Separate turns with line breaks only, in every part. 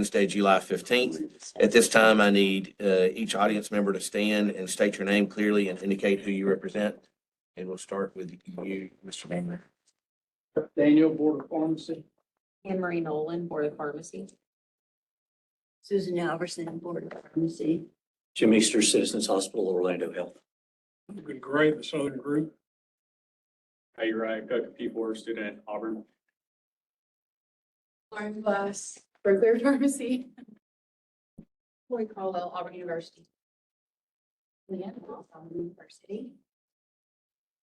Wednesday, July 15th. At this time, I need each audience member to stand and state your name clearly and indicate who you represent. And we'll start with you, Mr. Banger.
Daniel, Board of Pharmacy.
Anne Marie Nolan, Board of Pharmacy.
Susan Alverson, Board of Pharmacy.
Jim Easter, Citizens Hospital, Orlando Health.
Good Gray, the Southern Group.
Hey, Ryan Cook, P4 student, Auburn.
Lauren Glass, Berkeley Pharmacy. Lori Caldwell, Auburn University. Leanne Ross, Auburn University.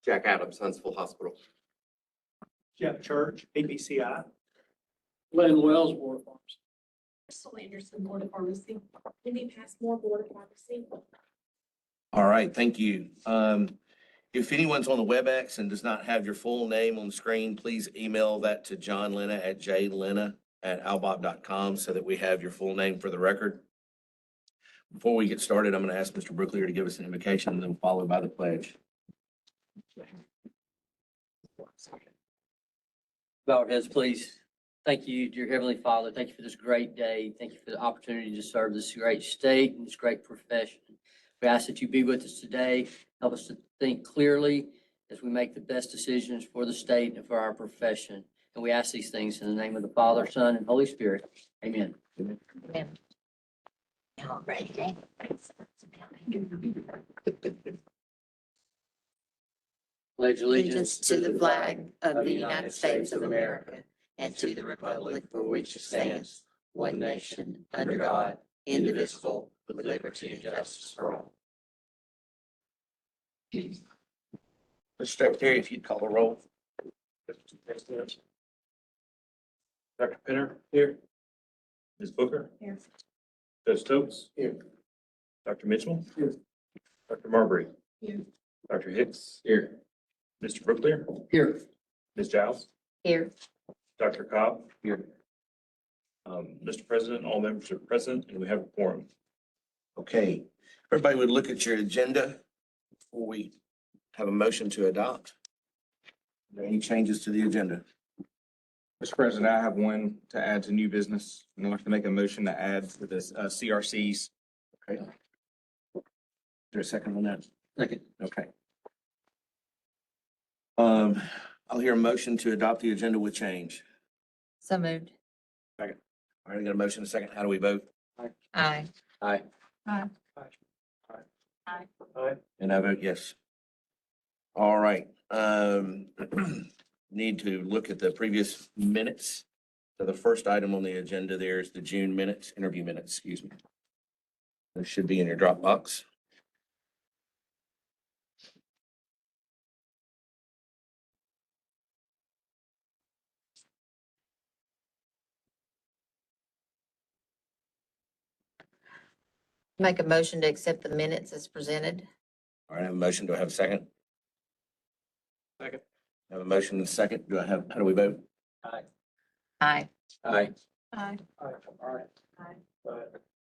Jack Adams, Huntsville Hospital.
Jeff Church, ABCI.
Glenn Wells, Board of Pharmacy.
Crystal Anderson, Board of Pharmacy. Cindy Passmore, Board of Pharmacy.
All right, thank you. If anyone's on the WebEx and does not have your full name on the screen, please email that to John Lena at jlena@albob.com so that we have your full name for the record. Before we get started, I'm going to ask Mr. Brooklier to give us an invocation and then followed by the pledge.
Bow our heads, please. Thank you, dear Heavenly Father. Thank you for this great day. Thank you for the opportunity to serve this great state and this great profession. We ask that you be with us today. Help us to think clearly as we make the best decisions for the state and for our profession. And we ask these things in the name of the Father, Son, and Holy Spirit. Amen.
All right.
Pledge
Allegiance to the flag of the United States of America and to the republic for which it stands, one nation, under God, indivisible, with liberty and justice for all.
Mr. Secretary, if you'd call the roll.
Dr. Penner, here. Ms. Booker.
Here.
Judge Stokes.
Here.
Dr. Mitchell.
Here.
Dr. Marbury.
Here.
Dr. Hicks. Here. Mr. Brooklier.
Here.
Ms. Giles.
Here.
Dr. Cobb.
Here.
Mr. President, all members are present and we have a quorum.
Okay, everybody would look at your agenda before we have a motion to adopt. Are there any changes to the agenda?
Mr. President, I have one to add to new business, and I'd like to make a motion to add to this CRCs.
Okay. Is there a second on that?
Second.
Okay. I'll hear a motion to adopt the agenda with change.
So moved.
All right, I got a motion, a second. How do we vote?
Aye.
Aye.
And I vote yes. All right, need to look at the previous minutes. So the first item on the agenda there is the June minutes, interview minutes, excuse me. Those should be in your Dropbox.
Make a motion to accept the minutes as presented.
All right, I have a motion. Do I have a second?
Second.
I have a motion and a second. How do we vote?
Aye.
Aye.
Aye.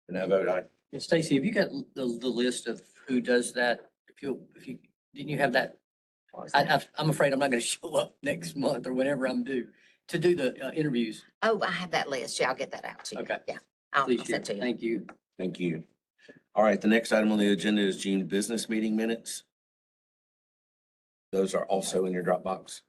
And I vote aye.
And Stacy, have you got the list of who does that? Didn't you have that? I'm afraid I'm not going to show up next month or whenever I'm due to do the interviews.
Oh, I have that list. Yeah, I'll get that out to you.
Okay.
Yeah. I'll
Please
send
share.
it to you.
Thank you.
Thank you. All right, the next item on the agenda is June business meeting minutes. Those are also in your Dropbox.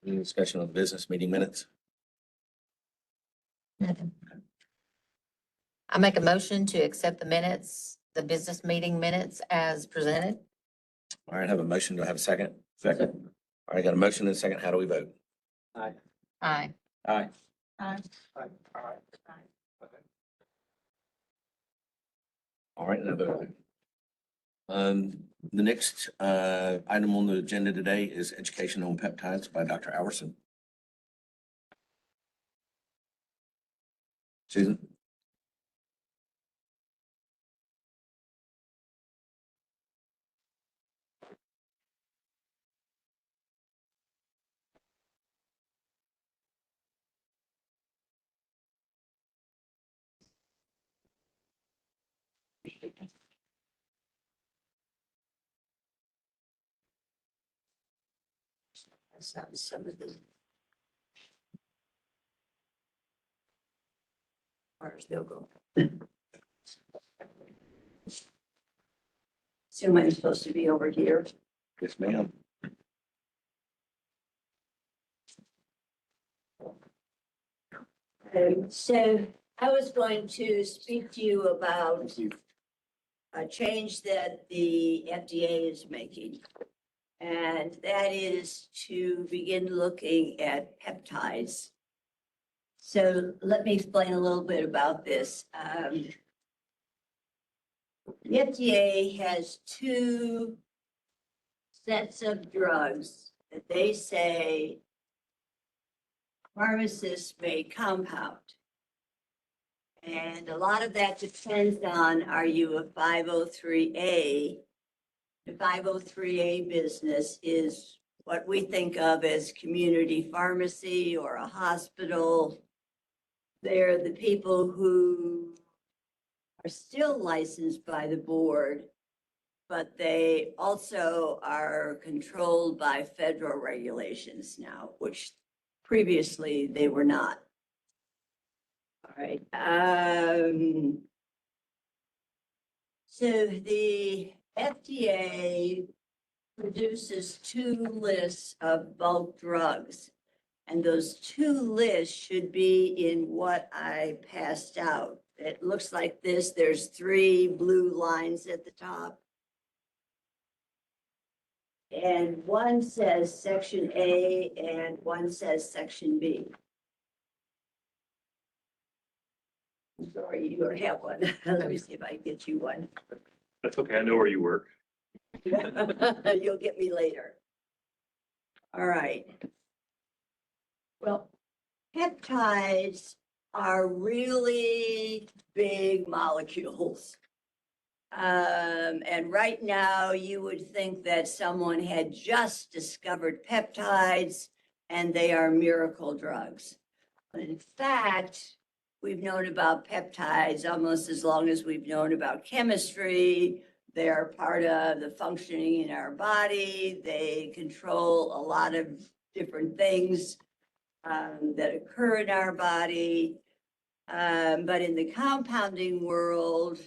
Any discussion on business meeting minutes?
Nothing. I make a motion to accept the minutes, the business meeting minutes as presented.
All right, I have a motion. Do I have a second? Second. All right, got a motion and a second. How do we vote?
Aye.
Aye.
Aye.
Aye.
All right, and I vote aye. The next item on the agenda today is education on peptides by Dr. Alverson. Susan?
Some of the. Where's they'll go. So I'm supposed to be over here.
Yes, ma'am.
So I was going to speak to you about a change that the FDA is making. And that is to begin looking at peptides. So let me explain a little bit about this. The FDA has two sets of drugs that they say pharmacists may compound. And a lot of that depends on, are you a 503A? The 503A business is what we think of as community pharmacy or a hospital. They're the people who are still licensed by the board, but they also are controlled by federal regulations now, which previously they were not. All right. So the FDA produces two lists of bulk drugs. And those two lists should be in what I passed out. It looks like this. There's three blue lines at the top. And one says section A and one says section B. I'm sorry, you don't have one. Let me see if I can get you one.
That's okay. I know where you work.
You'll get me later. All right. Well, peptides are really big molecules. And right now you would think that someone had just discovered peptides and they are miracle drugs. But in fact, we've known about peptides almost as long as we've known about chemistry. They're part of the functioning in our body. They control a lot of different things that occur in our body. But in the compounding world,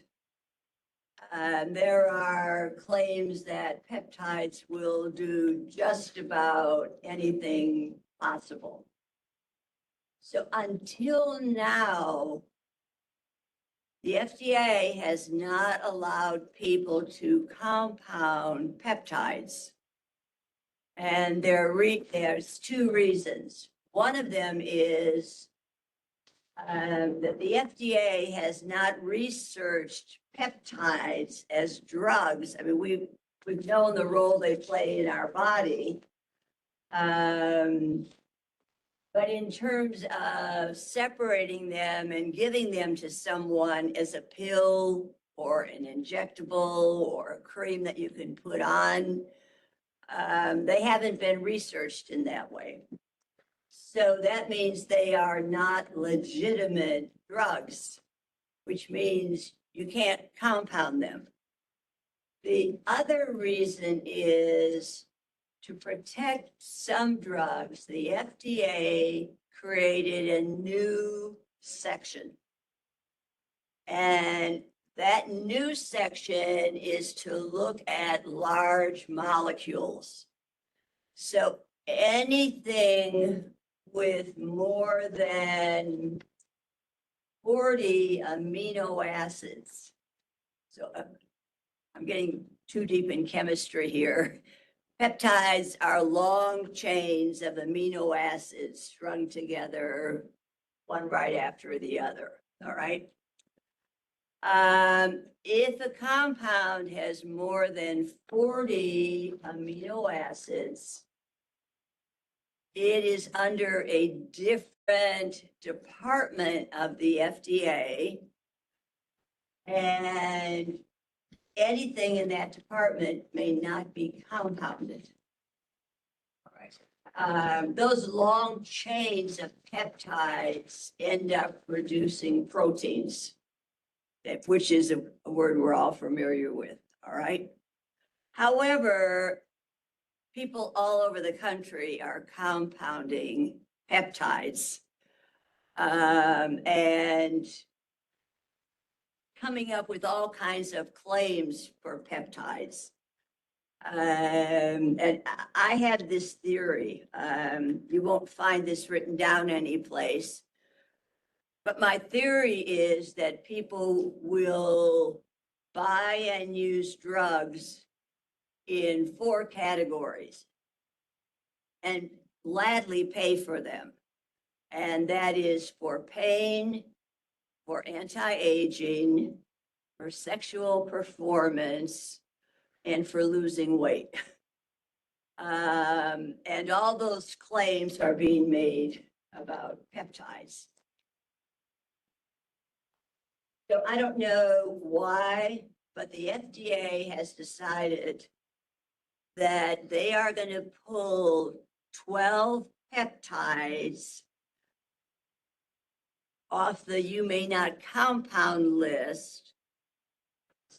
there are claims that peptides will do just about anything possible. So until now, the FDA has not allowed people to compound peptides. And there's two reasons. One of them is that the FDA has not researched peptides as drugs. I mean, we've known the role they play in our body. But in terms of separating them and giving them to someone as a pill or an injectable or a cream that you can put on, they haven't been researched in that way. So that means they are not legitimate drugs, which means you can't compound them. The other reason is to protect some drugs, the FDA created a new section. And that new section is to look at large molecules. So anything with more than 40 amino acids. So I'm getting too deep in chemistry here. Peptides are long chains of amino acids strung together, one right after the other, all right? If a compound has more than 40 amino acids, it is under a different department of the FDA. And anything in that department may not be compounded. Those long chains of peptides end up producing proteins, which is a word we're all familiar with, all right? However, people all over the country are compounding peptides and coming up with all kinds of claims for peptides. And I have this theory. You won't find this written down anyplace. But my theory is that people will buy and use drugs in 4 categories and gladly pay for them. And that is for pain, for anti-aging, for sexual performance, and for losing weight. And all those claims are being made about peptides. So I don't know why, but the FDA has decided that they are going to pull 12 peptides off the you may not compound list.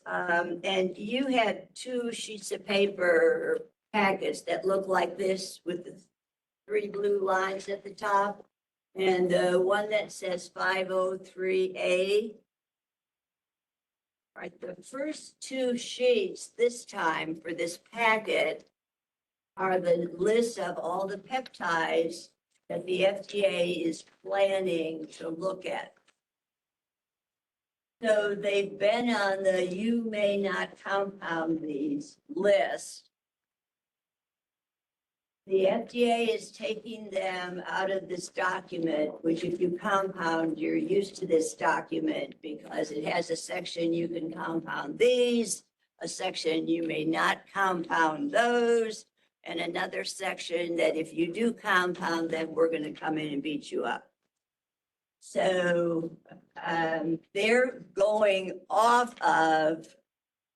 And you had 2 sheets of paper packets that look like this with the 3 blue lines at the top. And the one that says 503A. All right, the first 2 sheets this time for this packet are the list of all the peptides that the FDA is planning to look at. So they've been on the you may not compound these list. The FDA is taking them out of this document, which if you compound, you're used to this document because it has a section you can compound these, a section you may not compound those, and another section that if you do compound them, we're going to come in and beat you up. So they're going off of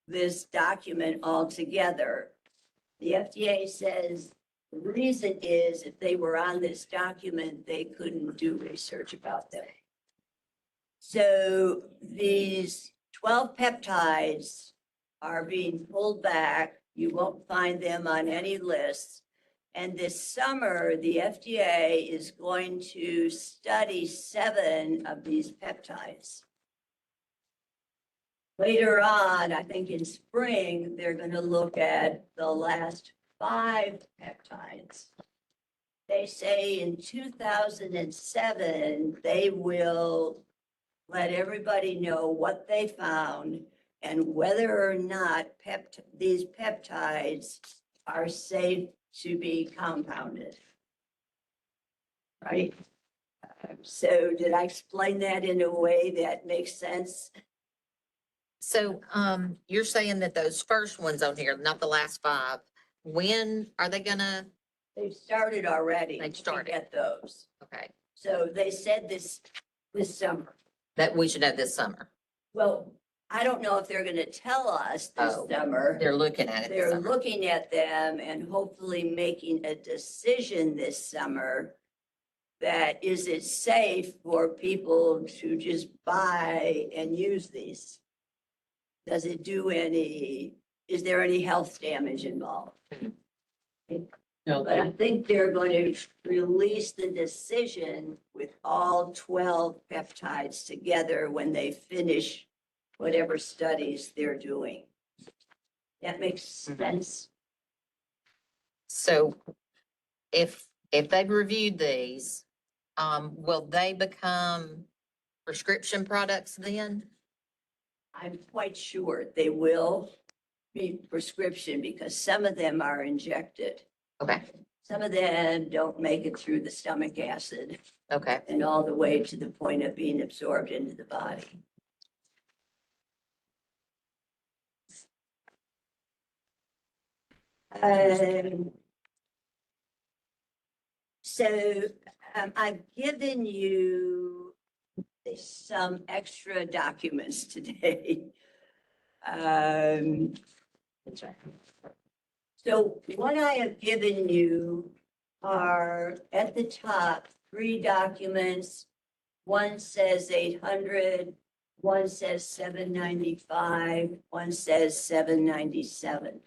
this document altogether. The FDA says the reason is if they were on this document, they couldn't do research about them. So these 12 peptides are being pulled back. You won't find them on any lists. And this summer, the FDA is going to study 7 of these peptides. Later on, I think in spring, they're going to look at the last 5 peptides. They say in 2007, they will let everybody know what they found and whether or not these peptides are safe to be compounded. Right? So did I explain that in a way that makes sense?
So, you're saying that those first ones on here, not the last 5, when are they gonna,
They've started already.
They've started.
To get those.
okay,
So they said this summer.
that we should have this summer?
Well, I don't know if they're gonna tell us this
Oh,
summer.
They're looking at it this
They're
summer.
looking at them and hopefully making a decision this summer that is it safe for people to just buy and use these? Does it do is there any health damage involved?
No,
But I think they're going to release the decision with all 12 peptides together when they finish whatever studies they're doing. That makes sense.
So if they've reviewed these, will they become prescription products then?
I'm quite sure they will be prescription because some of them are injected.
Okay,
Some of them don't make it through the stomach acid
okay.
and all the way to the point of being absorbed into the body. So I've given you some extra documents today. Um, so what I have given you are at the top, 3 documents. One says 800, one says 795, one says 797.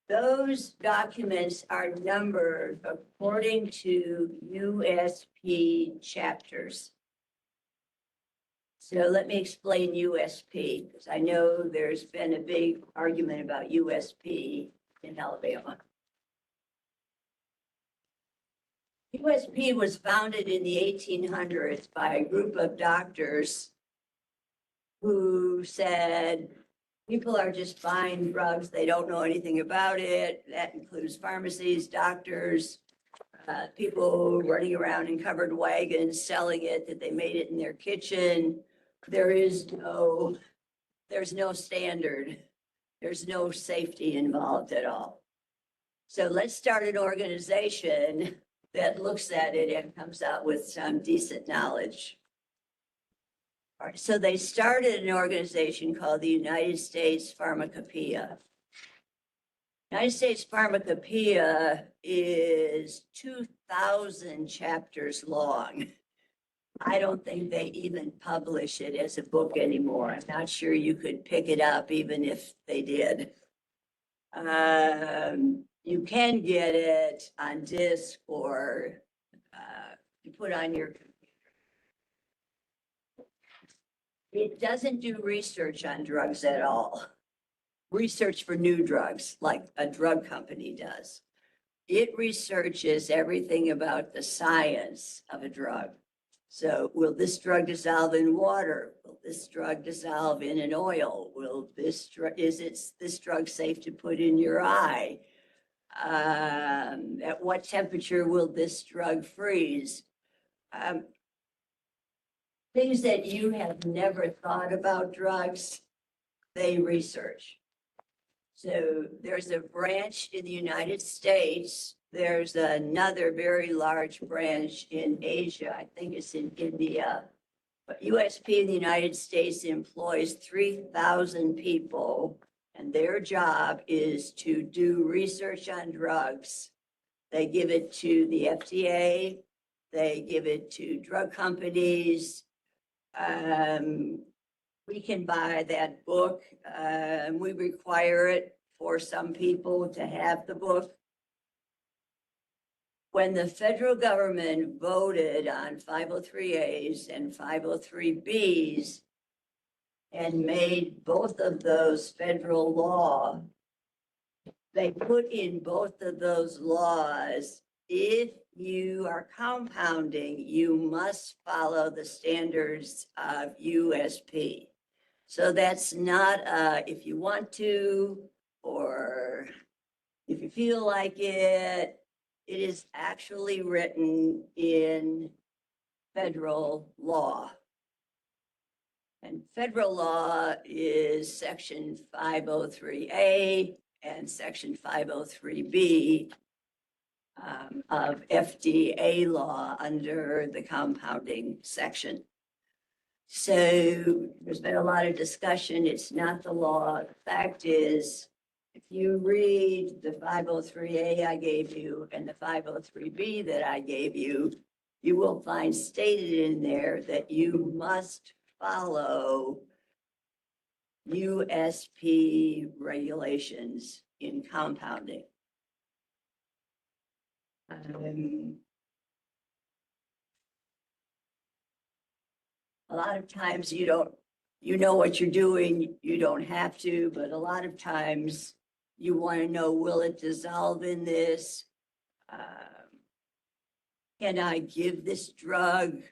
Those documents are numbered according to USP chapters. So let me explain USP, because I know there's been a big argument about USP in Alabama. USP was founded in the 1800s by a group of doctors who said people are just buying drugs. They don't know anything about it. That includes pharmacies, doctors, people running around in covered wagons selling it, that they made it in their kitchen. There's no standard. There's no safety involved at all. So let's start an organization that looks at it and comes out with some decent knowledge. All right, so they started an organization called the United States Pharmacopoeia. United States Pharmacopoeia is 2,000 chapters long. I don't think they even publish it as a book anymore. I'm not sure you could pick it up even if they did. You can get it on disc or you put on your computer. It doesn't do research on drugs at all. Research for new drugs like a drug company does. It researches everything about the science of a drug. So will this drug dissolve in water? Will this drug dissolve in an oil? Is this drug safe to put in your eye? At what temperature will this drug freeze? Things that you have never thought about drugs, they research. So there's a branch in the United States. There's another very large branch in Asia. I think it's in India. But USP in the United States employs 3,000 people, and their job is to do research on drugs. They give it to the FDA. They give it to drug companies. We can buy that book. We require it for some people to have the book. When the federal government voted on 503As and 503Bs and made both of those federal law, they put in both of those laws, if you are compounding, you must follow the standards of USP. So that's not if you want to, or if you feel like it. It is actually written in federal law. And federal law is section 503A and section 503B of FDA law under the compounding section. So there's been a lot of discussion. It's not the law. The fact is, if you read the 503A I gave you and the 503B that I gave you, you will find stated in there that you must follow USP regulations in compounding. A lot of times you know what you're doing, you don't have to, but a lot of times you want to know, will it dissolve in this? Can I give this drug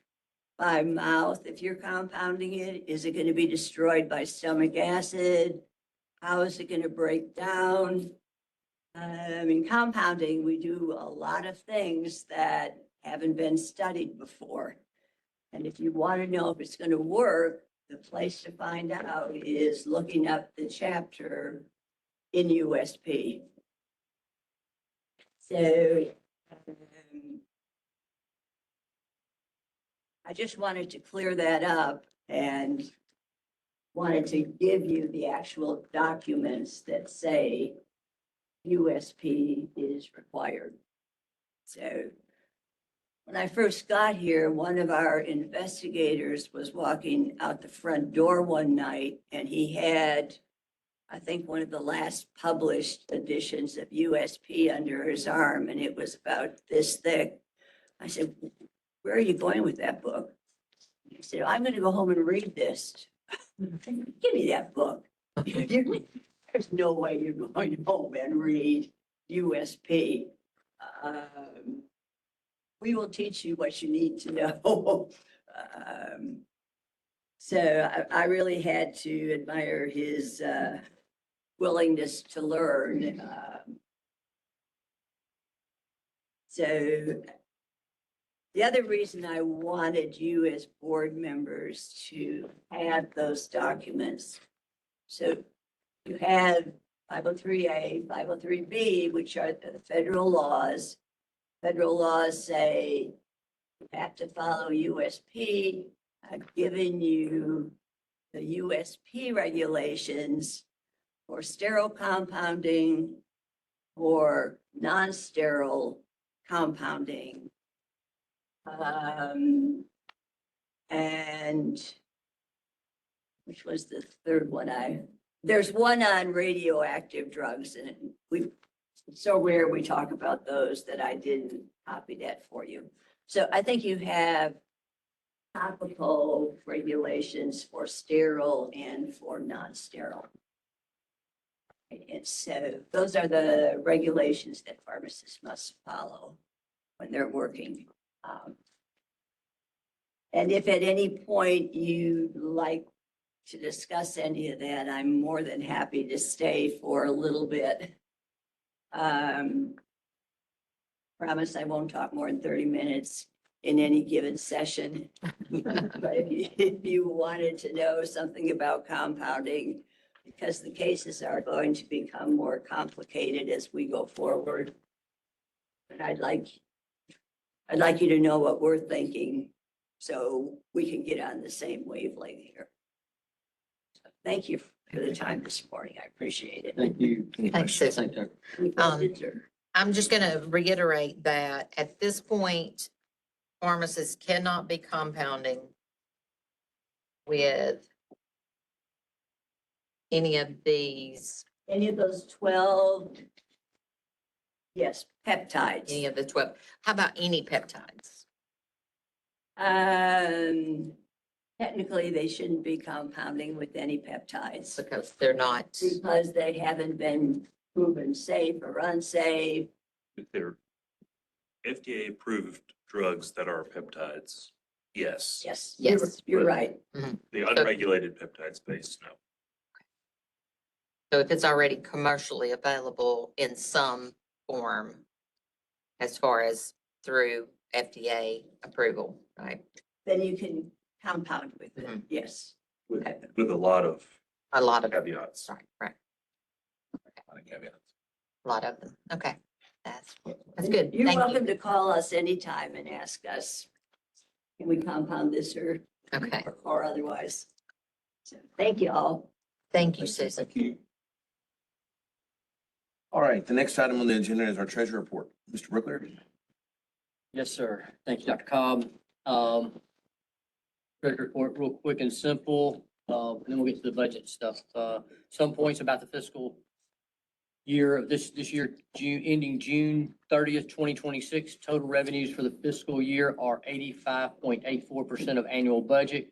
by mouth if you're compounding it? Is it going to be destroyed by stomach acid? How is it going to break down? In compounding, we do a lot of things that haven't been studied before. And if you want to know if it's going to work, the place to find out is looking up the chapter in USP. So I just wanted to clear that up and wanted to give you the actual documents that say USP is required. So when I first got here, one of our investigators was walking out the front door one night and he had, I think, one of the last published editions of USP under his arm, and it was about this thick. I said, "Where are you going with that book?" He said, "I'm going to go home and read this." Give me that book. There's no way you're going home and read USP. We will teach you what you need to know. So I really had to admire his willingness to learn. So the other reason I wanted you as board members to have those documents. So you have 503A, 503B, which are the federal laws. Federal laws say you have to follow USP. I've given you the USP regulations for sterile compounding, for non-sterile compounding. And which was the third one there's one on radioactive drugs, and it's so rare we talk about those that I didn't copy that for you. So I think you have topical regulations for sterile and for non-sterile. And so those are the regulations that pharmacists must follow when they're working. And if at any point you'd like to discuss any of that, I'm more than happy to stay for a little bit. Promise I won't talk more than 30 minutes in any given session. But if you wanted to know something about compounding, because the cases are going to become more complicated as we go forward. And I'd like you to know what we're thinking so we can get on the same wavelength here. So thank you for the time this morning. I appreciate it.
Thank you.
Thanks, Susan.
Any questions or-
I'm just going to reiterate that at this point, pharmacists cannot be compounding with any of these,
Any of those 12? Yes, peptides.
any of the 12. How about any peptides?
Technically, they shouldn't be compounding with any peptides
Because they're not,
because they haven't been proven safe or unsafe.
If they're FDA approved drugs that are peptides, yes.
Yes,
Yes.
you're right.
The unregulated peptide space, no.
so if it's already commercially available in some form, as far as through FDA approval, right?
Then you can compound with it. Yes.
With,
Okay.
with a lot of
A lot of,
caveats.
right,
A lot of caveats.
a lot of them. Okay, that's good.
You're
Thank you.
welcome to call us anytime and ask us, can we compound this
Okay,
or otherwise? So thank you all.
thank you, Susan.
Thank you. All right, the next item on the agenda is our treasurer report. Mr. Brookler?
Yes, sir. Thank you, Dr. Cobb. Treasury report, real quick and simple, and then we'll get to the budget stuff. Some points about the fiscal year of this year, ending June 30th, 2026. Total revenues for the fiscal year are 85.84% of annual budget.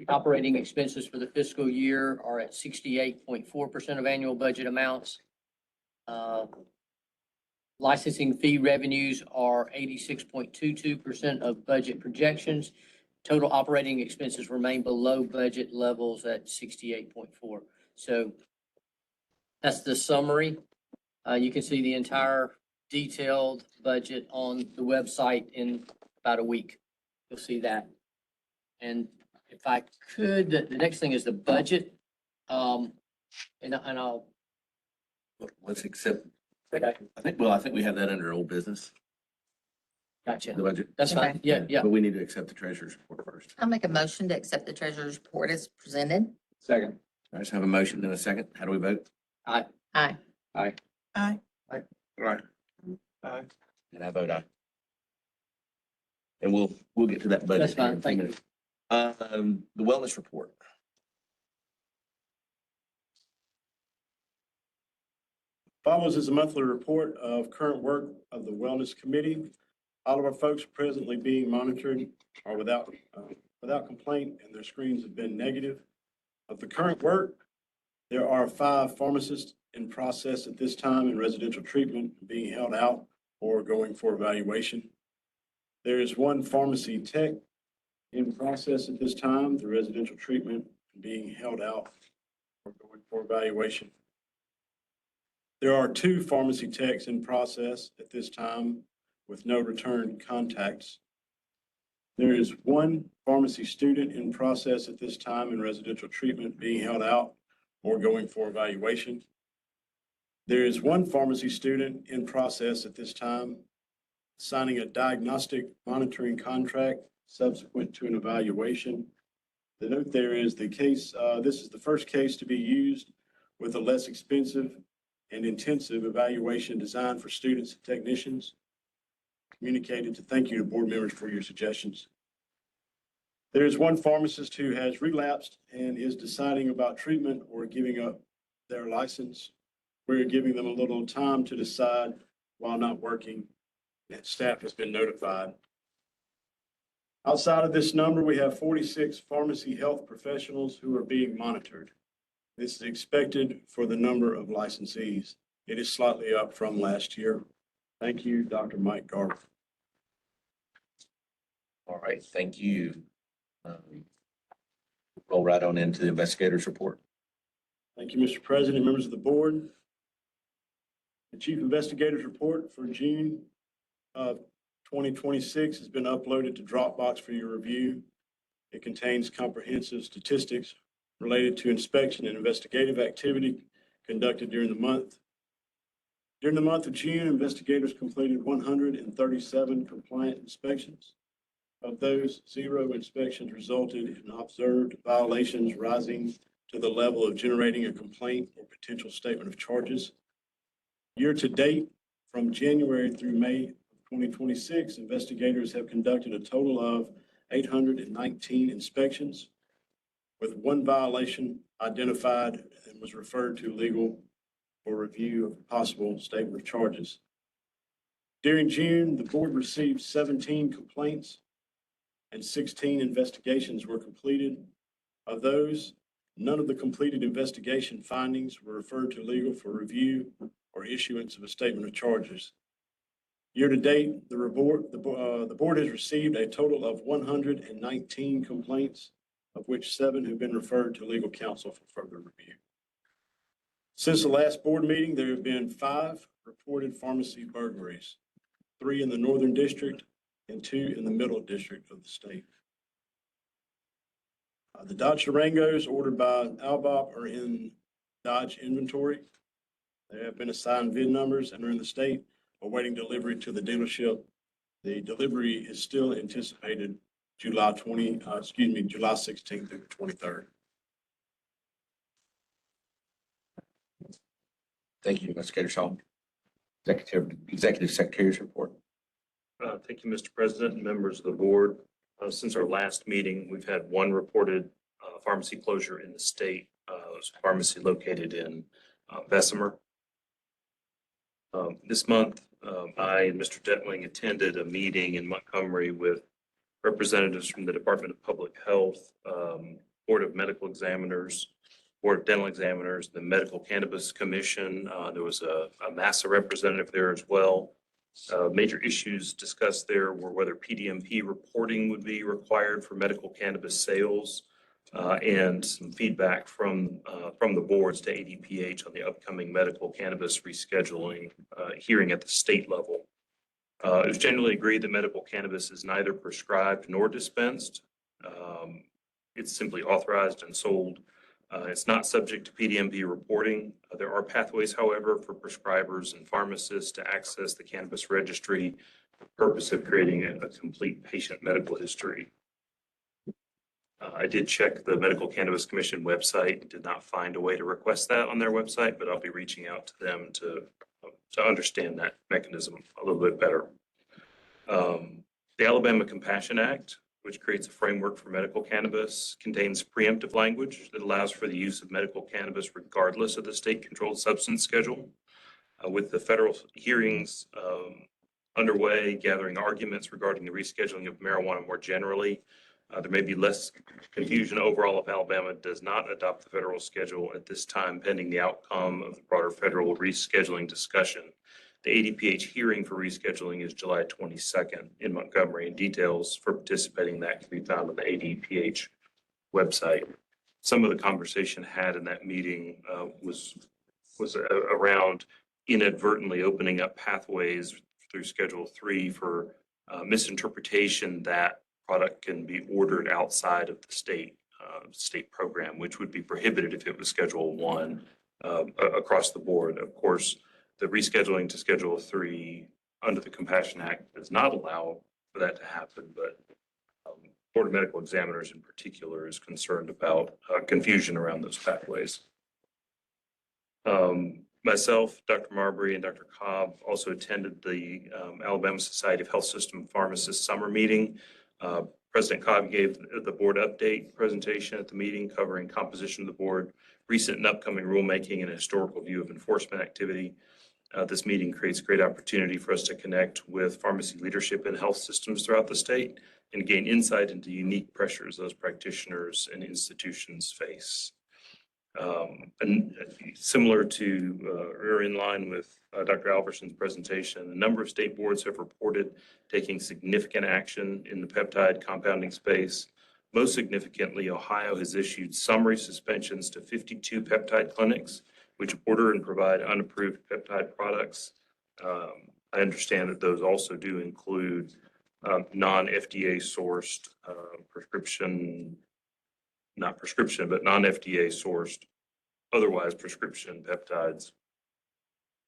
Operating expenses for the fiscal year are at 68.4% of annual budget amounts. Licensing fee revenues are 86.22% of budget projections. Total operating expenses remain below budget levels at 68.4. So that's the summary. You can see the entire detailed budget on the website in about a week. You'll see that. And if if I could, the next thing is the budget. And I'll,
Let's accept,
okay,
I think we have that under old business, the
gotcha.
budget.
That's fine.
Okay.
Yeah.
But we need to accept the treasurer's report first.
I'll make a motion to accept the treasurer's report as presented.
Second.
All right, so I have a motion and a second. How do we vote?
Aye.
Aye.
Aye.
Right. And I vote aye. And we'll get to that budget.
That's fine.
here in a few
Thank you.
minutes. The wellness report.
Follows is a monthly report of current work of the Wellness Committee. All of our folks are presently being monitored or without complaint, and their screens have been negative. Of the current work, there are 5 pharmacists in process at this time in residential treatment being held out or going for evaluation. There is 1 pharmacy tech in process at this time, the residential treatment being held out or going for evaluation. There are 2 pharmacy techs in process at this time with no return contacts. There is 1 pharmacy student in process at this time in residential treatment being held out or going for evaluation. There is 1 pharmacy student in process at this time signing a diagnostic monitoring contract subsequent to an evaluation. The note there is the case, this is the first case to be used with a less expensive and intensive evaluation designed for students and technicians. Communicated to thank you to board members for your suggestions. There is 1 pharmacist who has relapsed and is deciding about treatment or giving up their license. We're giving them a little time to decide while not working, and staff has been notified. Outside of this number, we have 46 pharmacy health professionals who are being monitored. This is expected for the number of licensees. It is slightly up from last year. Thank you, Dr. Mike Garber.
All right, thank you. Roll right on into the investigators report.
Thank you, Mr. President, members of the board. The Chief Investigator's Report for June of 2026 has been uploaded to Dropbox for your review. It contains comprehensive statistics related to inspection and investigative activity conducted during the month. During the month of June, investigators completed 137 compliant inspections. Of those, 0 inspections resulted in observed violations rising to the level of generating a complaint or potential statement of charges. Year to date, from January through May of 2026, investigators have conducted a total of 819 inspections, with 1 violation identified and was referred to legal for review of a possible statement of charges. During June, the board received 17 complaints and 16 investigations were completed. Of those, none of the completed investigation findings were referred to legal for review or issuance of a statement of charges. Year to date, the board has received a total of 119 complaints, of which 7 have been referred to legal counsel for further review. Since the last board meeting, there have been 5 reported pharmacy burglaries, 3 in the Northern District and 2 in the Middle District of the state. The Dodge Durangos ordered by Albop are in Dodge inventory. They have been assigned VIN numbers and are in the state awaiting delivery to the dealership. The delivery is still anticipated July 16th through the 23rd.
Thank you, Investigator Shaw. Executive Secretary's report.
Thank you, Mr. President and members of the board. Since our last meeting, we've had 1 reported pharmacy closure in the state. It was a pharmacy located in Bessemer. This month, I and Mr. Detling attended a meeting in Montgomery with representatives from the Department of Public Health, Board of Medical Examiners, Board of Dental Examiners, the Medical Cannabis Commission. There was a MASA representative there as well. Major issues discussed there were whether PDMP reporting would be required for medical cannabis sales, and some feedback from the boards to ADPH on the upcoming medical cannabis rescheduling hearing at the state level. It was generally agreed that medical cannabis is neither prescribed nor dispensed. It's simply authorized and sold. It's not subject to PDMP reporting. There are pathways, however, for prescribers and pharmacists to access the cannabis registry for the purpose of creating a complete patient medical history. I did check the Medical Cannabis Commission website and did not find a way to request that on their website, but I'll be reaching out to them to understand that mechanism a little bit better. The Alabama Compassion Act, which creates a framework for medical cannabis, contains preemptive language that allows for the use of medical cannabis regardless of the state-controlled substance schedule. With the federal hearings underway, gathering arguments regarding the rescheduling of marijuana more generally, there may be less confusion overall if Alabama does not adopt the federal schedule at this time, pending the outcome of the broader federal rescheduling discussion. The ADPH hearing for rescheduling is July 22nd in Montgomery, and details for participating in that can be found on the ADPH website. Some of the conversation had in that meeting was around inadvertently opening up pathways through Schedule 3 for misinterpretation that product can be ordered outside of the state program, which would be prohibited if it was Schedule 1 across the board. Of course, the rescheduling to Schedule 3 under the Compassion Act does not allow for that to happen, but Board of Medical Examiners in particular is concerned about confusion around those pathways. Myself, Dr. Marbury, and Dr. Cobb also attended the Alabama Society of Health System Pharmacists Summer Meeting. President Cobb gave the board update presentation at the meeting covering composition of the board, recent and upcoming rulemaking, and a historical view of enforcement activity. This meeting creates great opportunity for us to connect with pharmacy leadership in health systems throughout the state and gain insight into unique pressures those practitioners and institutions face. And similar to, or in line with Dr. Alverson's presentation, a number of state boards have reported taking significant action in the peptide compounding space. Most significantly, Ohio has issued summary suspensions to 52 peptide clinics, which order and provide unapproved peptide products. I understand that those also do include non-FDA sourced but non-FDA sourced, otherwise prescription peptides.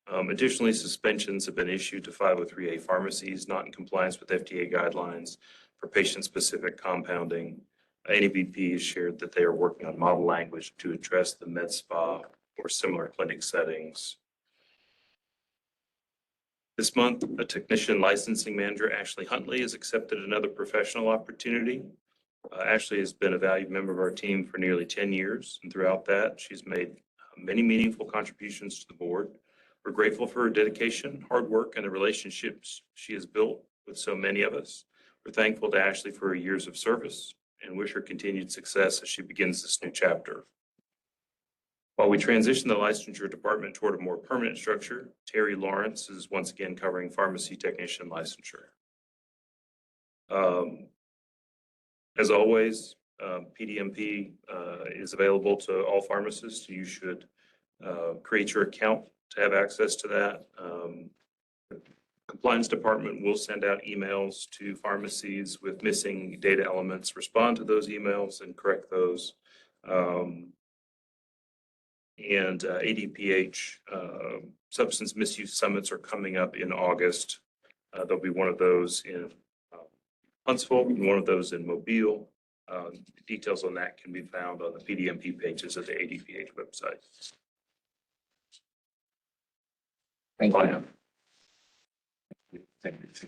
Additionally, suspensions have been issued to 503A pharmacies not in compliance with FDA guidelines for patient-specific compounding. NABP has shared that they are working on model language to address the med spa or similar clinic settings. This month, a technician licensing manager, Ashley Huntley, has accepted another professional opportunity. Ashley has been a valued member of our team for nearly 10 years, and throughout that, she's made many meaningful contributions to the board. We're grateful for her dedication, hard work, and the relationships she has built with so many of us. We're thankful to Ashley for her years of service and wish her continued success as she begins this new chapter. While we transition the licensure department toward a more permanent structure, Terry Lawrence is once again covering pharmacy technician licensure. As always, PDMP is available to all pharmacists. You should create your account to have access to that. The Compliance Department will send out emails to pharmacies with missing data elements, respond to those emails and correct those. And ADPH substance misuse summits are coming up in August. There'll be one of those in Huntsville and one of those in Mobile. Details on that can be found on the PDMP pages of the ADPH website.
Thank you.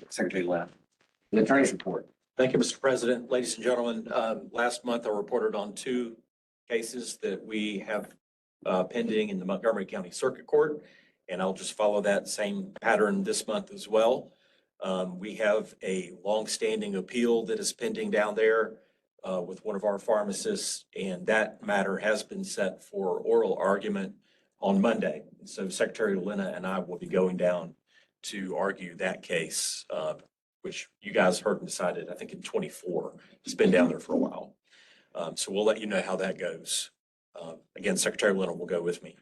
Secretary Left. The attorney's report.
Thank you, Mr. President. Ladies and gentlemen, last month I reported on 2 cases that we have pending in the Montgomery County Circuit Court, and I'll just follow that same pattern this month as well. We have a longstanding appeal that is pending down there with one of our pharmacists, and that matter has been set for oral argument on Monday. So Secretary Lena and I will be going down to argue that case, which you guys heard and decided, I think in 24. It's been down there for a while. So we'll let you know how that goes. Again, Secretary Lena will go with me.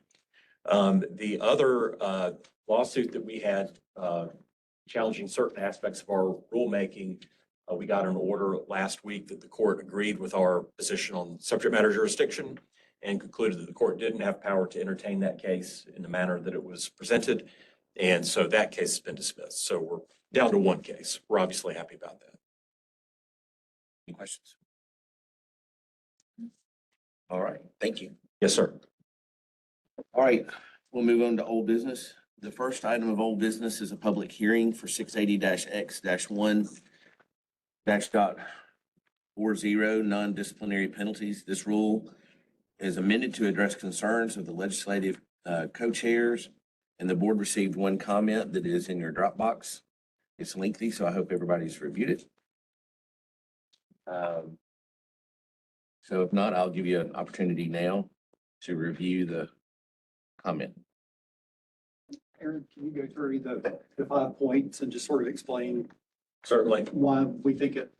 The other lawsuit that we had challenging certain aspects of our rulemaking We got an order last week that the court agreed with our position on subject matter jurisdiction and concluded that the court didn't have power to entertain that case in the manner that it was presented. And so that case has been dismissed. So we're down to one case. We're obviously happy about that.
Any questions? All right, thank you.
Yes, sir.
All right, we'll move on to old business. The first item of old business is a public hearing for 680-X-1 -.40 non-disciplinary penalties. This rule is amended to address concerns of the legislative co-chairs, and the board received one comment that is in your Dropbox. It's lengthy, so I hope everybody's reviewed it. So if not, I'll give you an opportunity now to review the comment.
Aaron, can you go through the 5 points and just sort of explain
Certainly.
why we think it,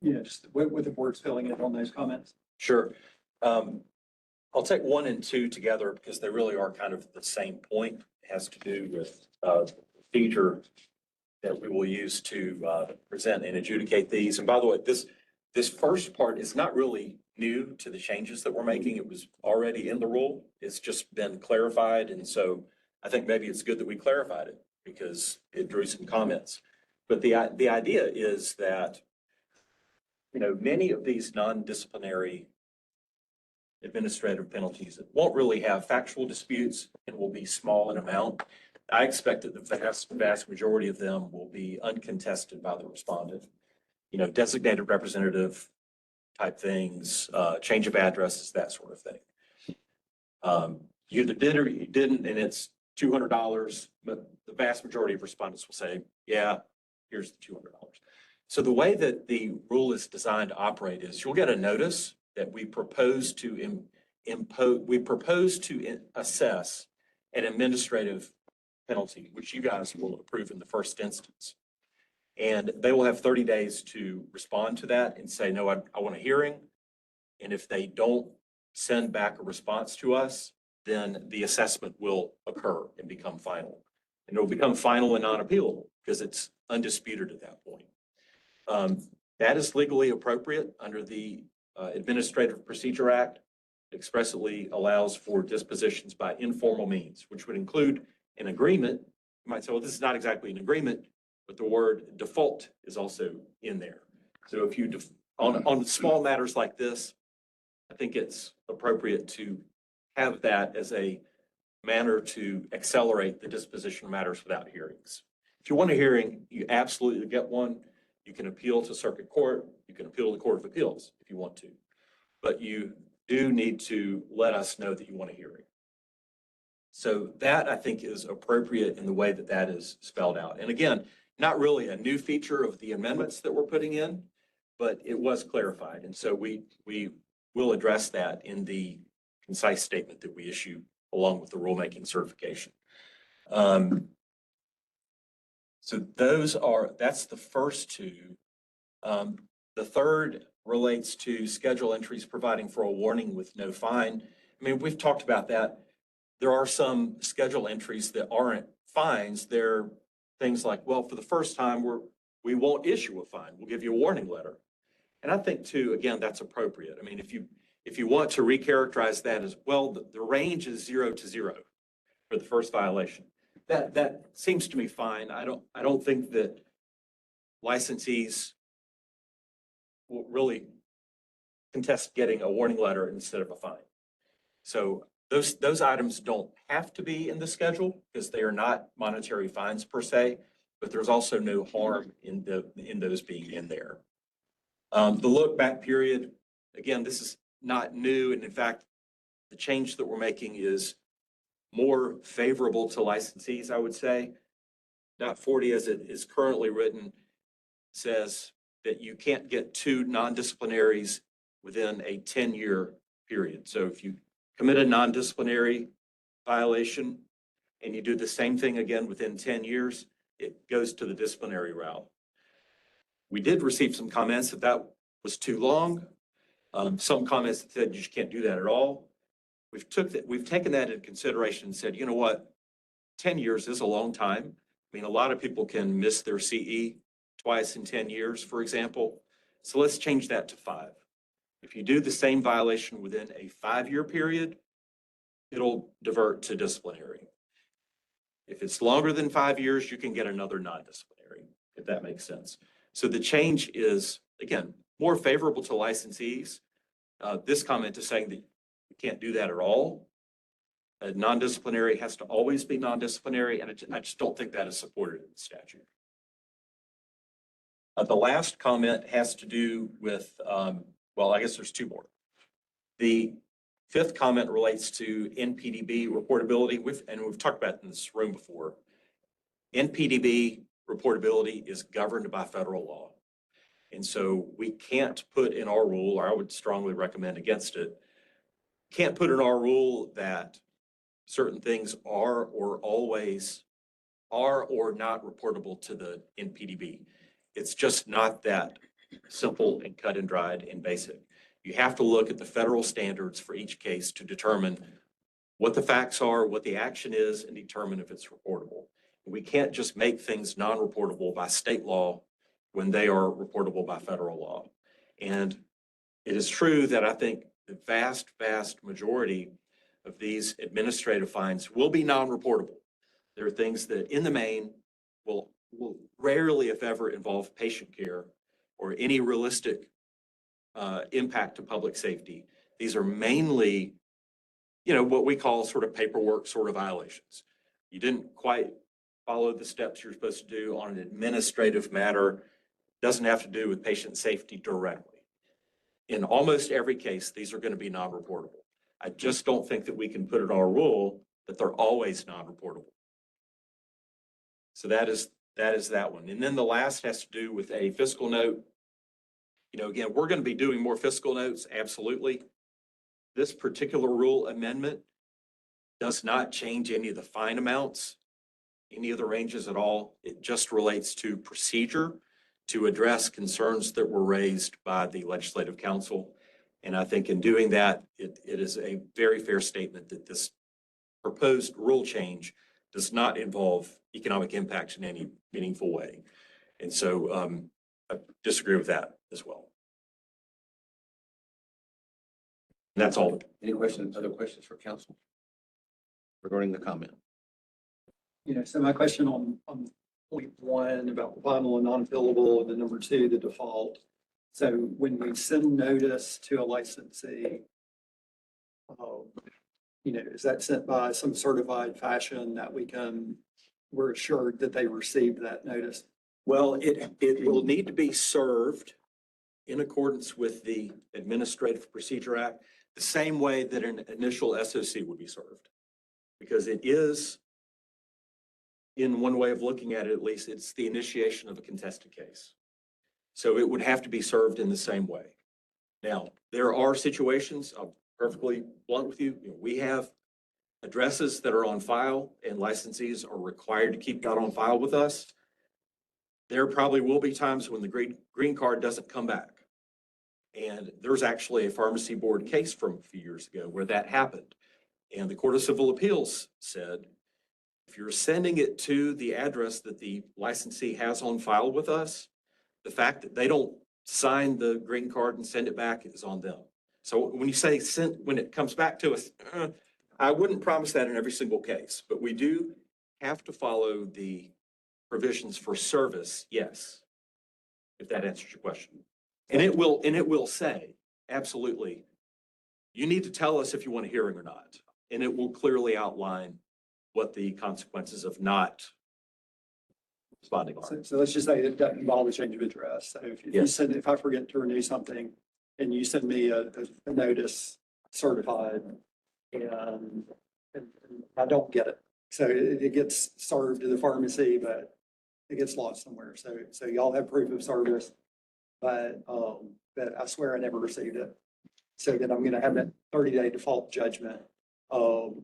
just what the board's feeling in on those comments?
Sure. I'll take 1 and 2 together because they really are kind of the same point. It has to do with the procedure that we will use to present and adjudicate these. And by the way, this first part is not really new to the changes that we're making. It was already in the rule. It's just been clarified. And so I think maybe it's good that we clarified it because it drew some comments. But the idea is that, many of these non-disciplinary administrative penalties won't really have factual disputes and will be small in amount. I expect that the vast majority of them will be uncontested by the respondent. Designated representative type things, change of addresses, that sort of thing. You either did or you didn't, and it's $200, but the vast majority of respondents will say, yeah, here's the $200. So the way that the rule is designed to operate is you'll get a notice that we propose to assess an administrative penalty, which you guys will approve in the first instance. And they will have 30 days to respond to that and say, no, I want a hearing. And if they don't send back a response to us, then the assessment will occur and become final. And it will become final and non-appealable because it's undisputed at that point. That is legally appropriate under the Administrative Procedure Act. It expressly allows for dispositions by informal means, which would include an agreement. You might say, well, this is not exactly an agreement, but the word default is also in there. So if you, on small matters like this, I think it's appropriate to have that as a manner to accelerate the disposition of matters without hearings. If you want a hearing, you absolutely get one. You can appeal to circuit court. You can appeal to the Court of Appeals if you want to. But you do need to let us know that you want a hearing. So that, I think, is appropriate in the way that that is spelled out. And again, not really a new feature of the amendments that we're putting in, but it was clarified. And so we will address that in the concise statement that we issue along with the rulemaking certification. So that's the first two. The third relates to schedule entries providing for a warning with no fine. I mean, we've talked about that. There are some schedule entries that aren't fines. They're things like, well, for the first time, we won't issue a fine. We'll give you a warning letter. And I think too, again, that's appropriate. I mean, if you want to recharacterize that as, well, the range is 0 to 0 for the first violation. That seems to me fine. I don't think that licensees will really contest getting a warning letter instead of a fine. So those items don't have to be in the schedule because they are not monetary fines per se, but there's also no harm in those being in there. The look back period, again, this is not new. And in fact, the change that we're making is more favorable to licensees, I would say. Not 40 as it is currently written says that you can't get 2 non-disciplinaries within a 10-year period. So if you commit a non-disciplinary violation and you do the same thing again within 10 years, it goes to the disciplinary route. We did receive some comments that was too long. Some comments that said you just can't do that at all. We've taken that into consideration and said, you know what, 10 years is a long time. I mean, a lot of people can miss their CE twice in 10 years, for example. So let's change that to 5. If you do the same violation within a 5-year period, it'll divert to disciplinary. If it's longer than 5 years, you can get another non-disciplinary, if that makes sense. So the change is, again, more favorable to licensees. This comment is saying that you can't do that at all. Non-disciplinary has to always be non-disciplinary, and I just don't think that is supported in the statute. The last comment has to do with, well, I guess there's 2 more. The 5th comment relates to NPDB reportability. We've talked about it in this room before. NPDB reportability is governed by federal law. And so we can't put in our rule, or I would strongly recommend against it, can't put in our rule that certain things are or always are or not reportable to the NPDB. It's just not that simple and cut and dried and basic. You have to look at the federal standards for each case to determine what the facts are, what the action is, and determine if it's reportable. We can't just make things non-reportable by state law when they are reportable by federal law. And it is true that I think the vast, vast majority of these administrative fines will be non-reportable. There are things that in the main will rarely, if ever, involve patient care or any realistic impact to public safety. These are mainly, what we call sort of paperwork sort of violations. You didn't quite follow the steps you're supposed to do on an administrative matter. Doesn't have to do with patient safety directly. In almost every case, these are going to be non-reportable. I just don't think that we can put in our rule that they're always non-reportable. So that is that one. And then the last has to do with a fiscal note. Again, we're going to be doing more fiscal notes, absolutely. This particular rule amendment does not change any of the fine amounts, any of the ranges at all. It just relates to procedure to address concerns that were raised by the Legislative Council. And I think in doing that, it is a very fair statement that this proposed rule change does not involve economic impact in any meaningful way. And so I disagree with that as well. And that's all.
Any questions, other questions for council regarding the comment?
So my question on point 1 about final and non-fillable, and then number 2, the default. So when we send notice to a licensee, is that sent by some certified fashion that we're assured that they received that notice?
Well, it will need to be served in accordance with the Administrative Procedure Act, the same way that an initial SOC would be served. Because it is, in one way of looking at it at least, it's the initiation of a contested case. So it would have to be served in the same way. Now, there are situations, I'm perfectly blunt with you, we have addresses that are on file and licensees are required to keep that on file with us. There probably will be times when the green card doesn't come back. And there's actually a pharmacy board case from a few years ago where that happened. And the Court of Civil Appeals said, if you're sending it to the address that the licensee has on file with us, the fact that they don't sign the green card and send it back is on them. So when you say sent, when it comes back to us, I wouldn't promise that in every single case, but we do have to follow the provisions for service, yes, if that answers your question. And it will say, absolutely, you need to tell us if you want a hearing or not. And it will clearly outline what the consequences of not responding are.
So let's just say it doesn't involve a change of address. So if I forget to renew something and you send me a notice certified and I don't get it. So it gets served to the pharmacy, but it gets lost somewhere. So y'all have proof of service, but I swear I never received it. So then I'm going to have that 30-day default judgment.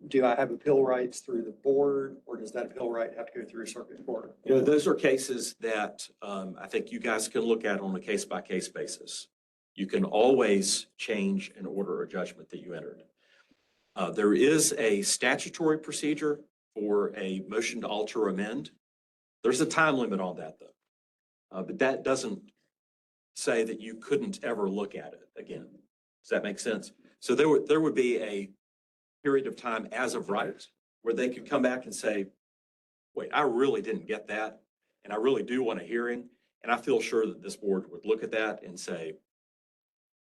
Do I have appeal rights through the board, or does that appeal right have to go through a circuit court?
Those are cases that I think you guys can look at on a case-by-case basis. You can always change an order or judgment that you entered. There is a statutory procedure for a motion to alter or amend. There's a time limit on that, though. But that doesn't say that you couldn't ever look at it again. Does that make sense? So there would be a period of time as of right where they could come back and say, wait, I really didn't get that. And I really do want a hearing. And I feel sure that this board would look at that and say,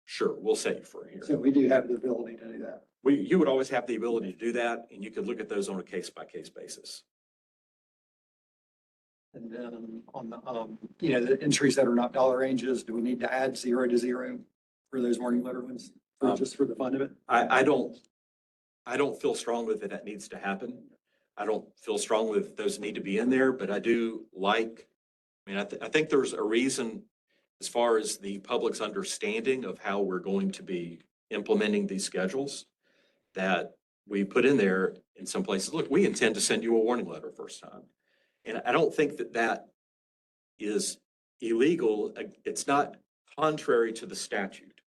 sure, we'll set you for a hearing.
So we do have the ability to do that.
You would always have the ability to do that, and you could look at those on a case-by-case basis.
And then on the, the entries that are not dollar ranges, do we need to add 0 to 0 for those warning letter ones? Or just for the fun of it?
I don't feel strongly that that needs to happen. I don't feel strongly that those need to be in there, but I do like, I think there's a reason as far as the public's understanding of how we're going to be implementing these schedules that we put in there in some places. Look, we intend to send you a warning letter first time. And I don't think that that is illegal. It's not contrary to the statute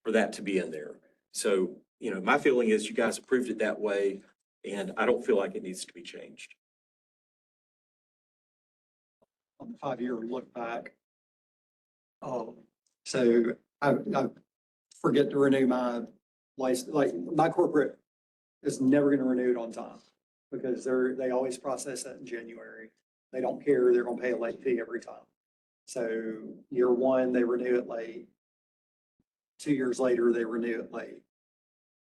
for that to be in there. So, my feeling is you guys approved it that way, and I don't feel like it needs to be changed.
On the 5-year look back. So I forget to renew my license, like my corporate is never going to renew it on time because they always process that in January. They don't care. They're going to pay a late fee every time. So year one, they renew it late. 2 years later, they renew it late.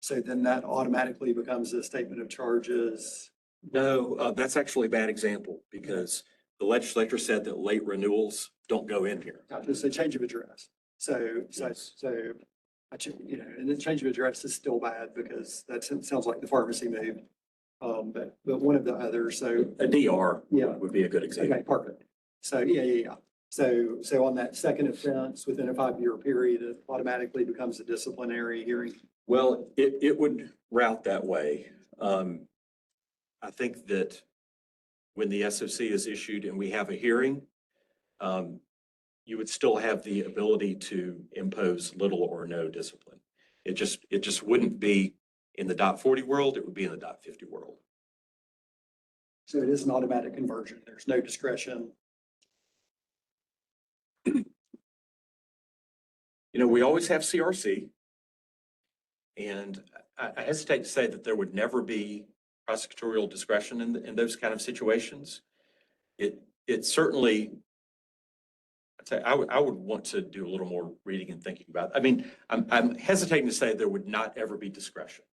So then that automatically becomes a statement of charges.
No, that's actually a bad example because the legislature said that late renewals don't go in here.
It's a change of address. So, and the change of address is still bad because that sounds like the pharmacy moved. But one of the others, so.
A DR
Yeah.
would be a good example.
Okay, perfect. So, yeah. So on that second offense, within a 5-year period, it automatically becomes a disciplinary hearing.
Well, it would route that way. I think that when the SOC is issued and we have a hearing, you would still have the ability to impose little or no discipline. It just wouldn't be in the .40 world, it would be in the .50 world.
So it is an automatic conversion. There's no discretion.
We always have CRC. And I hesitate to say that there would never be prosecutorial discretion in those kind of situations. It certainly, I would want to do a little more reading and thinking about it. I'm hesitating to say there would not ever be discretion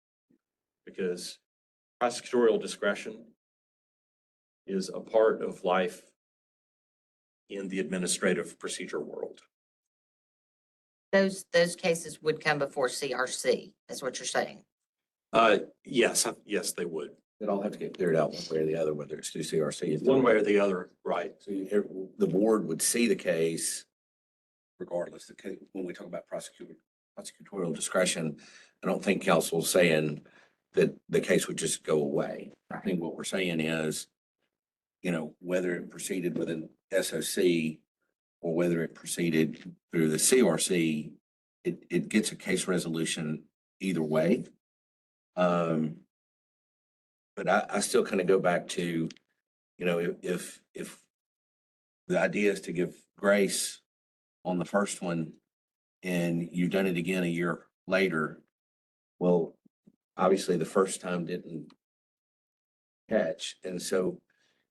because prosecutorial discretion is a part of life in the administrative procedure world.
Those cases would come before CRC, is what you're saying.
Yes, they would.
It all have to get cleared out one way or the other, whether it's through CRC.
One way or the other, right.
So the board would see the case regardless. When we talk about prosecutorial discretion, I don't think council's saying that the case would just go away. I think what we're saying is, whether it proceeded with an SOC or whether it proceeded through the CRC, it gets a case resolution either way. But I still kind of go back to, if the idea is to give grace on the first one and you've done it again a year later, well, obviously the first time didn't catch. And so,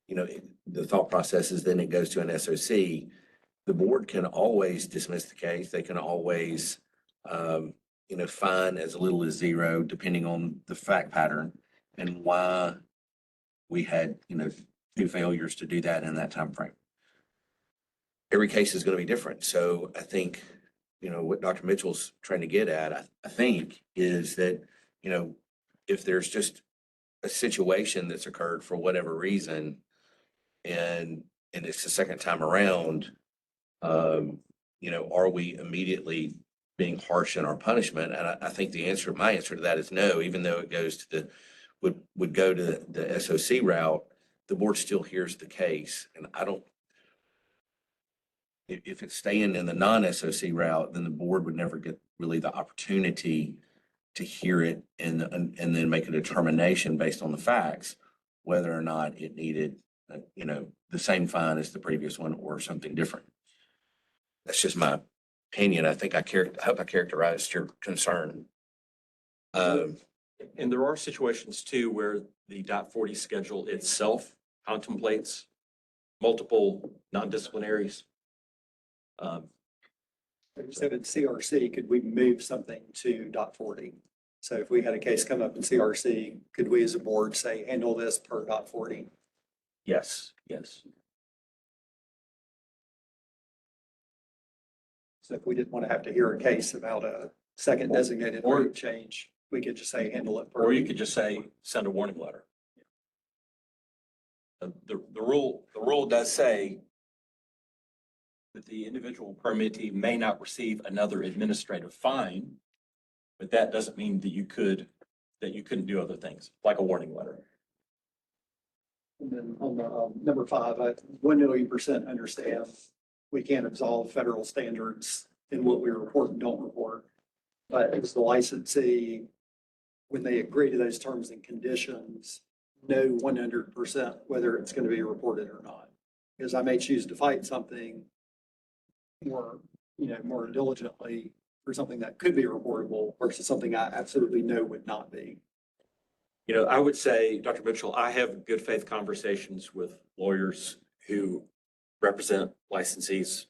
the thought process is then it goes to an SOC. The board can always dismiss the case. They can always, fine as little as 0, depending on the fact pattern and why we had, 2 failures to do that in that time frame. Every case is going to be different. So I think, what Dr. Mitchell's trying to get at, I think, is that, if there's just a situation that's occurred for whatever reason, and it's the second time around, are we immediately being harsh in our punishment? And I think my answer to that is no, even though it goes to would go to the SOC route, the board still hears the case. And if it's staying in the non-SOC route, then the board would never get really the opportunity to hear it and then make a determination based on the facts, whether or not it needed the same fine as the previous one or something different. That's just my opinion. I think I hope I characterized your concern.
And there are situations too where the .40 schedule itself contemplates multiple non-disciplinaries.
So in CRC, could we move something to .40? So if we had a case come up in CRC, could we as a board say, handle this per .40?
Yes, yes.
So if we didn't want to have to hear a case about a second designated
Or-
route change, we could just say handle it. per-
Or you could just say, send a warning letter. The rule does say that the individual permittee may not receive another administrative fine, but that doesn't mean that you couldn't do other things, like a warning letter.
And then on the number 5, I 1,000,000% understand we can't absolve federal standards in what we report and don't report. But as the licensee, when they agree to those terms and conditions, know 100% whether it's going to be reported or not. Because I may choose to fight something more, more diligently for something that could be reportable versus something I absolutely know would not be.
I would say, Dr. Mitchell, I have good faith conversations with lawyers who represent licensees.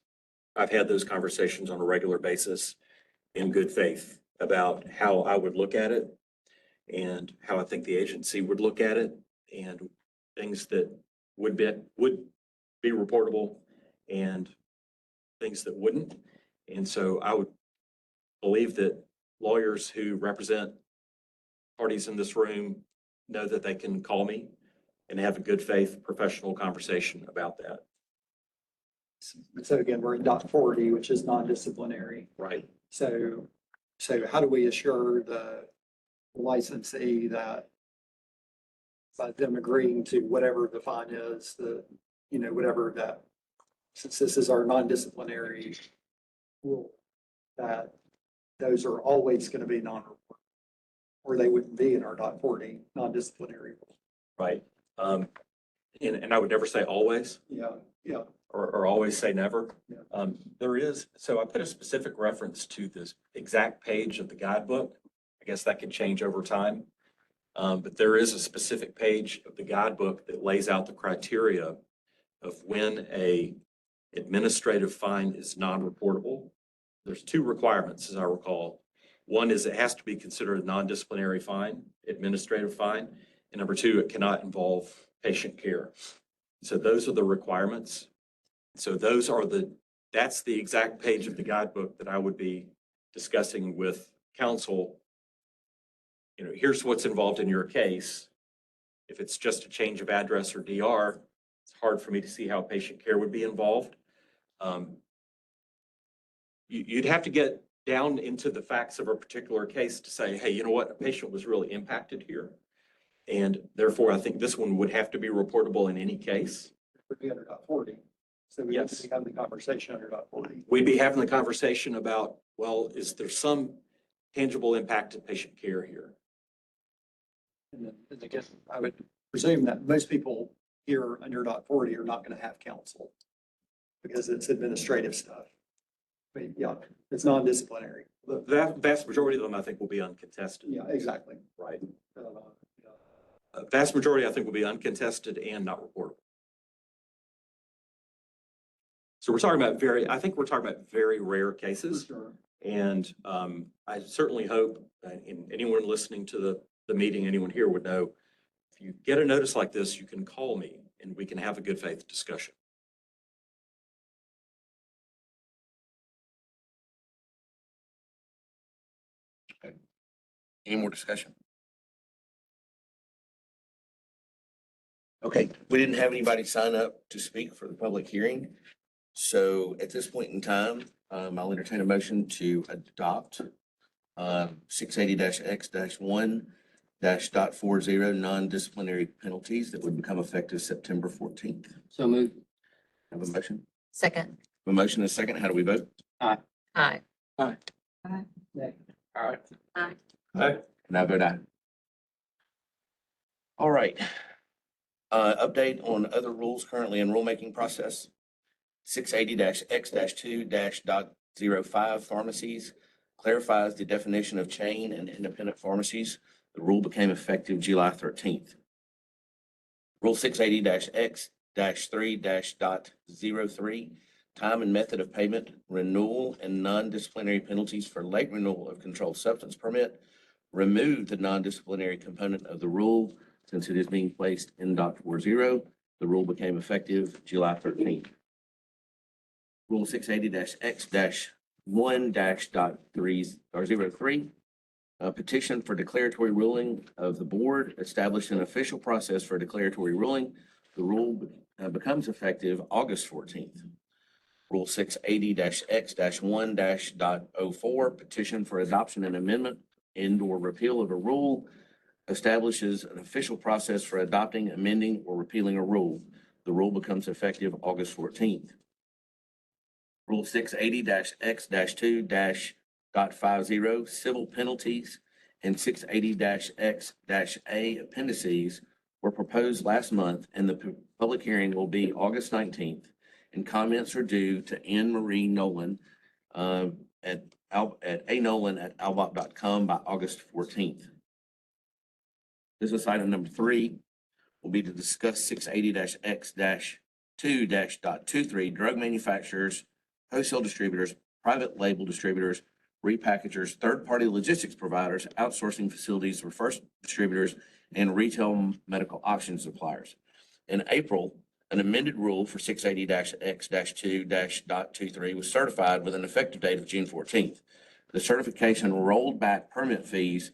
I've had those conversations on a regular basis in good faith about how I would look at it and how I think the agency would look at it and things that would be reportable and things that wouldn't. And so I would believe that lawyers who represent parties in this room know that they can call me and have a good faith professional conversation about that.
So again, we're in .40, which is non-disciplinary.
Right.
So how do we assure the licensee that by them agreeing to whatever the fine is, whatever that, since this is our non-disciplinary rule, that those are always going to be non-report, or they wouldn't be in our .40 non-disciplinary rule.
Right. And I would never say always.
Yeah, yeah.
Or always say never.
Yeah.
There is, so I put a specific reference to this exact page of the guidebook. I guess that could change over time. But there is a specific page of the guidebook that lays out the criteria of when a administrative fine is non-reportable. There's 2 requirements, as I recall. One is it has to be considered a non-disciplinary fine, administrative fine. And number 2, it cannot involve patient care. So those are the requirements. So that's the exact page of the guidebook that I would be discussing with counsel. Here's what's involved in your case. If it's just a change of address or DR, it's hard for me to see how patient care would be involved. You'd have to get down into the facts of a particular case to say, hey, you know what, a patient was really impacted here. And therefore, I think this one would have to be reportable in any case.
It would be under .40. So we need to be having the conversation under .40.
We'd be having the conversation about, well, is there some tangible impact to patient care here?
And again, I would presume that most people here under .40 are not going to have counsel because it's administrative stuff. But yeah, it's non-disciplinary.
The vast majority of them, I think, will be uncontested.
Yeah, exactly.
Right.
Yeah.
A vast majority, I think, will be uncontested and not reportable. So we're talking about I think we're talking about very rare cases.
For sure.
And I certainly hope, and anyone listening to the meeting, anyone here would know, if you get a notice like this, you can call me and we can have a good faith discussion.
Any more discussion? Okay, we didn't have anybody sign up to speak for the public hearing. So at this point in time, I'll entertain a motion to adopt 680-X-1-.40 non-disciplinary penalties that would become effective September 14th.
So moved.
Have a motion?
Second.
A motion and a second. How do we vote?
Aye.
Nay.
All right.
Aye.
And I vote aye. All right. Update on other rules currently in rulemaking process. 680-X-2-.05 pharmacies clarifies the definition of chain and independent pharmacies. The rule became effective July 13th. Rule 680-X-3-.03, time and method of payment, renewal, and non-disciplinary penalties for late renewal of controlled substance permit. Remove the non-disciplinary component of the rule since it is being placed in Doc 40. The rule became effective July 13th. Rule 680-X-1-.3 a petition for declaratory ruling of the board established an official process for declaratory ruling. The rule becomes effective August 14th. Rule 680-X-1-.04 petition for adoption and amendment and/or repeal of a rule establishes an official process for adopting, amending, or repealing a rule. The rule becomes effective August 14th. Rule 680-X-2-.50 civil penalties and 680-X-A appendices were proposed last month, and the public hearing will be August 19th. And comments are due to Anne Marie Nolan at anolan@albop.com by August 14th. Business item number 3 will be to discuss 680-X-2-.23 drug manufacturers, wholesale distributors, private label distributors, repackagers, third-party logistics providers, outsourcing facilities, reverse distributors, and retail medical option suppliers. In April, an amended rule for 680-X-2-.23 was certified with an effective date of June 14th. The certification rolled back permit fees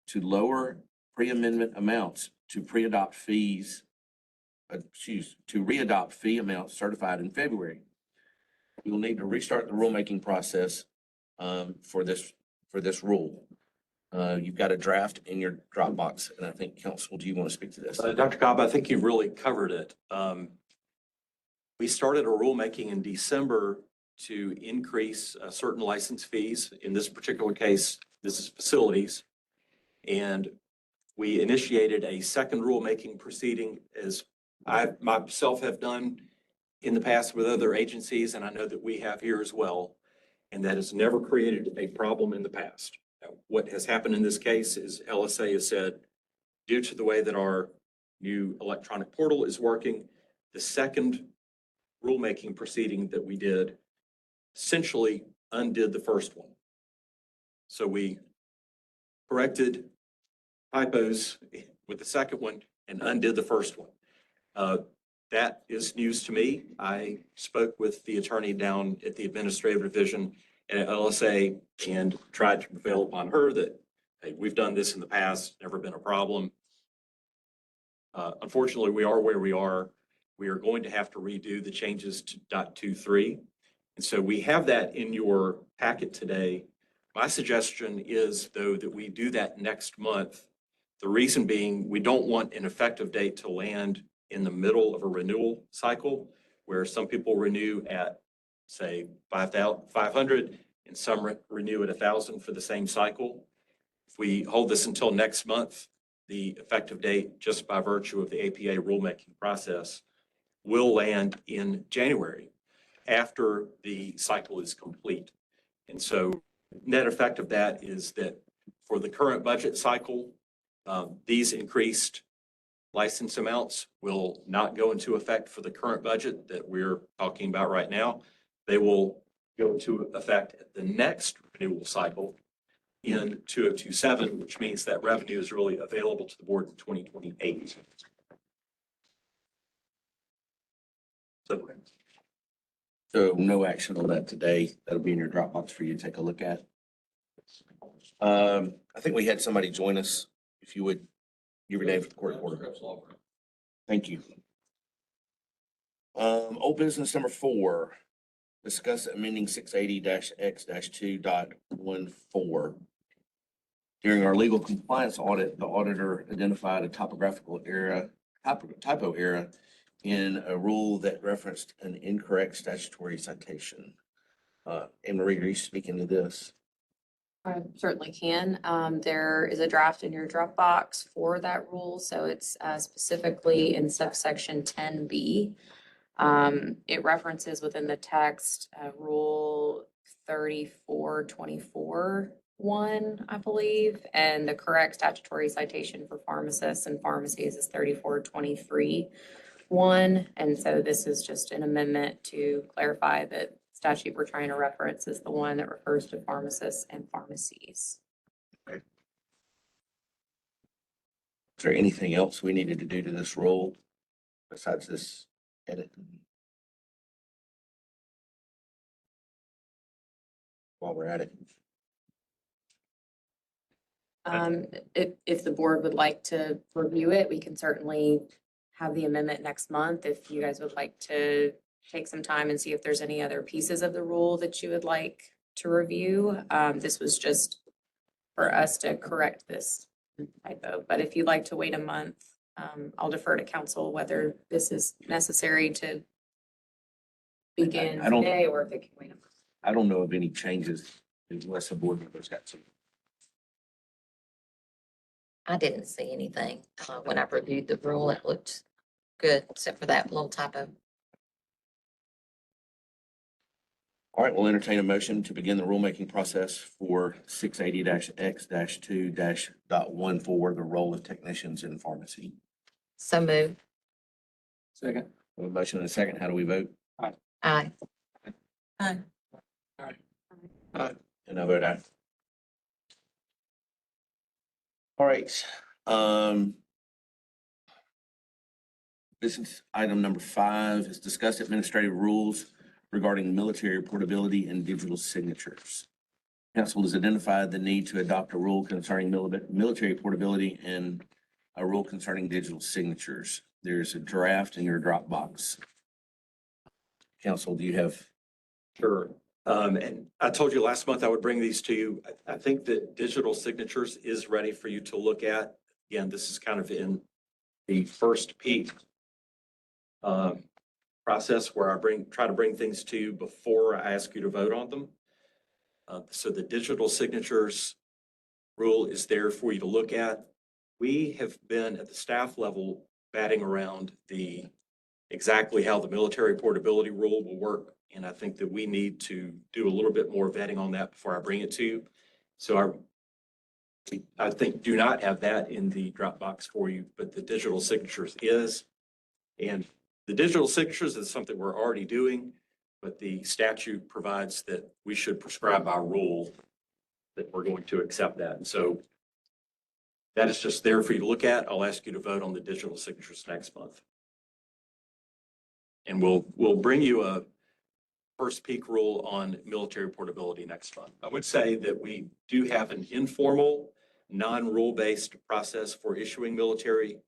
to lower pre-amendment amounts to readopt fee amounts certified in February. We will need to restart the rulemaking process for this rule. You've got a draft in your Dropbox, and I think, Council, do you want to speak to this?
Dr. Cobb, I think you've really covered it. We started a rulemaking in December to increase certain license fees. In this particular case, this is facilities. And we initiated a second rulemaking proceeding, as I myself have done in the past with other agencies, and I know that we have here as well. And that has never created a problem in the past. Now, what has happened in this case is LSA has said, due to the way that our new electronic portal is working, the second rulemaking proceeding that we did essentially undid the first one. So we corrected typos with the second one and undid the first one. That is news to me. I spoke with the attorney down at the administrative division at LSA and tried to prevail upon her that, hey, we've done this in the past, never been a problem. Unfortunately, we are where we are. We are going to have to redo the changes to .23. And so we have that in your packet today. My suggestion is, though, that we do that next month. The reason being, we don't want an effective date to land in the middle of a renewal cycle where some people renew at, say, 500 and some renew at 1,000 for the same cycle. If we hold this until next month, the effective date, just by virtue of the APA rulemaking process, will land in January after the cycle is complete. And so net effect of that is that for the current budget cycle, these increased license amounts will not go into effect for the current budget that we're talking about right now. They will go into effect at the next renewal cycle in 2027, which means that revenue is really available to the board in 2028.
So no action on that today. That'll be in your Dropbox for you to take a look at. I think we had somebody join us. If you would, give your name for the court reporter. Thank you. Old business number 4, discuss amending 680-X-2.14. During our legal compliance audit, the auditor identified a typo error in a rule that referenced an incorrect statutory citation. Anne Marie, are you speaking to this?
I certainly can. There is a draft in your Dropbox for that rule, so it's specifically in subsection 10B. It references within the text, Rule 3424(1), I believe, and the correct statutory citation for pharmacists and pharmacies is 3423(1). And so this is just an amendment to clarify that statute we're trying to reference is the one that refers to pharmacists and pharmacies.
Is there anything else we needed to do to this rule besides this edit? While we're at it.
If the board would like to review it, we can certainly have the amendment next month. If you guys would like to take some time and see if there's any other pieces of the rule that you would like to review. This was just for us to correct this typo, but if you'd like to wait a month, I'll defer to council whether this is necessary to begin
I don't-
today or if it can wait a month.
I don't know of any changes unless the board members got some.
I didn't see anything. When I reviewed the rule, it looked good, except for that little typo.
All right, we'll entertain a motion to begin the rulemaking process for 680-X-2-.14, the role of technicians in pharmacy.
So moved.
Second.
We have a motion and a second. How do we vote?
Aye.
Aye.
And I vote aye. All right. Business item number 5 is discuss administrative rules regarding military portability and digital signatures. Council has identified the need to adopt a rule concerning military portability and a rule concerning digital signatures. There's a draft in your Dropbox. Council, do you have?
Sure. And I told you last month I would bring these to you. I think that digital signatures is ready for you to look at. Again, this is kind of in the first peak process where I try to bring things to you before I ask you to vote on them. So the digital signatures rule is there for you to look at. We have been at the staff level batting around exactly how the military portability rule will work. And I think that we need to do a little bit more vetting on that before I bring it to you. So I think do not have that in the Dropbox for you, but the digital signatures is. And the digital signatures is something we're already doing, but the statute provides that we should prescribe our rule that we're going to accept that. And so that is just there for you to look at. I'll ask you to vote on the digital signatures next month. And we'll bring you a first peek rule on military portability next month. I would say that we do have an informal, non-rule-based process for issuing military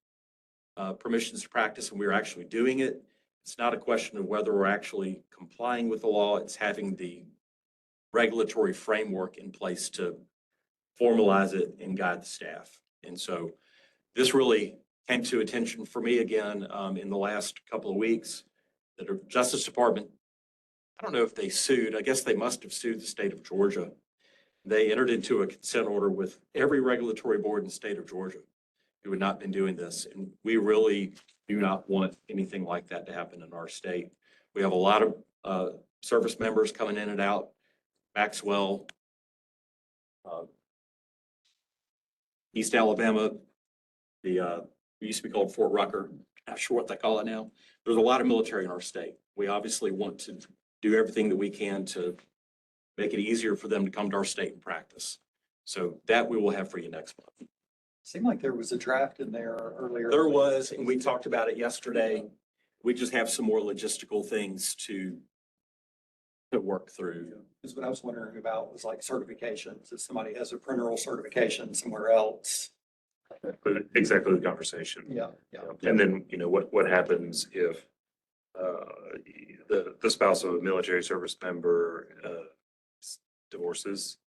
permissions to practice, and we're actually doing it. It's not a question of whether we're actually complying with the law. It's having the regulatory framework in place to formalize it and guide the staff. And so this really came to attention for me again in the last couple of weeks. The Justice Department, I don't know if they sued. I guess they must have sued the state of Georgia. They entered into a consent order with every regulatory board in the state of Georgia who had not been doing this. And we really do not want anything like that to happen in our state. We have a lot of service members coming in and out. Maxwell, East Alabama, it used to be called Fort Rucker. Not sure what they call it now. There's a lot of military in our state. We obviously want to do everything that we can to make it easier for them to come to our state and practice. So that we will have for you next month.
Seemed like there was a draft in there earlier.
There was, and we talked about it yesterday. We just have some more logistical things to work through.
Because what I was wondering about was like certifications. If somebody has a parental certification somewhere else.
Exactly the conversation.
Yeah.
And then, what happens if the spouse of a military service member divorces?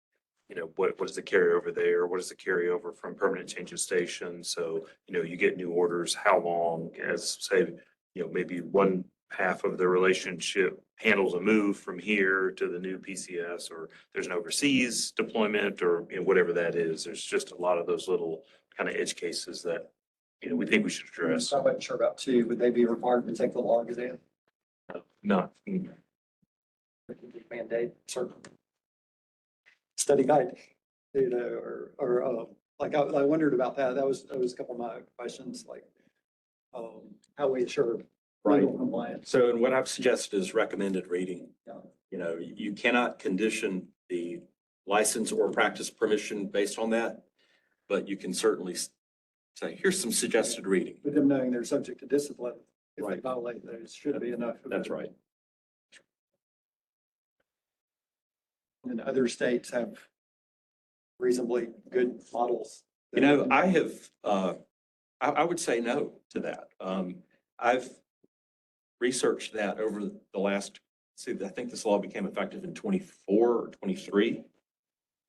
What is the carryover there? What is the carryover from permanent change of station? So, you get new orders, how long, as say, maybe one half of the relationship handles a move from here to the new PCS, or there's an overseas deployment, or whatever that is. There's just a lot of those little kind of edge cases that, we think we should address.
I wasn't sure about two. Would they be required to take the law exam?
Not,
Mandate certain study guide, like I wondered about that. That was a couple of my questions, like how we ensure legal compliance.
So, and what I've suggested is recommended reading.
Yeah.
You cannot condition the license or practice permission based on that, but you can certainly say, here's some suggested reading.
With them knowing they're subject to discipline if they
Right.
violate those, should be enough.
That's right.
And other states have reasonably good models.
I have, I would say no to that. I've researched that over the last, I think this law became effective in 24 or 23.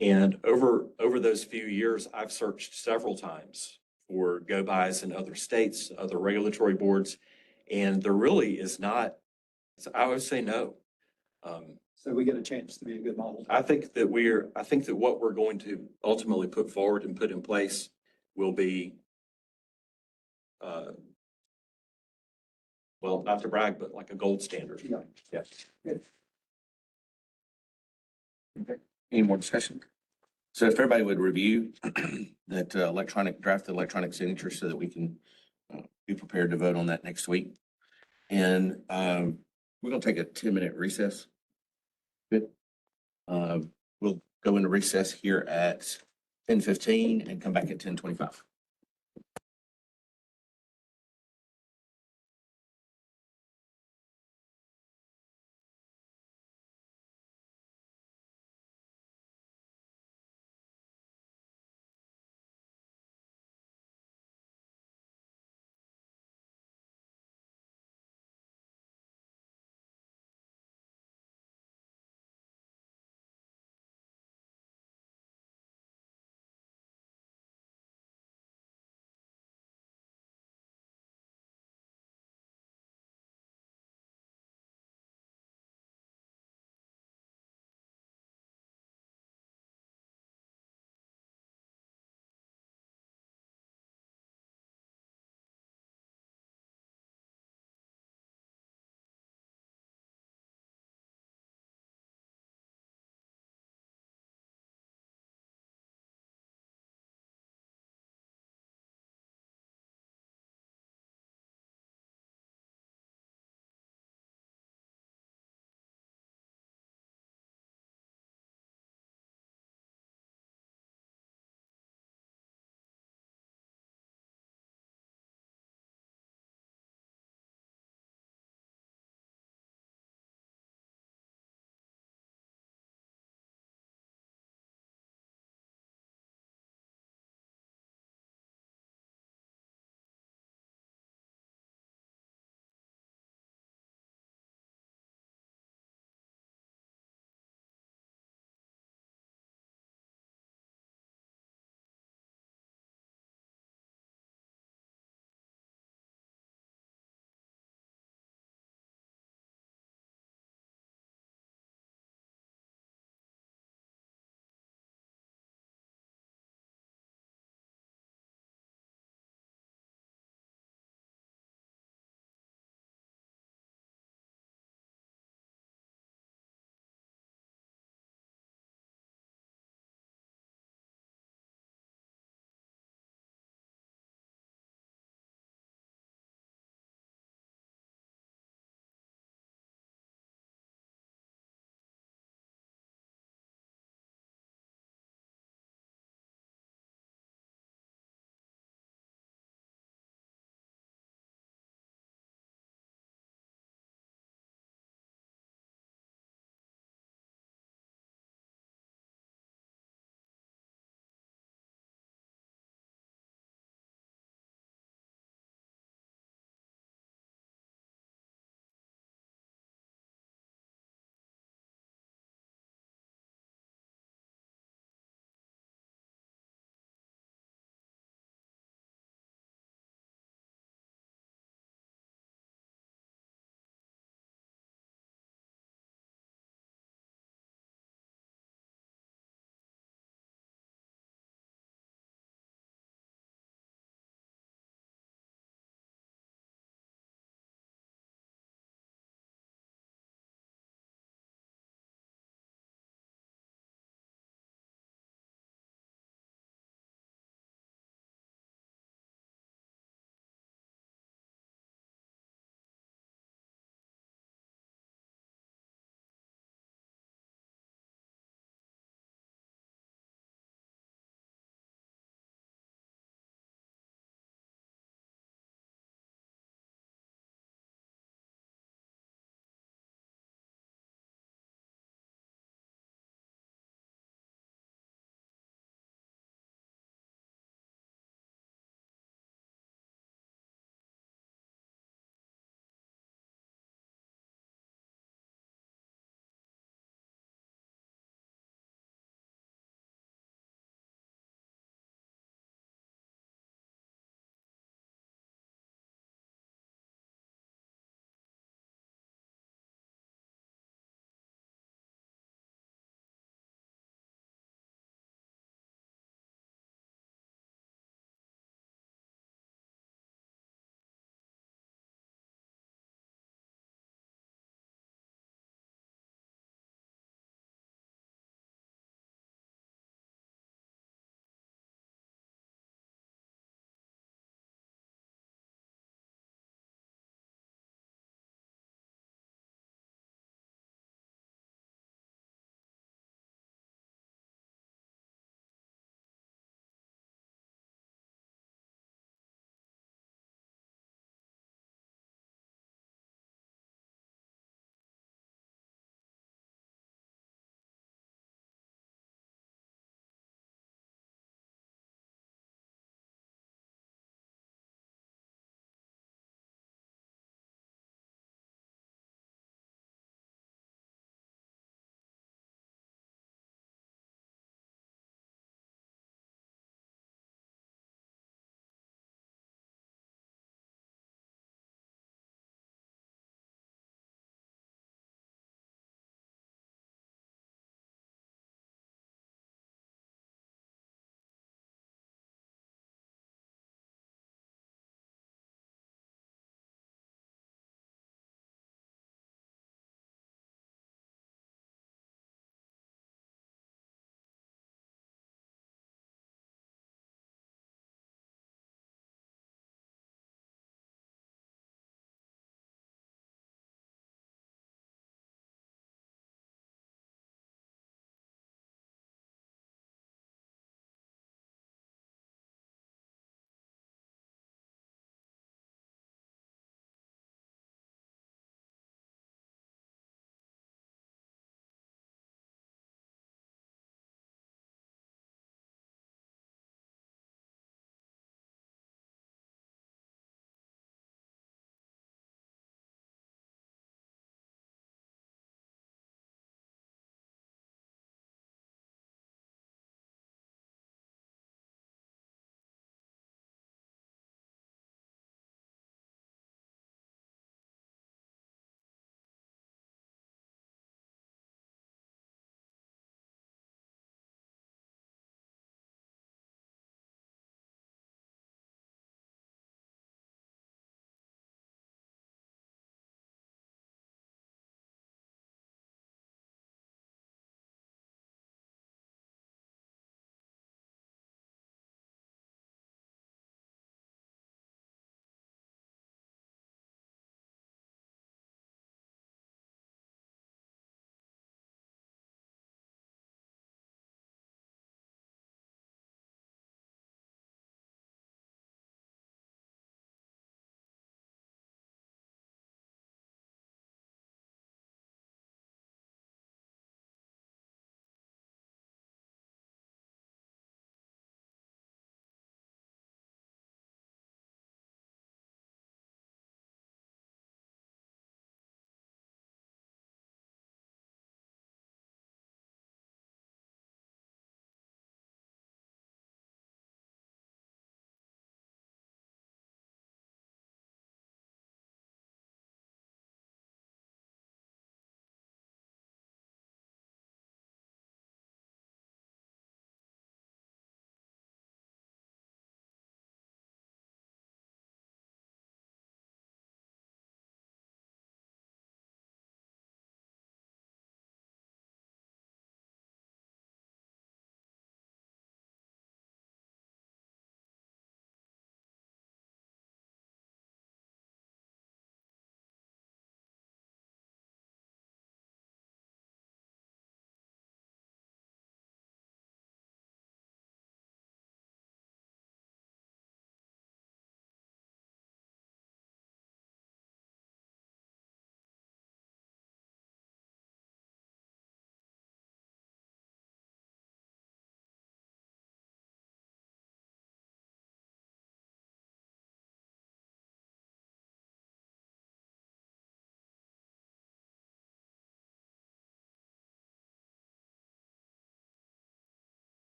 And over those few years, I've searched several times for go-bys in other states, other regulatory boards, and there really is not, I would say no.
So we get a chance to be a good model.
I think that what we're going to ultimately put forward and put in place will be, well, not to brag, but like a gold standard.
Yeah.
Yeah.
Any more discussion? So if everybody would review that draft electronic signature so that we can be prepared to vote on that next week. And we're gonna take a 10-minute recess. Good. We'll go into recess here at 10:15 and come back at 10:25.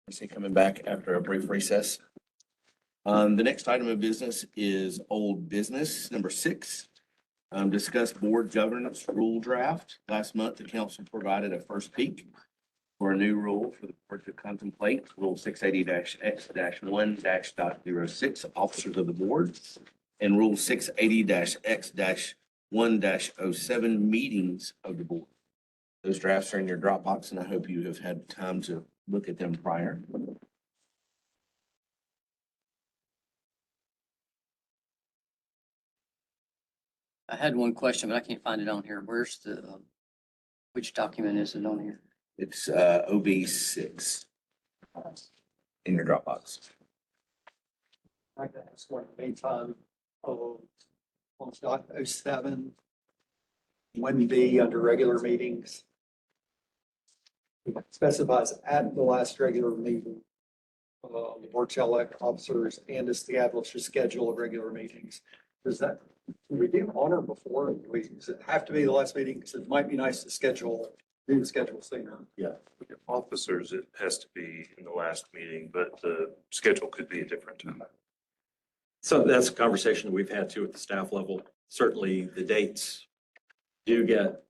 I see coming back after a brief recess. The next item of business is old business, number 6. Discuss board governance rule draft. Last month, the council provided a first peek for a new rule for the board to contemplate, Rule 680-X-1-.06, officers of the board, and Rule 680-X-1-07, meetings of the board. Those drafts are in your Dropbox, and I hope you have had time to look at them prior.
I had one question, but I can't find it on here. Where's which document is it on here?
It's OB6 in your Dropbox.
I can ask one in the meantime, on dot 07, 1B under regular meetings. It specifies at the last regular meeting, the board shall elect officers and establish a schedule of regular meetings. Does that, do we do honor before? Does it have to be the last meeting? Because it might be nice to do the schedule sooner.
Officers, it has to be in the last meeting, but the schedule could be a different time.
So that's a conversation that we've had too at the staff level. Certainly the dates do get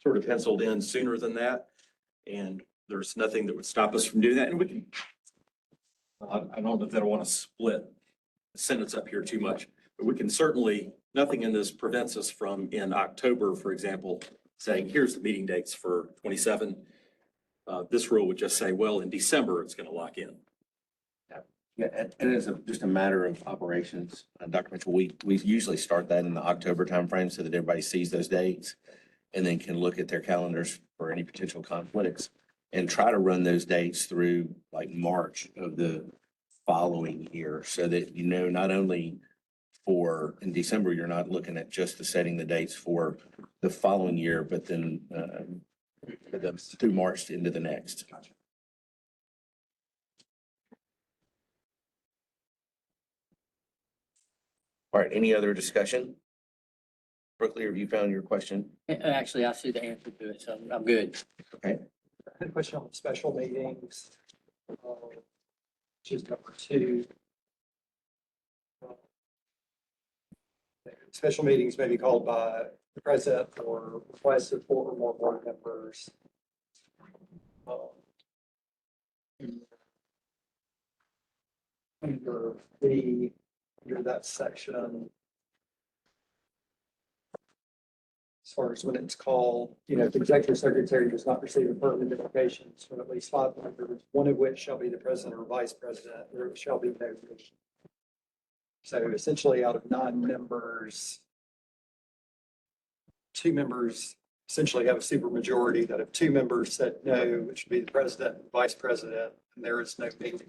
sort of penciled in sooner than that. And there's nothing that would stop us from doing that. And we can, I don't know that I want to split the sentence up here too much, but we can certainly, nothing in this prevents us from in October, for example, saying, here's the meeting dates for 27. This rule would just say, well, in December, it's going to lock in.
Yeah, and it's just a matter of operations. Dr. Mitchell, we usually start that in the October timeframe so that everybody sees those dates and then can look at their calendars for any potential conflicts and try to run those dates through like March of the following year so that, you know, not only for in December, you're not looking at just the setting the dates for the following year, but then through March into the next. All right, any other discussion? Berkeley, have you found your question?
Actually, I see the answer to it, so I'm good.
Okay.
I had a question on special meetings, which is number 2. Special meetings may be called by the president or requested 4 or more board members. Under that section, as far as when it's called, if the executive secretary does not receive affirmative notifications from at least 5 members, one of which shall be the president or vice president, there shall be no division. So essentially, out of 9 members, 2 members essentially have a supermajority. That if 2 members said no, which would be the president and vice president, and there is no meeting,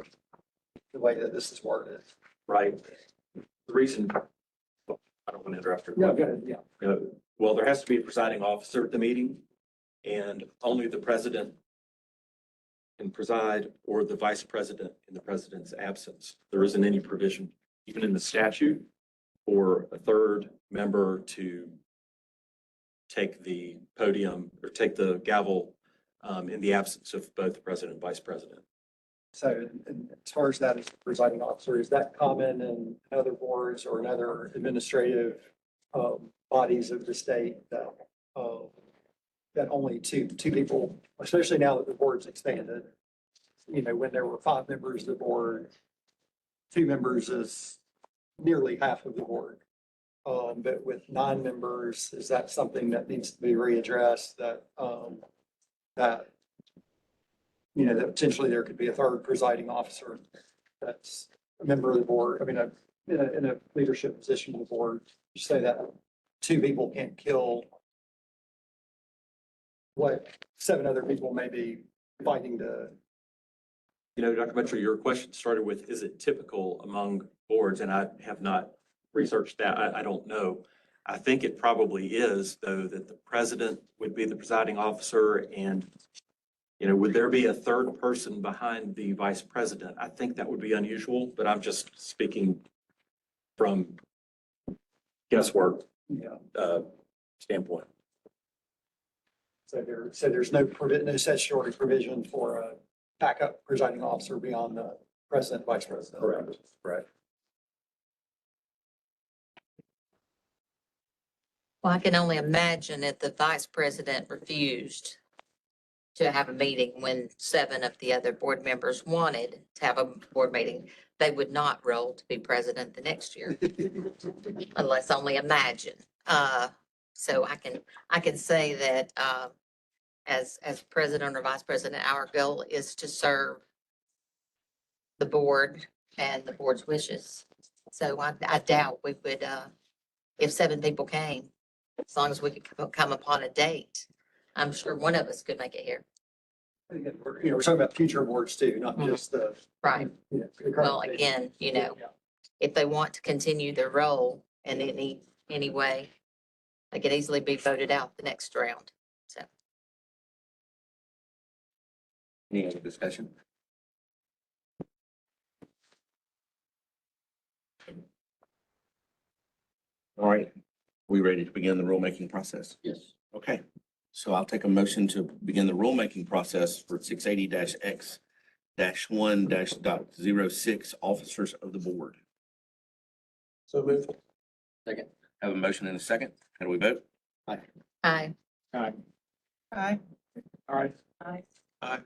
the way that this is worded.
Right. The reason, I don't want to interrupt your.
No, go ahead, yeah.
Well, there has to be a presiding officer at the meeting, and only the president can preside or the vice president in the president's absence. There isn't any provision, even in the statute, for a third member to take the podium or take the gavel in the absence of both the president and vice president.
So and as far as that as the presiding officer, is that common in other boards or in other administrative bodies of the state that that only two people, especially now that the board's expanded, when there were 5 members of the board, 2 members is nearly half of the board. But with 9 members, is that something that needs to be readdressed that that potentially there could be a third presiding officer that's a member of the board, in a leadership position of the board, you say that 2 people can't kill what 7 other people may be fighting to.
Dr. Mitchell, your question started with, is it typical among boards? And I have not researched that. I don't know. I think it probably is, though, that the president would be the presiding officer and would there be a third person behind the vice president? I think that would be unusual, but I'm just speaking from guesswork standpoint.
So there's no statutory provision for backup presiding officer beyond the president, vice president.
Correct.
Well, I can only imagine if the vice president refused to have a meeting when 7 of the other board members wanted to have a board meeting, they would not roll to be president the next year. Unless only imagine. So I can say that, as president or vice president, our goal is to serve the board and the board's wishes. So I doubt we would, if 7 people came, as long as we could come upon a date, I'm sure one of us could make it here.
We're talking about future boards too, not just the.
Right.
you know, the current
Well,
state.
again,
Yeah.
if they want to continue their role in any way, they could easily be voted out the next round. So,
Any other discussion? All right, we ready to begin the rulemaking process?
Yes.
Okay, so I'll take a motion to begin the rulemaking process for 680-X-1-.06, officers of the board.
So moved.
Second.
Have a motion and a second. How do we vote?
aye.
Aye.
Aye.
Aye.
Aye.
Aye.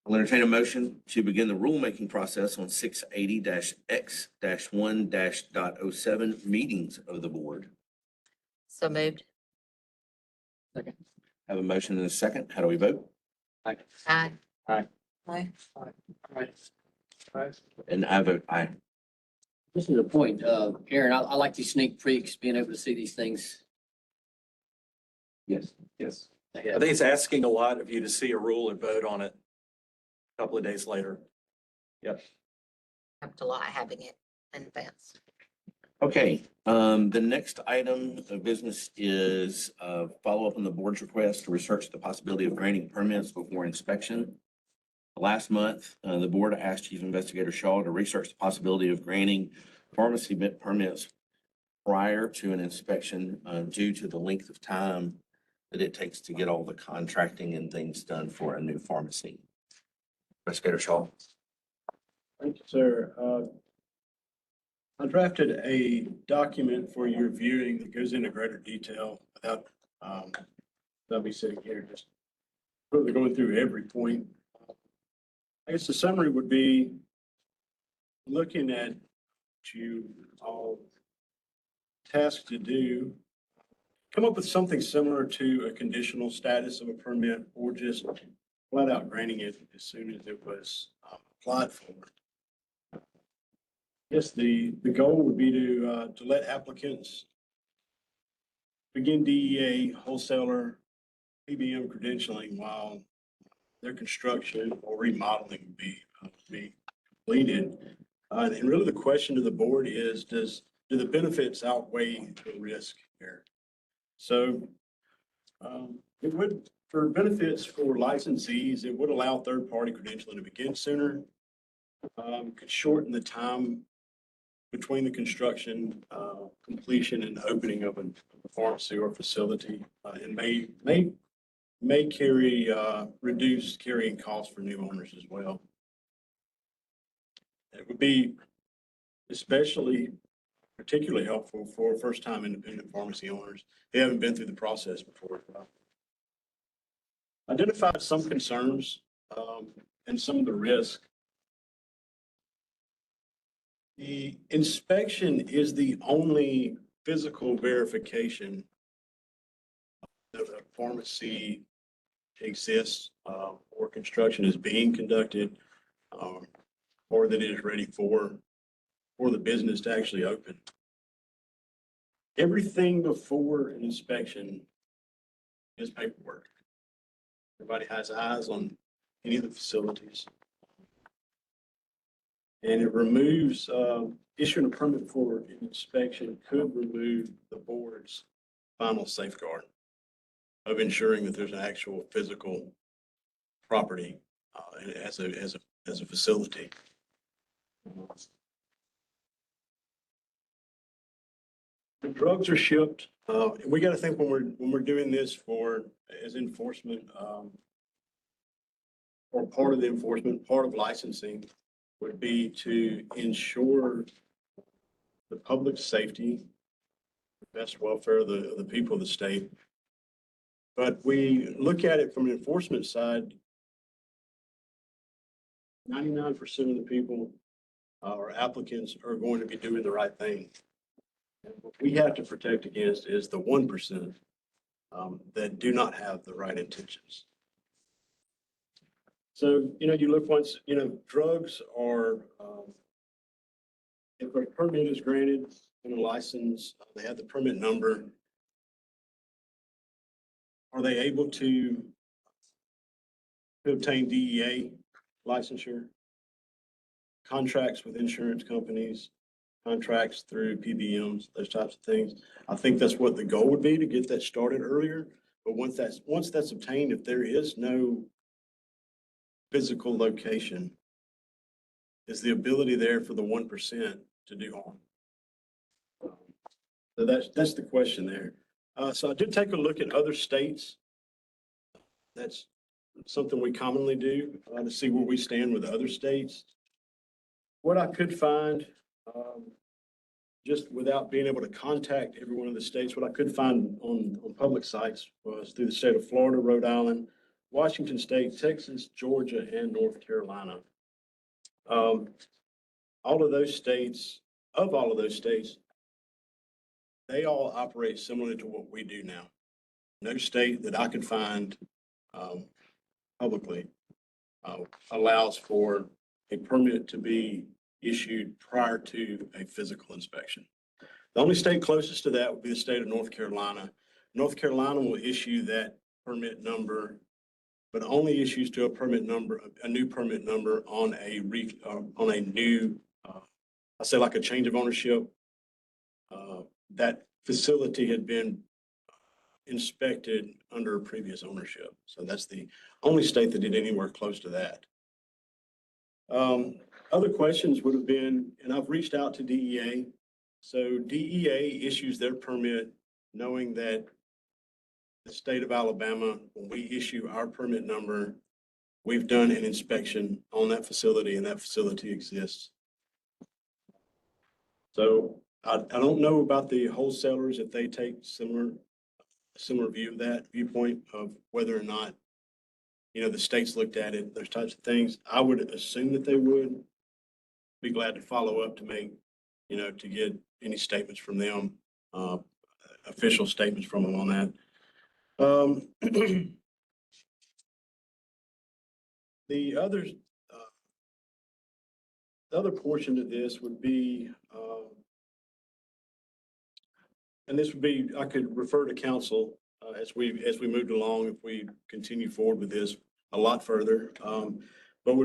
I'll entertain a motion to begin the rulemaking process on 680-X-1-.07, meetings of the board.
So moved.
Second.
Have a motion and a second. How do we vote?
Aye.
Aye.
Aye.
Aye.
And I vote aye.
This is a point, Aaron, I like these sneak peeks, being able to see these things.
Yes.
Yes.
ahead.
I think it's asking a lot of you to see a rule and vote on it a couple of days later. Yep.
Helped a lot having it in advance.
Okay, the next item of business is follow up on the board's request to research the possibility of granting permits before inspection. Last month, the board asked Chief Investigator Shaw to research the possibility of granting pharmacy permits prior to an inspection due to the length of time that it takes to get all the contracting and things done for a new pharmacy. Investigator Shaw.
Thank you, sir. I drafted a document for your viewing that goes into greater detail without, me sitting here just really going through every point. I guess the summary would be looking at what you all tasked to do, come up with something similar to a conditional status of a permit or just flat out granting it as soon as it was applied for. Yes, the goal would be to let applicants begin DEA wholesaler PBM credentialing while their construction or remodeling would be completed. And really the question to the board is, do the benefits outweigh the risk here? So it would, for benefits for licensees, it would allow third-party credentialing to begin sooner. Could shorten the time between the construction completion and opening of a pharmacy or facility, and may carry reduced carrying costs for new owners as well. It would be particularly helpful for first-time independent pharmacy owners who haven't been through the process before. Identified some concerns and some of the risk. The inspection is the only physical verification that a pharmacy exists or construction is being conducted or that it is ready for the business to actually open. Everything before an inspection is paperwork. Everybody has eyes on any of the facilities. And it removes, issuing a permit for an inspection could remove the board's final safeguard of ensuring that there's an actual physical property as a facility. the drugs are shipped. And we got to think when we're doing this as enforcement, or part of the enforcement, part of licensing would be to ensure the public safety, the best welfare of the people of the state. But we look at it from an enforcement side, 99% of the people or applicants are going to be doing the right thing. And what we have to protect against is the 1% that do not have the right intentions. So, you look once, drugs are, if a permit is granted and a license, they have the permit number. Are they able to obtain DEA licensure? Contracts with insurance companies, contracts through PBMs, those types of things. I think that's what the goal would be, to get that started earlier. But once that's obtained, if there is no physical location, is the ability there for the 1% to do harm? So that's the question there. So I did take a look at other states. That's something we commonly do to see where we stand with other states. What I could find, just without being able to contact every one of the states, what I could find on public sites was through the state of Florida, Rhode Island, Washington State, Texas, Georgia, and North Carolina. All of those states, they all operate similar to what we do now. No state that I could find publicly allows for a permit to be issued prior to a physical inspection. The only state closest to that would be the state of North Carolina. North Carolina will issue that permit number, but only issues to a new permit number on a new, I say like a change of ownership. That facility had been inspected under a previous ownership. So that's the only state that did anywhere close to that. Other questions would have been, and I've reached out to DEA. So DEA issues their permit knowing that the state of Alabama, when we issue our permit number, we've done an inspection on that facility and that facility exists. So I don't know about the wholesalers, if they take similar view of that viewpoint of whether or not, the states looked at it, those types of things. I would assume that they would. Be glad to follow up to make, to get any statements from them, official statements from them on that. The other portion of this would be, and this would be, I could refer to council as we moved along, if we continue forward with this a lot further. But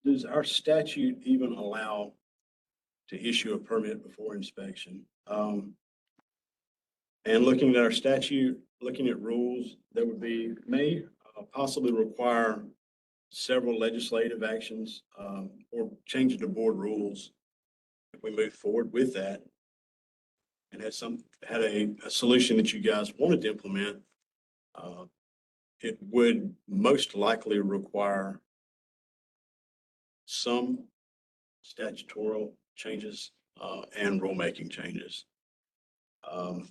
does our statute even allow to issue a permit before inspection? And looking at our statute, looking at rules, that would be, may possibly require several legislative actions or changes to board rules if we move forward with that and had a solution that you guys wanted to implement. It would most likely require some statutory changes and rulemaking changes. I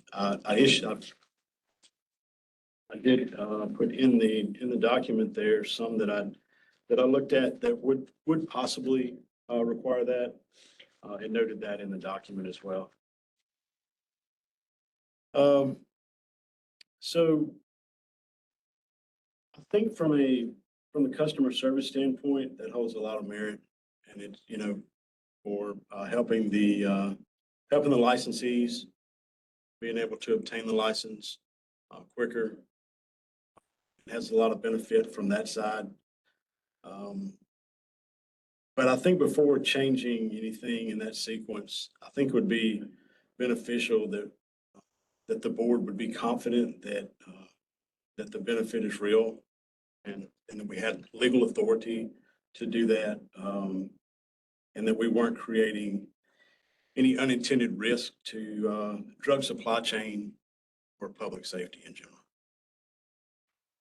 did put in the document there some that I looked at that would possibly require that, and noted that in the document as well. So I think from the customer service standpoint, that holds a lot of merit, and it's, for helping the licensees being able to obtain the license quicker. It has a lot of benefit from that side. But I think before changing anything in that sequence, I think it would be beneficial that the board would be confident that the benefit is real, and that we had legal authority to do that, and that we weren't creating any unintended risk to drug supply chain or public safety in general.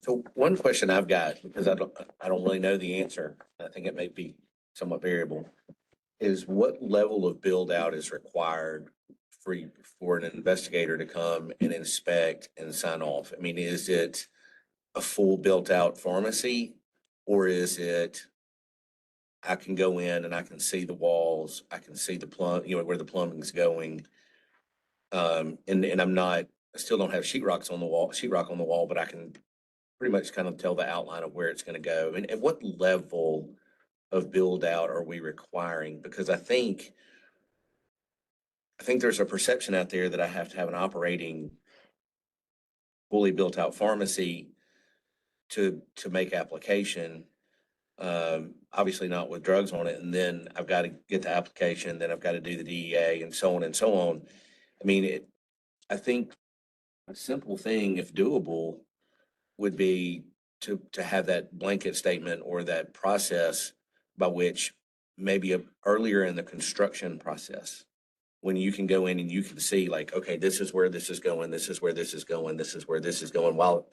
So one question I've got, because I don't really know the answer, I think it may be somewhat variable, is what level of build out is required for an investigator to come and inspect and sign off? I mean, is it a full built out pharmacy, or is it I can go in and I can see the walls, I can see the where the plumbing's going. And I still don't have sheetrock on the wall, but I can pretty much kind of tell the outline of where it's gonna go. And what level of build out are we requiring? Because I think there's a perception out there that I have to have an operating fully built out pharmacy to make application. Obviously not with drugs on it. And then I've got to get the application, then I've got to do the DEA and so on and so on. I mean, I think a simple thing, if doable, would be to have that blanket statement or that process by which maybe earlier in the construction process, when you can go in and you can see like, okay, this is where this is going, this is where this is going, this is where this is going. While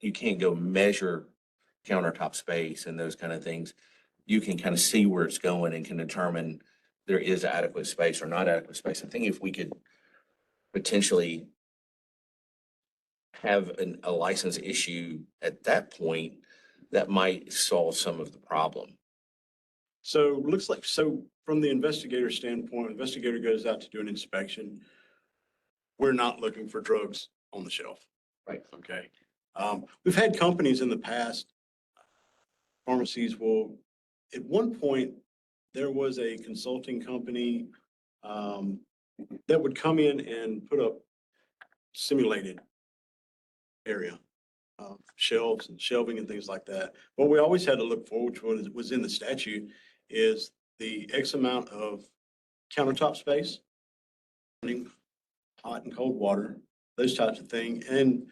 you can't go measure countertop space and those kind of things, you can kind of see where it's going and can determine there is adequate space or not adequate space. I think if we could potentially have a license issue at that point, that might solve some of the problem.
So looks like, so from the investigator standpoint, investigator goes out to do an inspection. We're not looking for drugs on the shelf.
Right.
Okay. We've had companies in the past, pharmacies will, at one point, there was a consulting company that would come in and put up simulated area, shelves and shelving and things like that. What we always had to look for, which was in the statute, is the X amount of countertop space, running hot and cold water, those types of things. And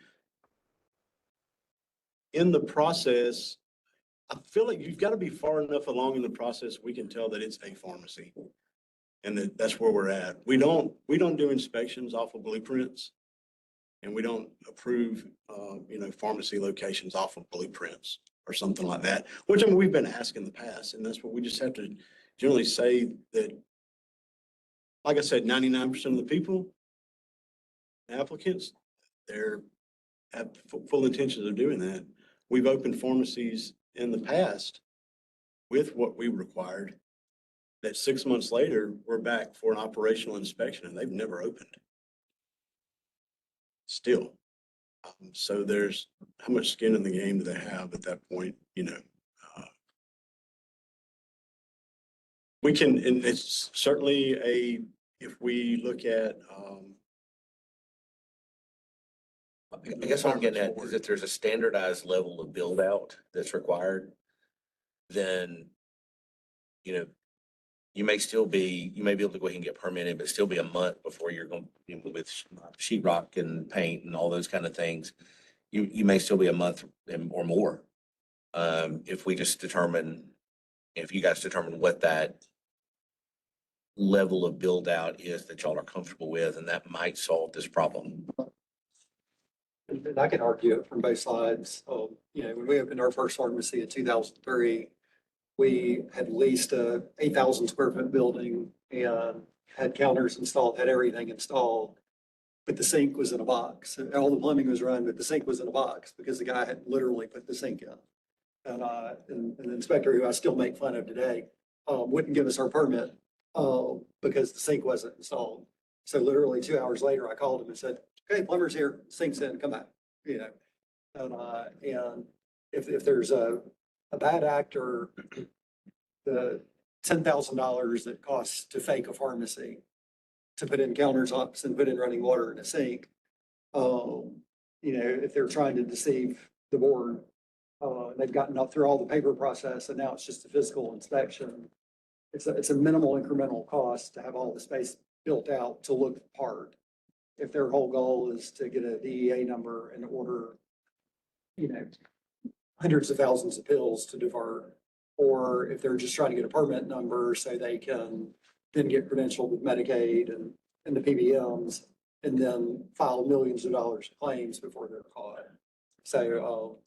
in the process, I feel like you've got to be far enough along in the process, we can tell that it's a pharmacy. And that's where we're at. We don't do inspections off of blueprints. And we don't approve, pharmacy locations off of blueprints or something like that, which I mean, we've been asked in the past, and that's what we just have to generally say that, like I said, 99% of the people, applicants, they're have full intentions of doing that. We've opened pharmacies in the past with what we required, that 6 months later, we're back for an operational inspection and they've never opened. Still. So there's how much skin in the game do they have at that point, we can, and it's certainly if we look at,
I guess what I'm getting at is if there's a standardized level of build out that's required, then, you may be able to go ahead and get permitted, but still be a month before you're going with sheetrock and paint and all those kind of things. You may still be a month or more. If you guys determine what that level of build out is that y'all are comfortable with, and that might solve this problem.
And I can argue it from both sides. When we opened our first pharmacy in 2003, we had leased a 8,000 square foot building and had counters installed, had everything installed. But the sink was in a box. All the plumbing was run, but the sink was in a box because the guy had literally put the sink in. And the inspector, who I still make fun of today, wouldn't give us our permit because the sink wasn't installed. So literally 2 hours later, I called him and said, "Okay, plumber's here, sink's in, come back." And if there's a bad actor, the $10,000 that costs to fake a pharmacy, to put in countertops and put in running water in a sink, if they're trying to deceive the board, they've gotten up through all the paper process and now it's just a physical inspection. It's a minimal incremental cost to have all the space built out to look the part. If their whole goal is to get a DEA number and order, hundreds of thousands of pills to divert, or if they're just trying to get a permit number so they can then get credentialed with Medicaid and the PBMs, and then file millions of dollars of claims before they're caught. So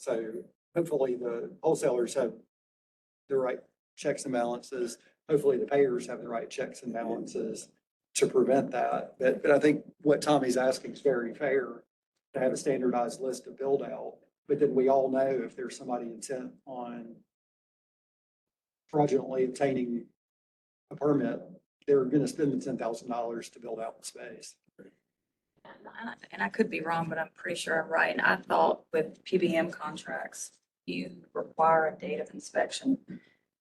hopefully the wholesalers have the right checks and balances. Hopefully the payers have the right checks and balances to prevent that. But I think what Tommy's asking is very fair, to have a standardized list of build out. But then we all know if there's somebody intent on fraudulently obtaining a permit, they're gonna spend the $10,000 to build out the space.
And I could be wrong, but I'm pretty sure I'm right. And I thought with PBM contracts, you require a date of inspection.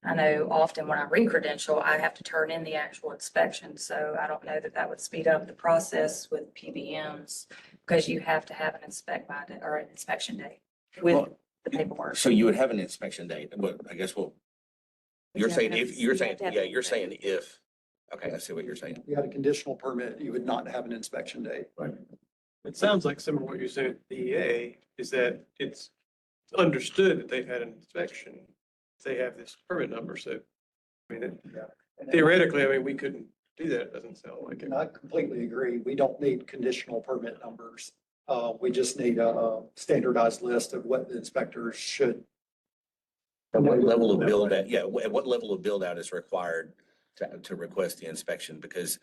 I know often when I re-credential, I have to turn in the actual inspection. So I don't know that that would speed up the process with PBMs because you have to have an inspection date with
Well,
the paperwork.
So you would have an inspection date, but I guess you're
you have to
saying
have-
if,
you
you're
have
saying,
to have
yeah,
an
you're saying if, okay, I see what you're saying.
If you had a conditional permit, you would not have an inspection date.
It sounds like similar to what you said at the DEA, is that it's understood that they've had an inspection. They have this permit number, so, I mean, theoretically, I mean, we couldn't do that. It doesn't sound like it.
And I completely agree. We don't need conditional permit numbers. We just need a standardized list of what the inspectors should.
At what level of build out, yeah, at what level of build out is required to request the inspection? Because,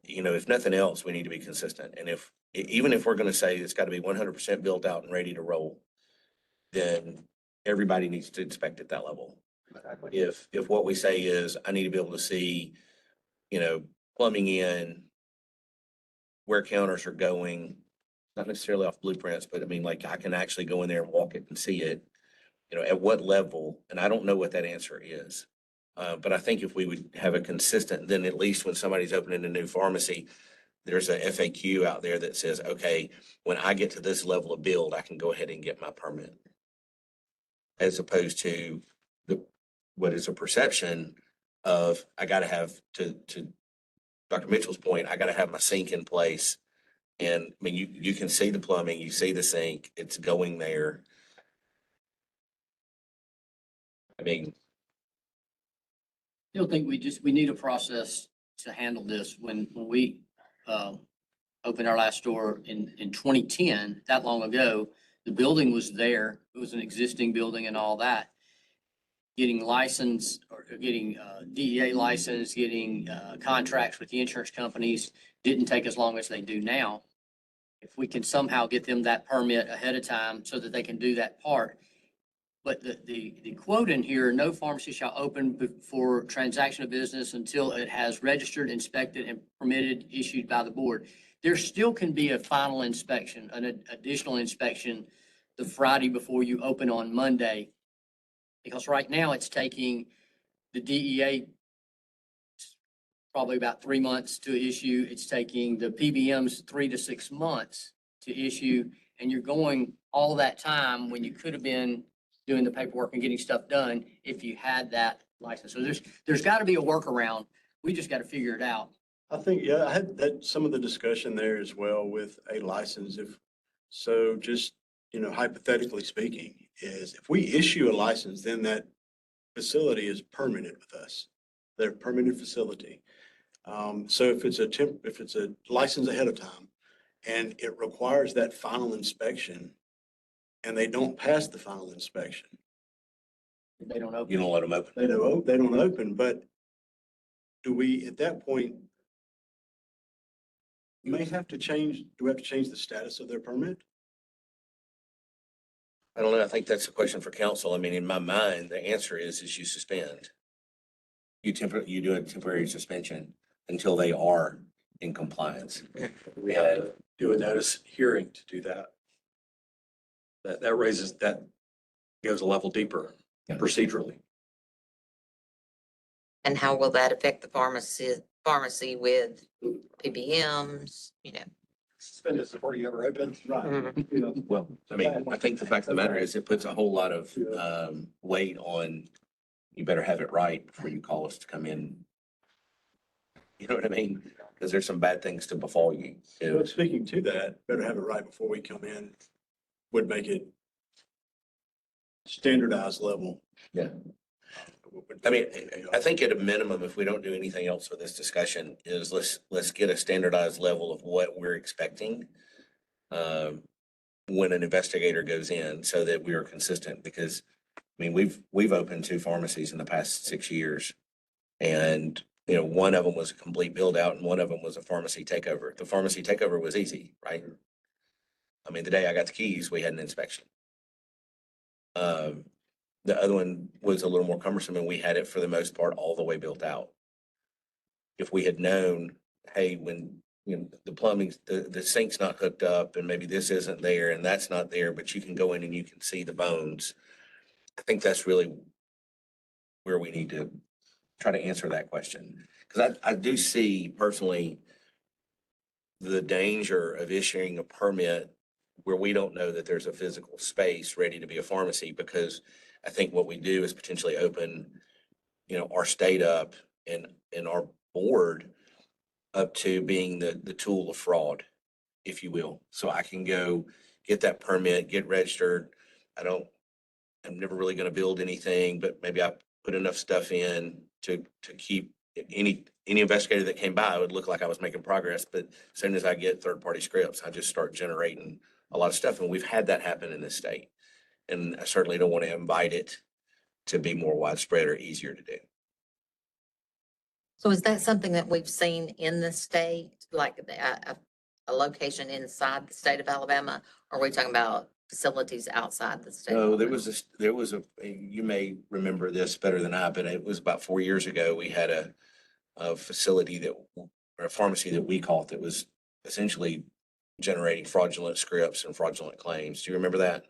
if nothing else, we need to be consistent. And even if we're gonna say it's gotta be 100% built out and ready to roll, then everybody needs to inspect at that level. If what we say is, I need to be able to see, plumbing in, where counters are going, not necessarily off blueprints, but I mean, like, I can actually go in there and walk it and see it, at what level, and I don't know what that answer is. But I think if we would have a consistent, then at least when somebody's opening a new pharmacy, there's a FAQ out there that says, okay, when I get to this level of build, I can go ahead and get my permit. As opposed to what is a perception of, I gotta have, to Dr. Mitchell's point, I gotta have my sink in place. And I mean, you can see the plumbing, you see the sink, it's going there. I mean,
Still think we need a process to handle this. When we opened our last store in 2010, that long ago, the building was there. It was an existing building and all that. Getting licensed or getting DEA license, getting contracts with the insurance companies didn't take as long as they do now. If we can somehow get them that permit ahead of time so that they can do that part. But the quote in here, no pharmacy shall open for transaction of business until it has registered, inspected, and permitted issued by the board. There still can be a final inspection, an additional inspection the Friday before you open on Monday. Because right now it's taking the DEA probably about 3 months to issue. It's taking the PBMs 3 to 6 months to issue. And you're going all that time when you could have been doing the paperwork and getting stuff done if you had that license. So there's got to be a workaround. We just got to figure it out.
I think, yeah, I had some of the discussion there as well with a license. Just, hypothetically speaking, is if we issue a license, then that facility is permanent with us. They're a permanent facility. So if it's a license ahead of time and it requires that final inspection and they don't pass the final inspection,
They don't open.
you don't let them open.
they don't open, but do we, at that point, do we have to change the status of their permit?
I don't know. I think that's a question for council. I mean, in my mind, the answer is you suspend. You do a temporary suspension until they are in compliance.
We have to do a notice hearing to do that. That goes a level deeper procedurally.
And how will that affect the pharmacy with PBMs,
Suspend it before you ever open.
Well, I mean, I think the fact of the matter is it puts a whole lot of weight on, you better have it right before you call us to come in. You know what I mean? Because there's some bad things to befall you.
But speaking to that, better have it right before we come in, would make it standardized level.
Yeah. I mean, I think at a minimum, if we don't do anything else with this discussion, is let's get a standardized level of what we're expecting when an investigator goes in so that we are consistent, because, I mean, we've opened 2 pharmacies in the past 6 years. And, you know, one of them was a complete build out and one of them was a pharmacy takeover. The pharmacy takeover was easy, right? I mean, the day I got the keys, we had an inspection. The other one was a little more cumbersome and we had it for the most part all the way built out. If we had known, hey, when, you know, the plumbing, the sink's not hooked up and maybe this isn't there and that's not there, but you can go in and you can see the bones. I think that's really where we need to try to answer that question. Because I do see personally the danger of issuing a permit where we don't know that there's a physical space ready to be a pharmacy, because I think what we do is potentially open, you know, our state up and our board up to being the tool of fraud, if you will. So I can go get that permit, get registered. I'm never really going to build anything, but maybe I put enough stuff in to keep any investigator that came by, it would look like I was making progress. But as soon as I get third-party scripts, I just start generating a lot of stuff. And we've had that happen in this state. And I certainly don't want to invite it to be more widespread or easier to do.
So is that something that we've seen in the state, like a location inside the state of Alabama? Or are we talking about facilities outside the state?
No, there was a, you may remember this better than I, but it was about 4 years ago. We had a facility or a pharmacy that we called that was essentially generating fraudulent scripts and fraudulent claims. Do you remember that?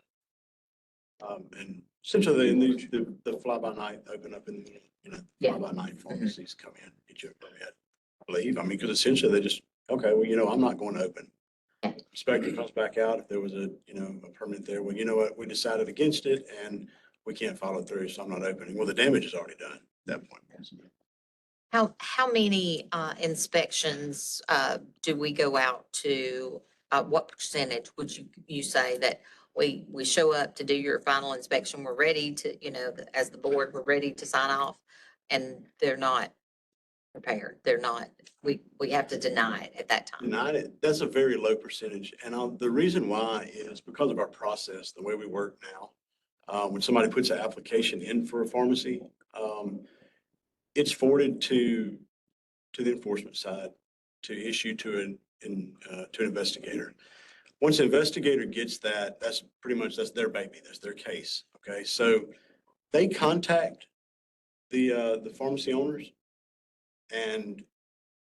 And essentially, the fly-by-night open up in the middle, you know,
Yeah.
fly-by-night pharmacies come in, get you a permit, I believe. I mean, because essentially they just, okay, well, you know, I'm not going to open. Inspector comes back out, if there was a permit there, well, you know what, we decided against it and we can't follow through, so I'm not opening. Well, the damage is already done at that point.
How many inspections do we go out to? What percentage would you say that we show up to do your final inspection? We're ready to, you know, as the board, we're ready to sign off, and they're not prepared. They're not. We have to deny it at that time.
Denied it. That's a very low percentage. And the reason why is because of our process, the way we work now. When somebody puts an application in for a pharmacy, it's forwarded to the enforcement side to issue to an investigator. Once an investigator gets that, that's their baby, that's their case. Okay, so they contact the pharmacy owners and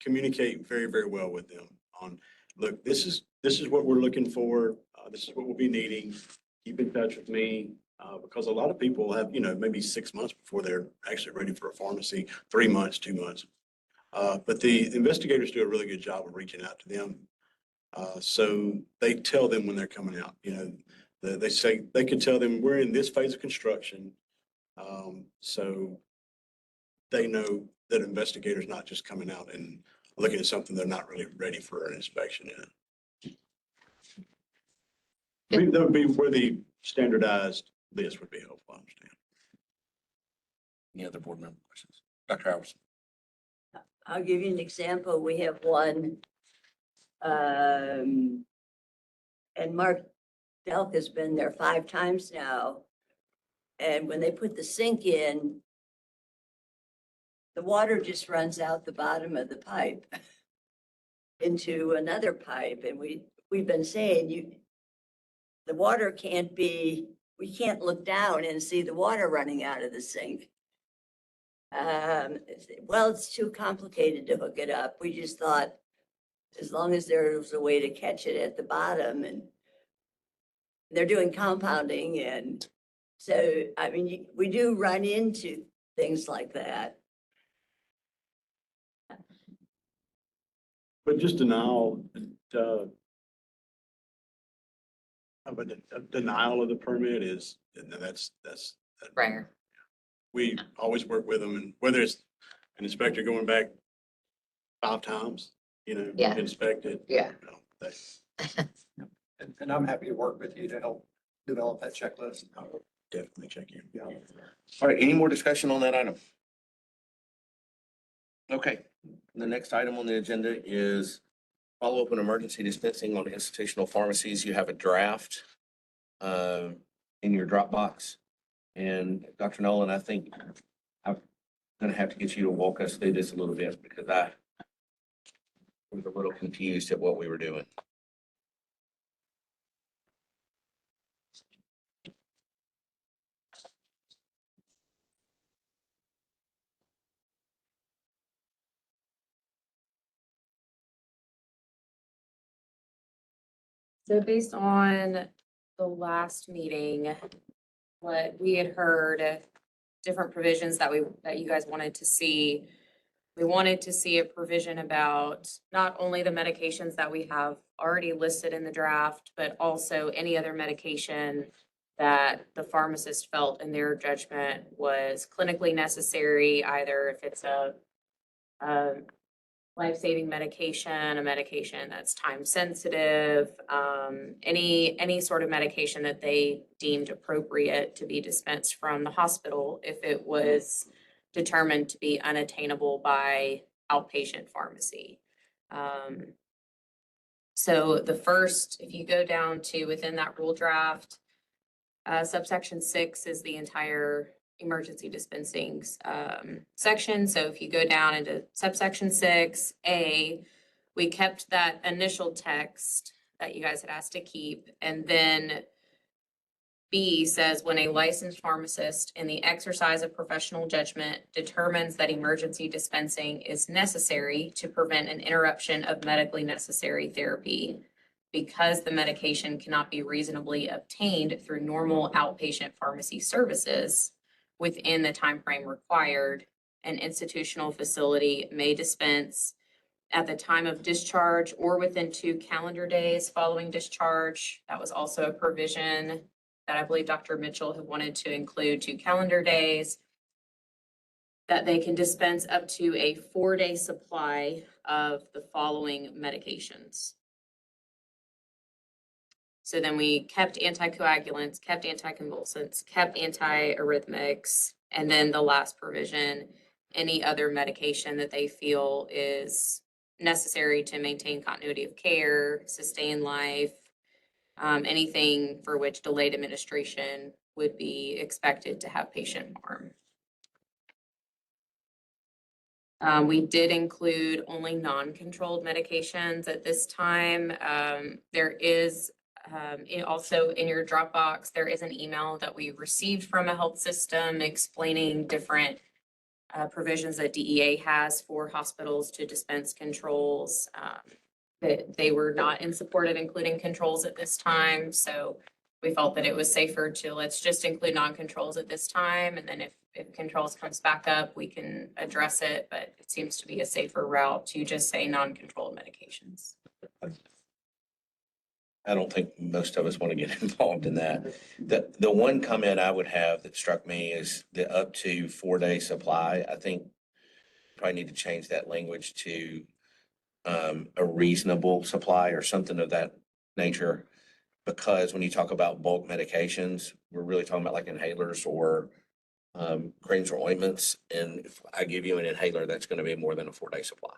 communicate very, very well with them on, look, this is what we're looking for. This is what we'll be needing. Keep in touch with me. Because a lot of people have, you know, maybe 6 months before they're actually ready for a pharmacy, 3 months, 2 months. But the investigators do a really good job of reaching out to them. So they tell them when they're coming out, you know, they say, they can tell them we're in this phase of construction. So they know that investigators not just coming out and looking at something they're not really ready for an inspection in. That would be where the standardized list would be helpful, I understand.
Any other board member questions? Dr. Howard?
I'll give you an example. We have one, and Mark Delk has been there 5 times now. And when they put the sink in, the water just runs out the bottom of the pipe into another pipe. And we've been saying the water can't be, we can't look down and see the water running out of the sink. Well, it's too complicated to hook it up. We just thought, as long as there was a way to catch it at the bottom, and they're doing compounding. And so, I mean, we do run into things like that.
But just denial, but denial of the permit is, that's
Rare.
we always work with them, and whether it's an inspector going back 5 times, you know,
Yeah.
inspect it.
Yeah.
You know, that's,
And I'm happy to work with you to help develop that checklist.
definitely check in.
Yeah.
All right, any more discussion on that item? Okay, the next item on the agenda is follow-up on emergency dispensing on institutional pharmacies. You have a draft in your Dropbox. And Dr. Nolan, I think I'm gonna have to get you to walk us through this a little bit because I was a little confused at what we were doing.
So based on the last meeting, what we had heard, different provisions that you guys wanted to see. We wanted to see a provision about not only the medications that we have already listed in the draft, but also any other medication that the pharmacist felt in their judgment was clinically necessary, either if it's a life-saving medication, a medication that's time sensitive, any sort of medication that they deemed appropriate to be dispensed from the hospital if it was determined to be unattainable by outpatient pharmacy. So the first, if you go down to within that rule draft, subsection 6 is the entire emergency dispensing section. So if you go down into subsection 6A, we kept that initial text that you guys had asked to keep. And then B says, when a licensed pharmacist in the exercise of professional judgment determines that emergency dispensing is necessary to prevent an interruption of medically necessary therapy, because the medication cannot be reasonably obtained through normal outpatient pharmacy services within the time frame required, an institutional facility may dispense at the time of discharge or within 2 calendar days following discharge. That was also a provision that I believe Dr. Mitchell had wanted to include 2 calendar days, that they can dispense up to a 4-day supply of the following medications. So then we kept anticoagulants, kept anticonvulsants, kept antiarrhythmics, and then the last provision, any other medication that they feel is necessary to maintain continuity of care, sustain life, anything for which delayed administration would be expected to have patient harm. We did include only non-controlled medications at this time. There is also in your Dropbox, there is an email that we received from a health system explaining different provisions that DEA has for hospitals to dispense controls. That they were not in support of including controls at this time. So we felt that it was safer to let's just include non-controls at this time. And then if controls comes back up, we can address it. But it seems to be a safer route to just say non-controlled medications.
I don't think most of us want to get involved in that. The one comment I would have that struck me is the up to 4-day supply. I think probably need to change that language to a reasonable supply or something of that nature. Because when you talk about bulk medications, we're really talking about like inhalers or creams or ointments. And if I give you an inhaler, that's going to be more than a 4-day supply.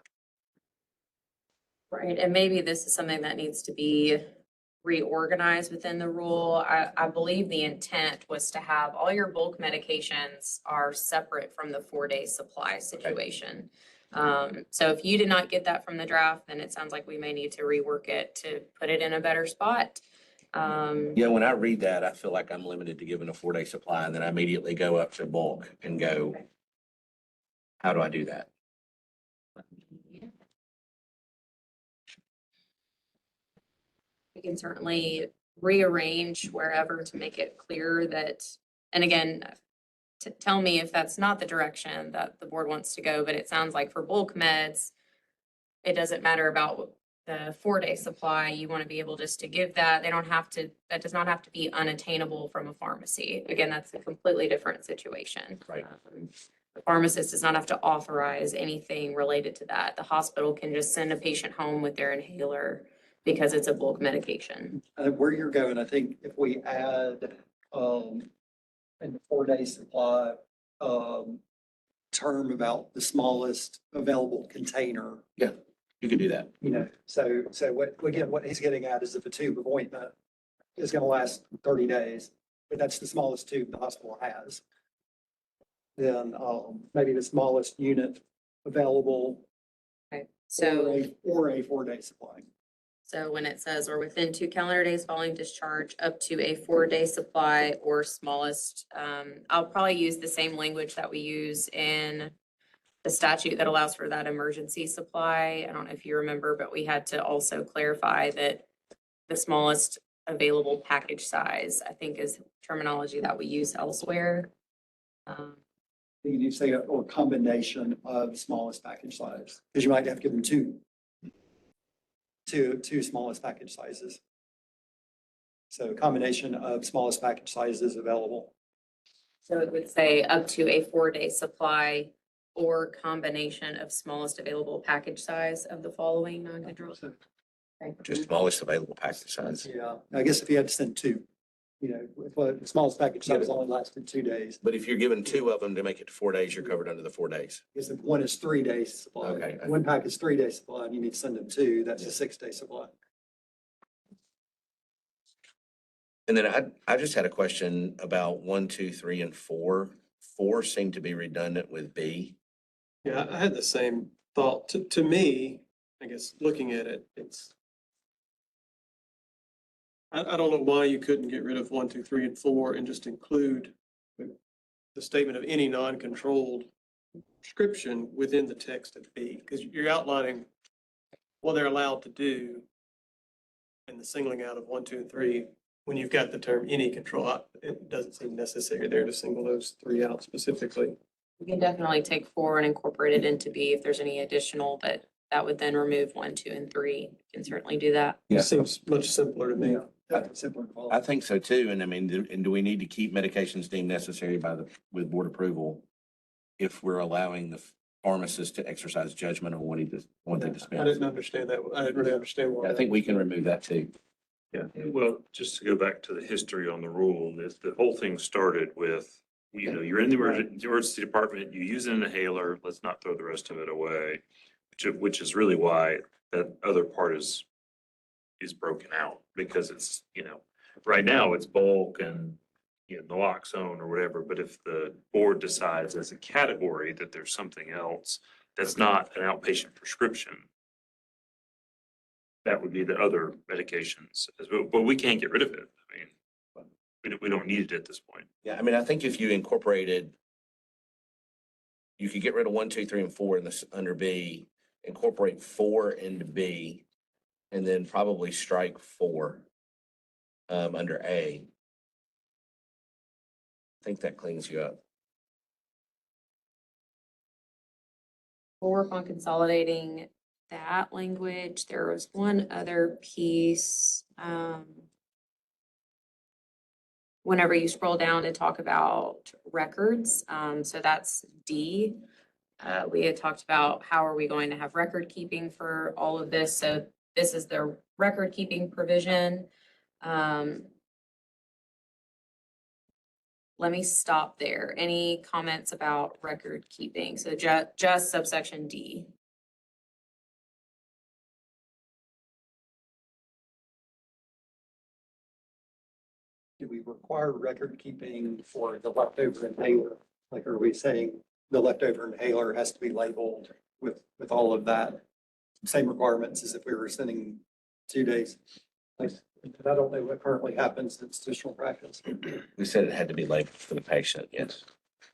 Right, and maybe this is something that needs to be reorganized within the rule. I believe the intent was to have all your bulk medications are separate from the 4-day supply situation. So if you did not get that from the draft, then it sounds like we may need to rework it to put it in a better spot.
Yeah, when I read that, I feel like I'm limited to giving a 4-day supply and then I immediately go up to bulk and go, how do I do that?
We can certainly rearrange wherever to make it clear that, and again, tell me if that's not the direction that the board wants to go, but it sounds like for bulk meds, it doesn't matter about the 4-day supply. You want to be able just to give that. They don't have to, that does not have to be unattainable from a pharmacy. Again, that's a completely different situation.
Right.
The pharmacist does not have to authorize anything related to that. The hospital can just send a patient home with their inhaler because it's a bulk medication.
Where you're going, I think if we add, in the 4-day supply, term about the smallest available container.
You can do that.
You know, so what he's getting at is if a tube of ointment is gonna last 30 days, but that's the smallest tube the hospital has, then, maybe the smallest unit available
Okay, so.
or a 4-day supply.
So when it says, or within 2 calendar days following discharge, up to a 4-day supply or smallest, I'll probably use the same language that we use in the statute that allows for that emergency supply. I don't know if you remember, but we had to also clarify that the smallest available package size, I think, is terminology that we use elsewhere.
You say, or combination of smallest package size, because you might have given two smallest package sizes. So combination of smallest package sizes available.
So it would say up to a 4-day supply or combination of smallest available package size of the following non-controlled. Okay.
Just smallest available package size.
Yeah, I guess if you had to send two, you know, if the smallest package size only lasted 2 days,
But if you're given 2 of them to make it to 4 days, you're covered under the 4 days.
because if one is 3 days supply.
Okay.
One pack is 3 days supply and you need to send them 2, that's a 6-day supply.
And then I just had a question about 1, 2, 3, and 4. 4 seemed to be redundant with B.
Yeah, I had the same thought. To me, I guess, looking at it, I don't know why you couldn't get rid of 1, 2, 3, and 4 and just include the statement of any non-controlled prescription within the text of B, because you're outlining what they're allowed to do and the singling out of 1, 2, and 3. When you've got the term any control, it doesn't seem necessary there to single those 3 out specifically.
We can definitely take 4 and incorporate it into B if there's any additional, but that would then remove 1, 2, and 3. We can certainly do that.
Yeah.
Seems much simpler to me.
That's simpler to follow.
I think so too. And I mean, do we need to keep medications deemed necessary with board approval if we're allowing the pharmacist to exercise judgment on what they
I
dispense?
didn't understand that. I didn't really understand why.
I think we can remove that too.
Yeah, well, just to go back to the history on the rule, the whole thing started with, you're in the emergency department, you use an inhaler, let's not throw the rest of it away. Which is really why that other part is broken out, because it's, right now it's bulk and, naloxone or whatever, but if the board decides as a category that there's something else that's not an outpatient prescription, that would be the other medications, but we can't get rid of it. I mean, we don't need it at this point.
Yeah, I mean, I think if you incorporated, you could get rid of 1, 2, 3, and 4 in this under B, incorporate 4 into B, and then probably strike 4 under A. I think that cleans you up.
We'll work on consolidating that language. There was one other piece. Whenever you scroll down to talk about records, so that's D. We had talked about how are we going to have record keeping for all of this. So this is the record keeping provision. Let me stop there. Any comments about record keeping? So just subsection D.
Do we require record keeping for the leftover inhaler? Like, are we saying the leftover inhaler has to be labeled with all of that? Same requirements as if we were sending 2 days? Like, I don't know what currently happens in institutional practice.
We said it had to be labeled for the patient, yes.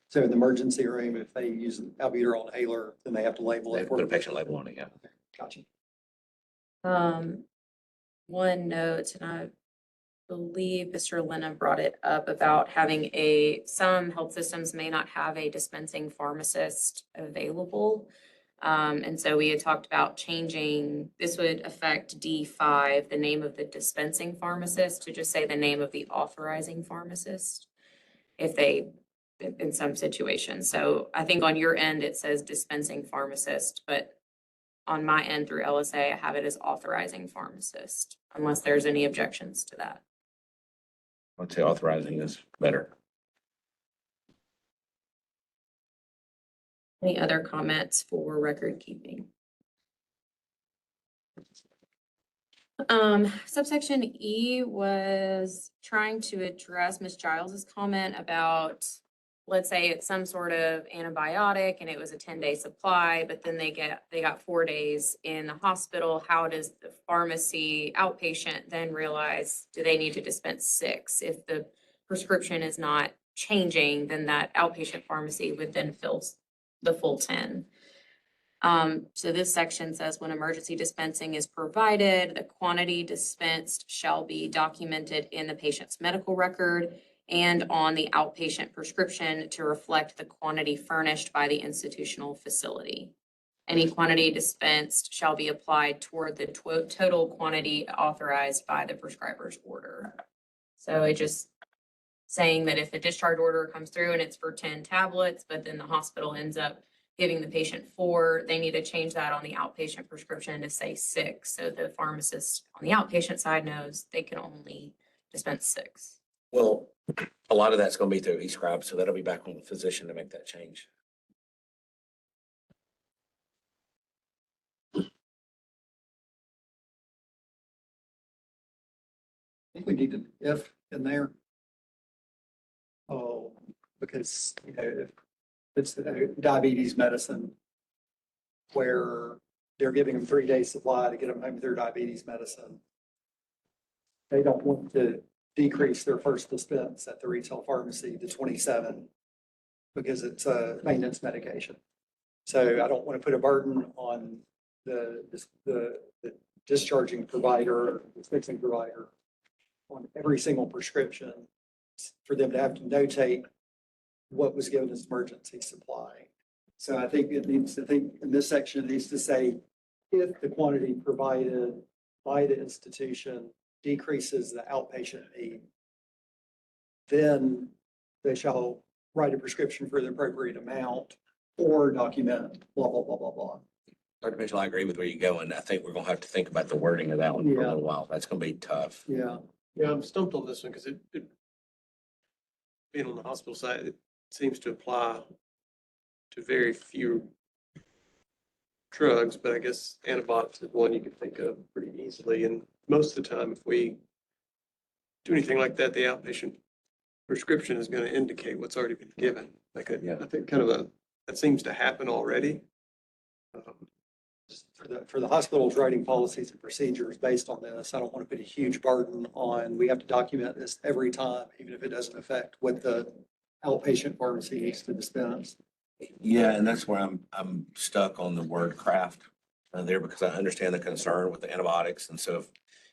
So in the emergency room, if they use an albuterol inhaler, then they have to label
They
it.
put a patient label on it, yeah.
Gotcha.
One note, and I believe Mr. Lena brought it up about having some health systems may not have a dispensing pharmacist available. And so we had talked about changing, this would affect D5, the name of the dispensing pharmacist, to just say the name of the authorizing pharmacist in some situations. So I think on your end, it says dispensing pharmacist, but on my end through LSA, I have it as authorizing pharmacist, unless there's any objections to that.
I'd say authorizing is better.
Any other comments for record keeping? Subsection E was trying to address Ms. Giles's comment about, let's say it's some sort of antibiotic and it was a 10-day supply, but then they got 4 days in the hospital. How does the pharmacy outpatient then realize, do they need to dispense 6? If the prescription is not changing, then that outpatient pharmacy would then fill the full 10. So this section says when emergency dispensing is provided, the quantity dispensed shall be documented in the patient's medical record and on the outpatient prescription to reflect the quantity furnished by the institutional facility. Any quantity dispensed shall be applied toward the total quantity authorized by the prescriber's order. So it just saying that if the discharge order comes through and it's for 10 tablets, but then the hospital ends up giving the patient 4, they need to change that on the outpatient prescription to say 6. So the pharmacist on the outpatient side knows they can only dispense 6.
Well, a lot of that's gonna be through e-scribe, so that'll be back on the physician to make that change.
I think we need an if in there. Oh, because, you know, if it's diabetes medicine where they're giving them 3 days supply to get them home with their diabetes medicine. They don't want to decrease their first dispense at the retail pharmacy to 27 because it's a maintenance medication. So I don't want to put a burden on the discharging provider, dispensing provider on every single prescription for them to have to notate what was given as emergency supply. So I think it needs to think in this section, it needs to say if the quantity provided by the institution decreases the outpatient need, then they shall write a prescription for the appropriate amount or document blah, blah, blah, blah, blah.
Dr. Mitchell, I agree with where you're going. I think we're gonna have to think about the wording of that one for a
Yeah.
little while. That's gonna be tough.
Yeah.
Yeah, I'm stumped on this one because it being on the hospital side, it seems to apply to very few drugs, but I guess antibiotics is one you can think of pretty easily. And most of the time, if we do anything like that, the outpatient prescription is going to indicate what's already been given. Like, I think that seems to happen already.
For the hospitals writing policies and procedures based on this, I don't want to put a huge burden on, we have to document this every time, even if it doesn't affect what the outpatient pharmacy needs to dispense.
Yeah, and that's where I'm stuck on the word craft there because I understand the concern with the antibiotics. And so if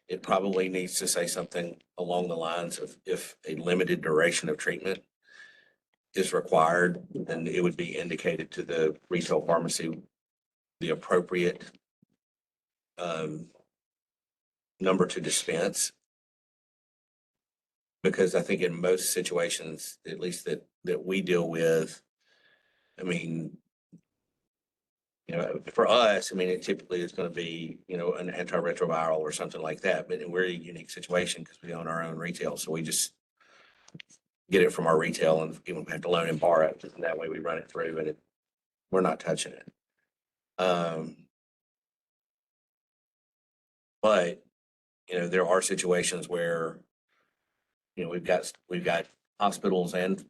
it probably needs to say something along the lines of if a limited duration of treatment is required, then it would be indicated to the retail pharmacy the appropriate number to dispense. Because I think in most situations, at least that we deal with, I mean, you know, for us, I mean, it typically is going to be, you know, an antiretroviral or something like that. But we're in a unique situation because we own our own retail. So we just get it from our retail and even have to loan and borrow it. And that way we run it through and we're not touching it. But, you know, there are situations where, you know, we've got hospitals and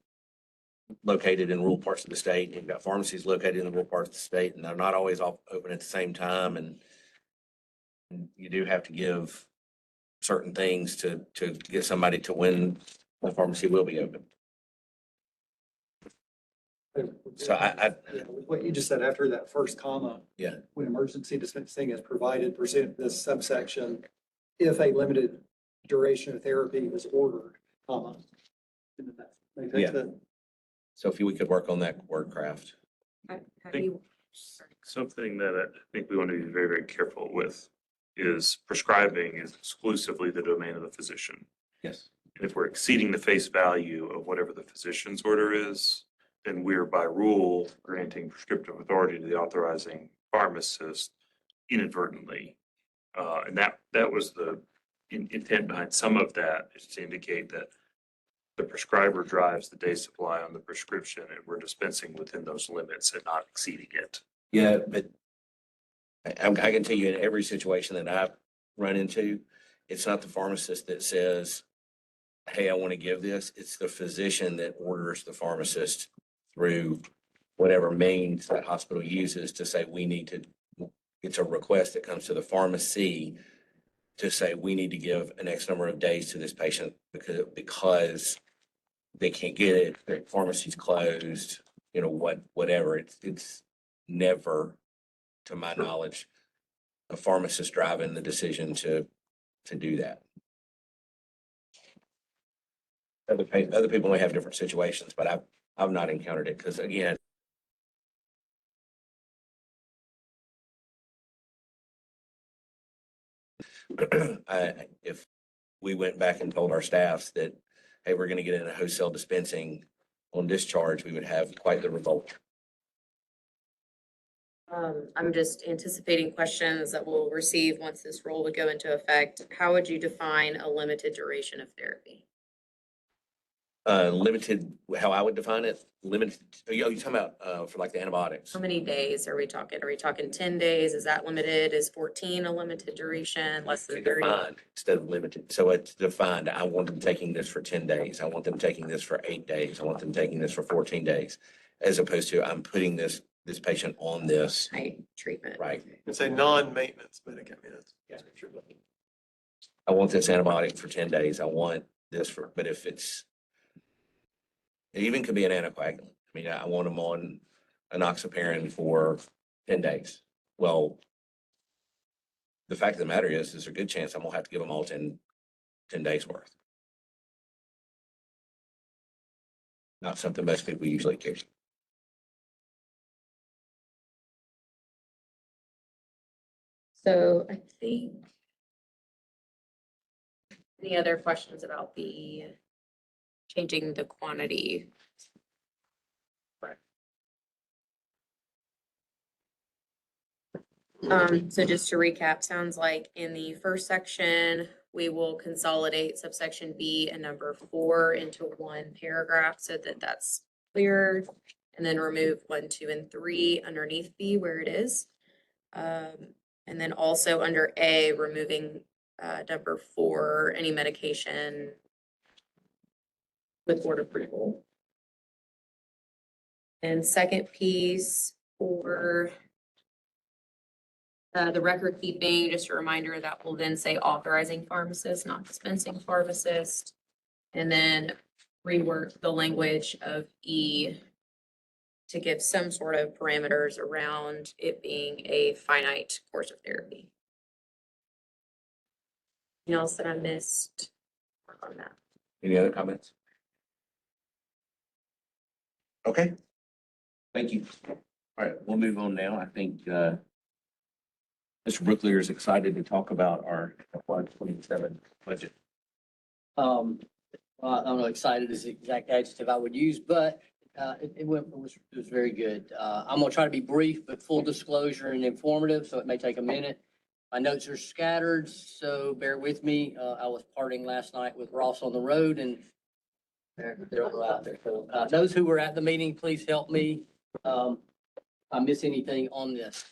located in rural parts of the state. You've got pharmacies located in the rural parts of the state, and they're not always all open at the same time. And you do have to give certain things to get somebody to when the pharmacy will be open. So I
What you just said after that first comma.
Yeah.
When emergency dispensing is provided, pursuant to this subsection, if a limited duration of therapy was ordered, comma. And then that makes
Yeah.
it.
So if we could work on that word craft.
Something that I think we want to be very, very careful with is prescribing is exclusively the domain of the physician.
Yes.
And if we're exceeding the face value of whatever the physician's order is, then we're by rule granting prescriptive authority to the authorizing pharmacist inadvertently. And that was the intent behind some of that, is to indicate that the prescriber drives the day supply on the prescription and we're dispensing within those limits and not exceeding it.
Yeah, but I can tell you in every situation that I've run into, it's not the pharmacist that says, hey, I want to give this. It's the physician that orders the pharmacist through whatever means that hospital uses to say, we need to, it's a request that comes to the pharmacy to say, we need to give an X number of days to this patient because they can't get it, their pharmacy's closed, you know, whatever. It's never, to my knowledge, a pharmacist driving the decision to do that. Other people may have different situations, but I've not encountered it, because again, if we went back and told our staffs that, hey, we're gonna get in a wholesale dispensing on discharge, we would have quite the revolt.
I'm just anticipating questions that we'll receive once this rule would go into effect. How would you define a limited duration of therapy?
Limited, how I would define it, limited, you're talking about, for like the antibiotics.
How many days are we talking? Are we talking 10 days? Is that limited? Is 14 a limited duration? Less than 30?
Defined instead of limited. So it's defined. I want them taking this for 10 days. I want them taking this for 8 days. I want them taking this for 14 days. As opposed to I'm putting this patient on this.
Right, treatment.
Right.
It's a non-maintenance medicament.
Yeah. I want this antibiotic for 10 days. I want this for, but if it even could be an anticoagulant. I mean, I want them on enoxaparin for 10 days. Well, the fact of the matter is, there's a good chance I'm gonna have to give them all 10 days worth. Not something most people usually care.
So I think. Any other questions about the changing the quantity? So just to recap, sounds like in the first section, we will consolidate subsection B and number 4 into one paragraph so that that's clear. And then remove 1, 2, and 3 underneath B where it is. And then also under A, removing number 4, any medication with board approval. And second piece for the record keeping, just a reminder that will then say authorizing pharmacist, not dispensing pharmacist. And then rework the language of E to give some sort of parameters around it being a finite course of therapy. Anything else that I missed on that?
Any other comments? Okay. Thank you. All right, we'll move on now. I think Mr. Brooklier is excited to talk about our FY27 budget.
Well, I don't know, excited is the exact adjective I would use, but it was very good. I'm gonna try to be brief, but full disclosure and informative, so it may take a minute. My notes are scattered, so bear with me. I was partying last night with Ross on the road, and they're all out there. So those who were at the meeting, please help me. If I miss anything on this.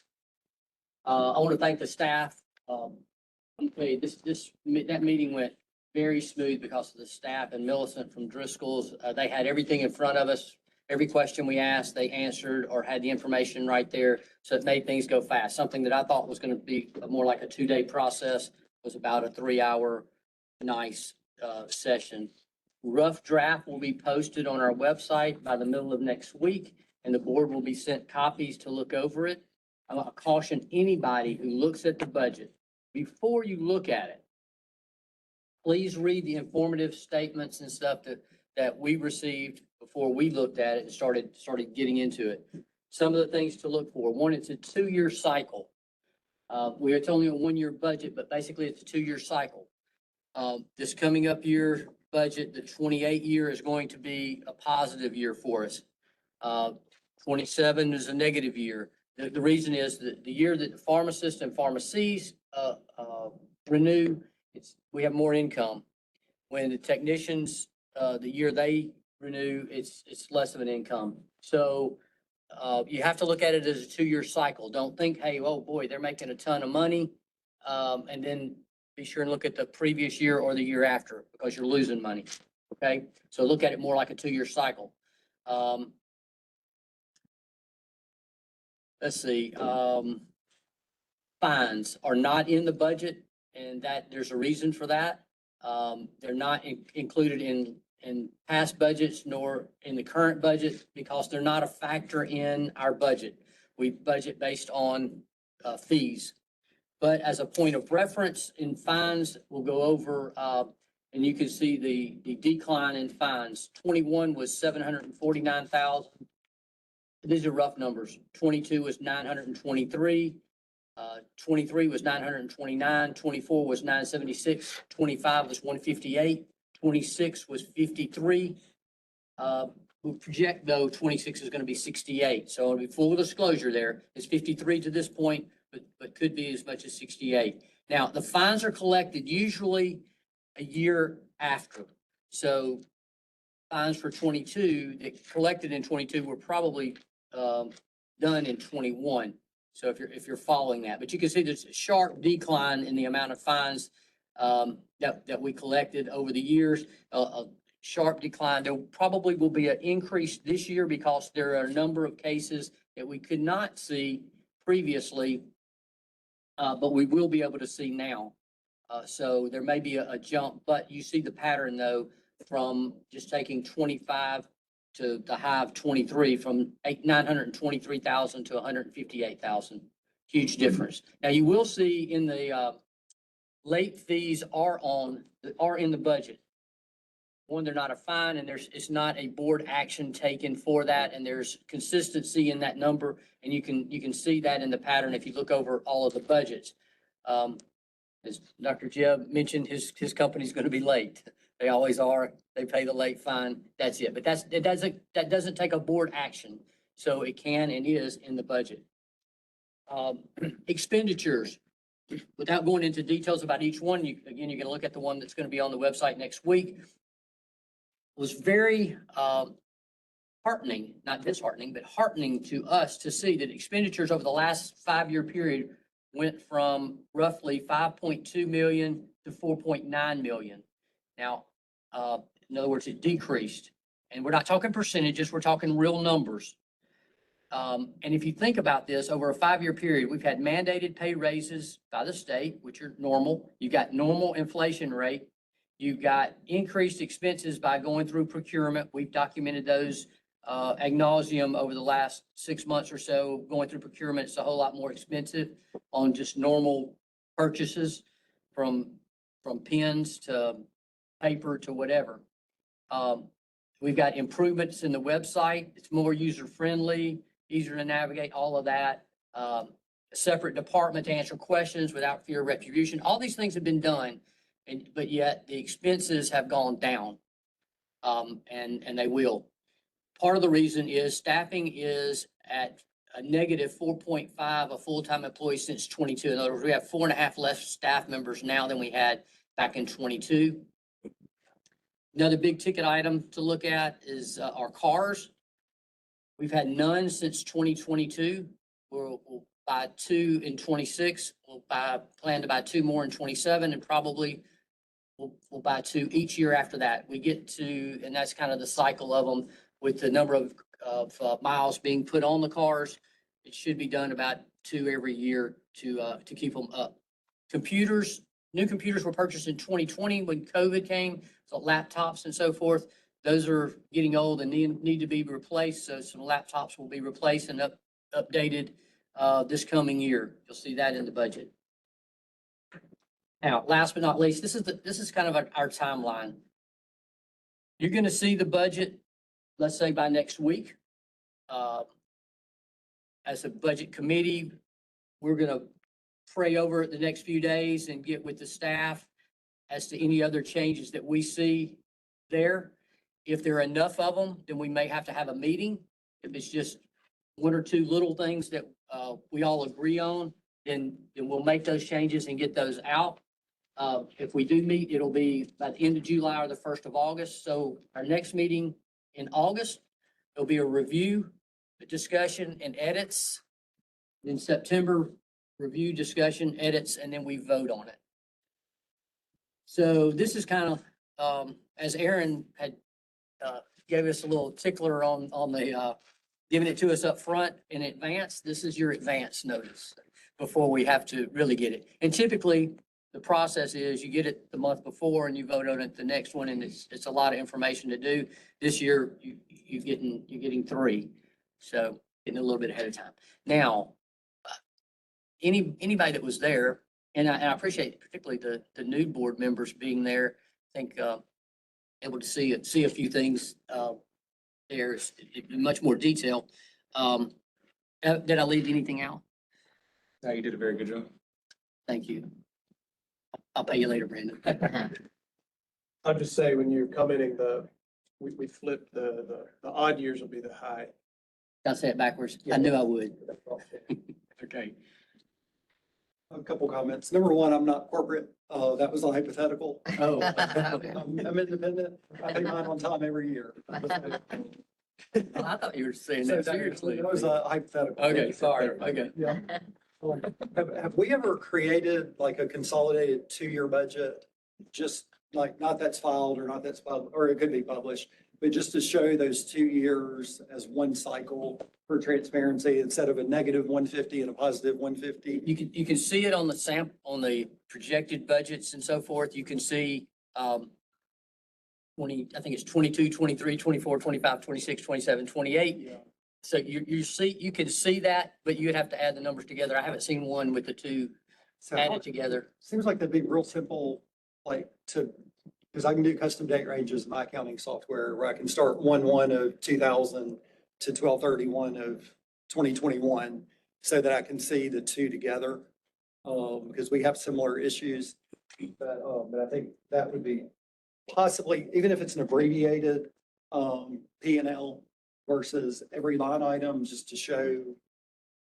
I want to thank the staff. Okay, that meeting went very smooth because of the staff and Millicent from Driscoll's. They had everything in front of us. Every question we asked, they answered or had the information right there. So it made things go fast. Something that I thought was going to be more like a 2-day process was about a 3-hour nice session. Rough draft will be posted on our website by the middle of next week, and the board will be sent copies to look over it. I want to caution anybody who looks at the budget, before you look at it, please read the informative statements and stuff that we received before we looked at it and started getting into it. Some of the things to look for. One, it's a 2-year cycle. It's only a 1-year budget, but basically it's a 2-year cycle. This coming up year budget, the 28 year is going to be a positive year for us. 27 is a negative year. The reason is that the year that the pharmacists and pharmacies renew, we have more income. When the technicians the year they renew, it's less of an income. So, you have to look at it as a 2-year cycle. Don't think, hey, oh boy, they're making a ton of money. And then be sure and look at the previous year or the year after, because you're losing money. Okay, so look at it more like a 2-year cycle. Let's see, fines are not in the budget, and that, there's a reason for that. They're not included in past budgets nor in the current budget because they're not a factor in our budget. We budget based on fees. But as a point of reference in fines, we'll go over, and you can see the decline in fines. 21 was 749,000. These are rough numbers. 22 was 923. 23 was 929. 24 was 976. 25 was 158. 26 was 53. We project though 26 is going to be 68. So it'll be full disclosure there. It's 53 to this point, but could be as much as 68. Now, the fines are collected usually a year after. So fines for 22 that collected in 22 were probably done in 21. So if you're following that, but you can see there's a sharp decline in the amount of fines that we collected over the years. A sharp decline. There probably will be an increase this year because there are a number of cases that we could not see previously, but we will be able to see now. So there may be a jump, but you see the pattern though, from just taking 25 to the high of 23, from 923,000 to 158,000. Huge difference. Now you will see in the late fees are in the budget. One, they're not a fine, and it's not a board action taken for that, and there's consistency in that number, and you can see that in the pattern if you look over all of the budgets. As Dr. Jeb mentioned, his company's going to be late. They always are. They pay the late fine. That's it. But that doesn't take a board action, so it can and is in the budget. Expenditures. Without going into details about each one, you're going to look at the one that's going to be on the website next week. Was very heartening, not disheartening, but heartening to us to see that expenditures over the last 5-year period went from roughly 5.2 million to 4.9 million. Now, in other words, it decreased. And we're not talking percentages, we're talking real numbers. And if you think about this, over a 5-year period, we've had mandated pay raises by the state, which are normal. You've got normal inflation rate. You've got increased expenses by going through procurement. We've documented those ad nauseum over the last 6 months or so. Going through procurement, it's a whole lot more expensive on just normal purchases, from pens to paper to whatever. We've got improvements in the website. It's more user-friendly, easier to navigate, all of that. A separate department to answer questions without fear of retribution. All these things have been done. But yet the expenses have gone down, and they will. Part of the reason is staffing is at a negative 4.5 of full-time employees since 22. In other words, we have 4.5 less staff members now than we had back in 22. Another big ticket item to look at is our cars. We've had none since 2022. We'll buy 2 in 26. We'll plan to buy 2 more in 27, and probably we'll buy 2 each year after that. We get to, and that's kind of the cycle of them with the number of miles being put on the cars. It should be done about 2 every year to keep them up. Computers, new computers were purchased in 2020 when COVID came, so laptops and so forth. Those are getting old and need to be replaced. So some laptops will be replaced and updated this coming year. You'll see that in the budget. Now, last but not least, this is kind of our timeline. You're going to see the budget, let's say by next week. As a budget committee, we're going to pray over it the next few days and get with the staff as to any other changes that we see there. If there are enough of them, then we may have to have a meeting. If it's just 1 or 2 little things that we all agree on, then we'll make those changes and get those out. If we do meet, it'll be by the end of July or the 1st of August. So our next meeting in August, there'll be a review, a discussion and edits. In September, review, discussion, edits, and then we vote on it. So this is kind of, as Aaron had, gave us a little tickler on the, giving it to us up front in advance, this is your advance notice before we have to really get it. And typically, the process is you get it the month before and you vote on it the next one, and it's a lot of information to do. This year, you're getting 3, so getting a little bit ahead of time. Now, anybody that was there, and I appreciate particularly the new board members being there, I think, able to see a few things, there's in much more detail. Did I leave anything out?
No, you did a very good job.
Thank you. I'll pay you later, Brandon.
I'll just say, when you're commenting, we flipped the odd years will be the high.
I'll say it backwards. I knew I would. Okay.
A couple comments. Number one, I'm not corporate. That was a hypothetical.
Oh.
I'm independent. I pay mine on time every year.
Well, I thought you were saying
So
that seriously.
That was a hypothetical.
Okay, sorry. Okay.
Yeah. Have we ever created like a consolidated 2-year budget? Just like, not that's filed or not that's filed, or it could be published, but just to show those 2 years as one cycle for transparency instead of a negative 150 and a positive 150.
You can see it on the on the projected budgets and so forth. You can see, 20, I think it's 22, 23, 24, 25, 26, 27, 28.
Yeah.
So you can see that, but you'd have to add the numbers together. I haven't seen one with the two
So
added together.
seems like that'd be real simple, like because I can do custom date ranges in my accounting software where I can start 1/1 of 2000 to 12/31 of 2021 so that I can see the two together. Because we have similar issues, but I think that would be possibly, even if it's an abbreviated P&L versus every line item, just to show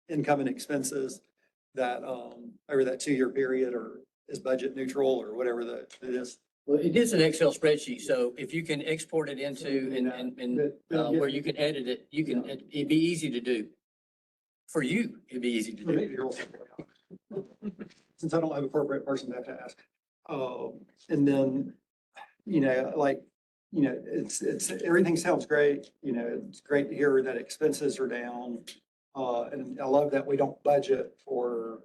income and expenses that over that 2-year period, or is budget neutral or whatever it is.
Well, it is an Excel spreadsheet, so if you can export it into where you can edit it, it'd be easy to do. For you, it'd be easy to do.
Since I don't have a corporate person, I have to ask. And then, it's, everything sounds great. It's great to hear that expenses are down. And I love that we don't budget for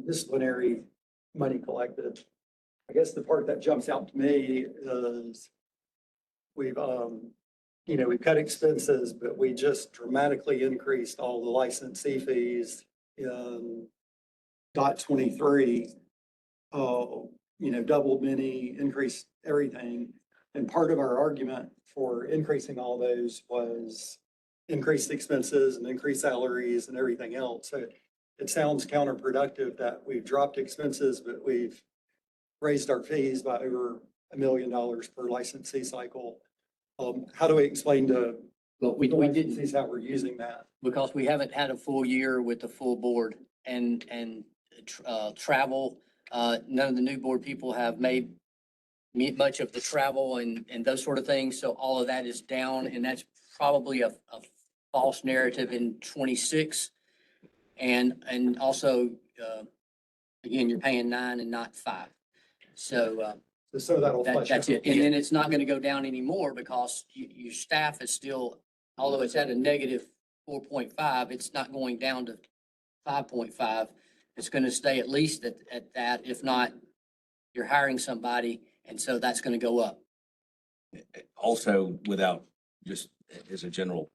disciplinary money collected. I guess the part that jumps out to me is we've cut expenses, but we just dramatically increased all the licensee fees in .23. Doubled many, increased everything. And part of our argument for increasing all those was increased expenses and increased salaries and everything else. So it sounds counterproductive that we've dropped expenses, but we've raised our fees by over $1 million per licensee cycle. How do we explain to
But we didn't,
licensees how we're using that?
because we haven't had a full year with the full board and travel. None of the new board people have made much of the travel and those sort of things. So all of that is down, and that's probably a false narrative in 26. And also, again, you're paying 9 and not 5. So,
So that'll flush
that's
out.
it. And then it's not going to go down anymore because your staff is still, although it's at a negative 4.5, it's not going down to 5.5. It's going to stay at least at that. If not, you're hiring somebody, and so that's going to go up.
Also, without, just as a general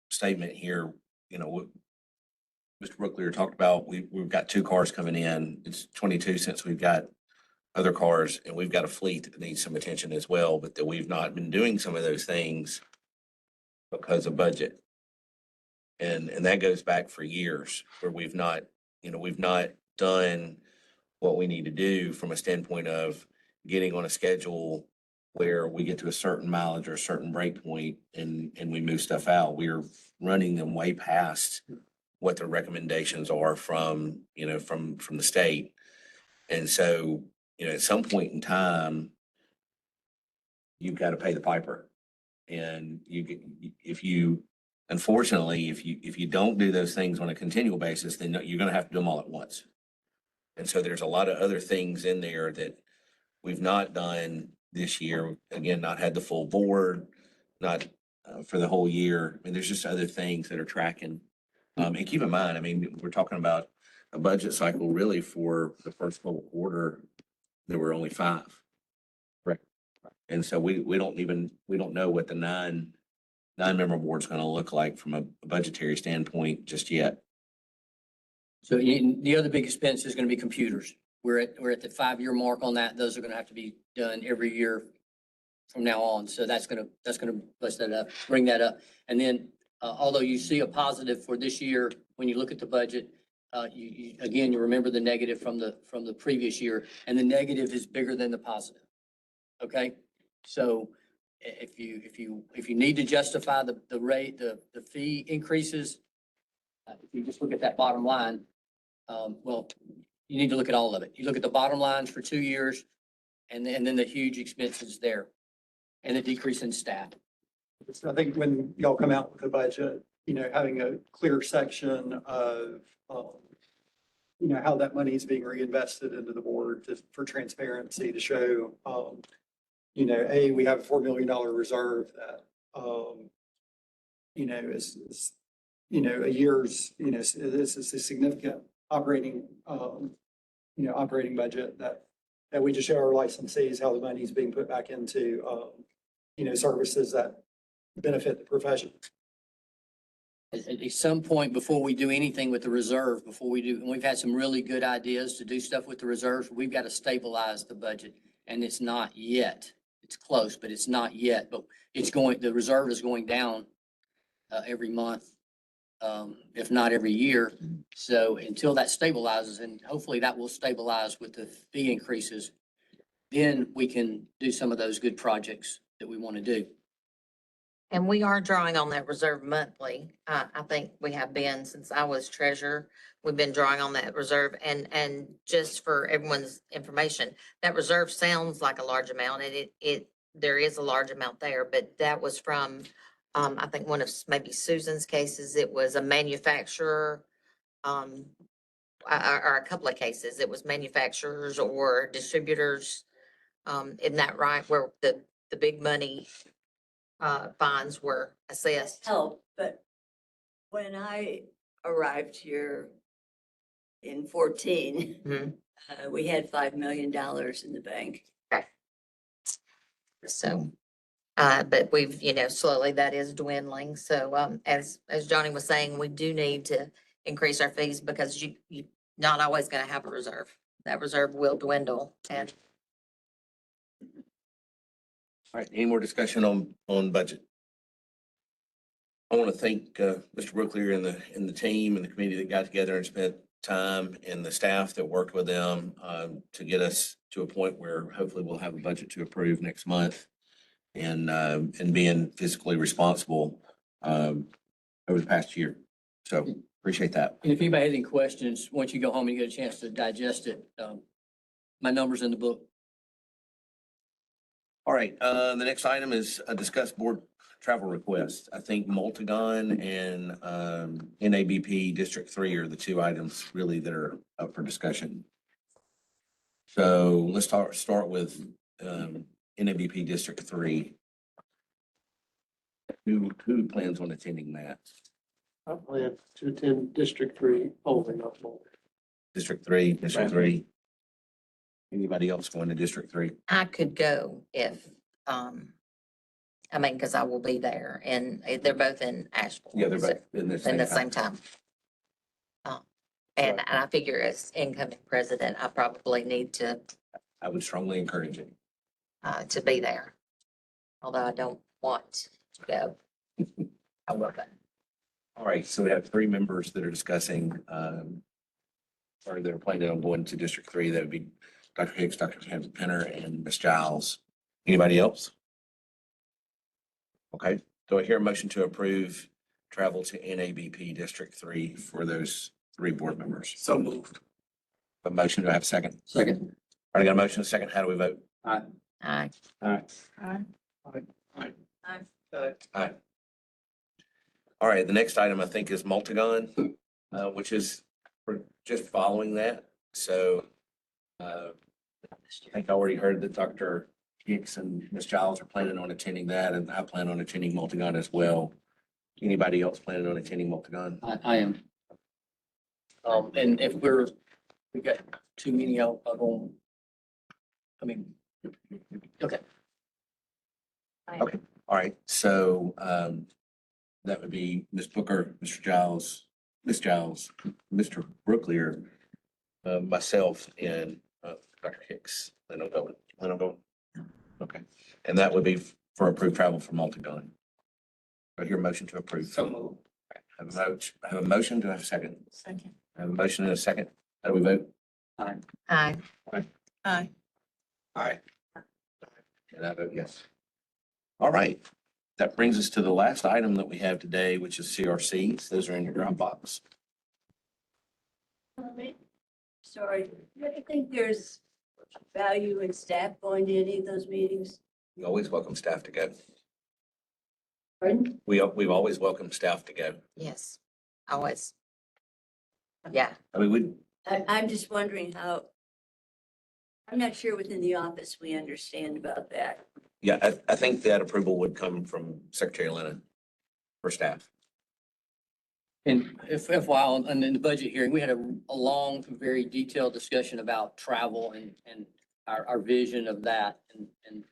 statement here, what Mr. Brooklier talked about, we've got 2 cars coming in. It's 22 since we've got other cars, and we've got a fleet that needs some attention as well, but that we've not been doing some of those things because of budget. And that goes back for years where we've not done what we need to do from a standpoint of getting on a schedule where we get to a certain mileage or a certain break point and we move stuff out. We're running them way past what the recommendations are from the state. And so, at some point in time, you've got to pay the piper. And unfortunately, if you don't do those things on a continual basis, then you're going to have to do them all at once. And so there's a lot of other things in there that we've not done this year. Again, not had the full board, not for the whole year. I mean, there's just other things that are tracking. And keep in mind, I mean, we're talking about a budget cycle really for the first full quarter, there were only 5. Right. And so we don't know what the nine-member board's gonna look like from a budgetary standpoint just yet.
So the other big expense is gonna be computers. We're at the 5-year mark on that. Those are gonna have to be done every year from now on. So that's gonna bust that up, bring that up. And then, although you see a positive for this year, when you look at the budget, you remember the negative from the previous year, and the negative is bigger than the positive. Okay? So if you need to justify the rate, the fee increases, if you just look at that bottom line, well, you need to look at all of it. You look at the bottom lines for 2 years, and then the huge expenses there, and the decrease in staff.
So I think when y'all come out with the budget, having a clear section of, how that money is being reinvested into the board for transparency to show, we have a $4 million reserve that, is a year's, this is a significant operating, operating budget that we just show our licensees how the money is being put back into, services that benefit the profession.
At some point before we do anything with the reserve, and we've had some really good ideas to do stuff with the reserve, we've got to stabilize the budget. And it's not yet. It's close, but it's not yet. But the reserve is going down every month, if not every year. So until that stabilizes, and hopefully that will stabilize with the fee increases, then we can do some of those good projects that we want to do.
And we are drawing on that reserve monthly. I think we have been since I was treasurer. We've been drawing on that reserve, and just for everyone's information, that reserve sounds like a large amount, and there is a large amount there, but that was from, I think one of maybe Susan's cases. It was a manufacturer, or a couple of cases. It was manufacturers or distributors. Isn't that right? Where the big money fines were assessed.
Help, but when I arrived here in 14,
Mhm.
we had $5 million in the bank.
So, but we've, slowly that is dwindling. So, as Johnny was saying, we do need to increase our fees because you not always going to have a reserve. That reserve will dwindle. And
All right, any more discussion on budget? I want to thank Mr. Brooklier and the team and the committee that got together and spent time, and the staff that worked with them to get us to a point where hopefully we'll have a budget to approve next month, and being fiscally responsible over the past year. So appreciate that.
And if anybody has any questions, once you go home and you get a chance to digest it, my number's in the book.
All right, the next item is a discuss board travel request. I think Multagon and NABP District 3 are the 2 items really that are up for discussion. So let's start with NABP District 3. Who plans on attending that?
I plan to attend District 3 only, not more.
District 3. Anybody else going to District 3?
I could go if, because I will be there, and they're both in Asheville.
Yeah, they're both in the
In the same time. And I figure as incoming president, I probably need to
I would strongly encourage it.
to be there. Although I don't want to go. I will go.
All right, so we have 3 members that are discussing, or they're planning on going to District 3. That would be Dr. Hicks, Dr. Penner, and Ms. Giles. Anybody else? Okay, do I hear a motion to approve travel to NABP District 3 for those 3 board members?
So moved.
A motion, do I have a second?
Second.
I got a motion, a second. How do we vote?
Aye.
Aye.
Aye. All right, the next item I think is Multigon, which is we're just following that. So I think I already heard that Dr. Hicks and Ms. Giles are planning on attending that, and I plan on attending Multigon as well. Anybody else planning on attending Multigon?
I am. And if we got too many, I'll go. I mean, okay.
Okay, all right, so that would be Ms. Booker, Mr. Giles, Ms. Giles, Mr. Brooklier, myself, and Dr. Hicks. Then I'm going. Okay, and that would be for approved travel for Multigon. I hear a motion to approve.
So moved.
I have a motion. Do I have a second?
Second.
I have a motion and a second. How do we vote?
Aye.
Aye.
Aye.
Aye. And I vote yes. All right. That brings us to the last item that we have today, which is CRCs. Those are in your Dropbox.
Sorry, I think there's value in staff going to any of those meetings.
We always welcome staff to go.
Pardon?
We've always welcomed staff to go.
Yes, always. Yeah,
I mean,
I'm just wondering how, I'm not sure within the office we understand about that.
I think that approval would come from Secretary Lennon for staff.
And if while, and in the budget hearing, we had a long, very detailed discussion about travel and our vision of that and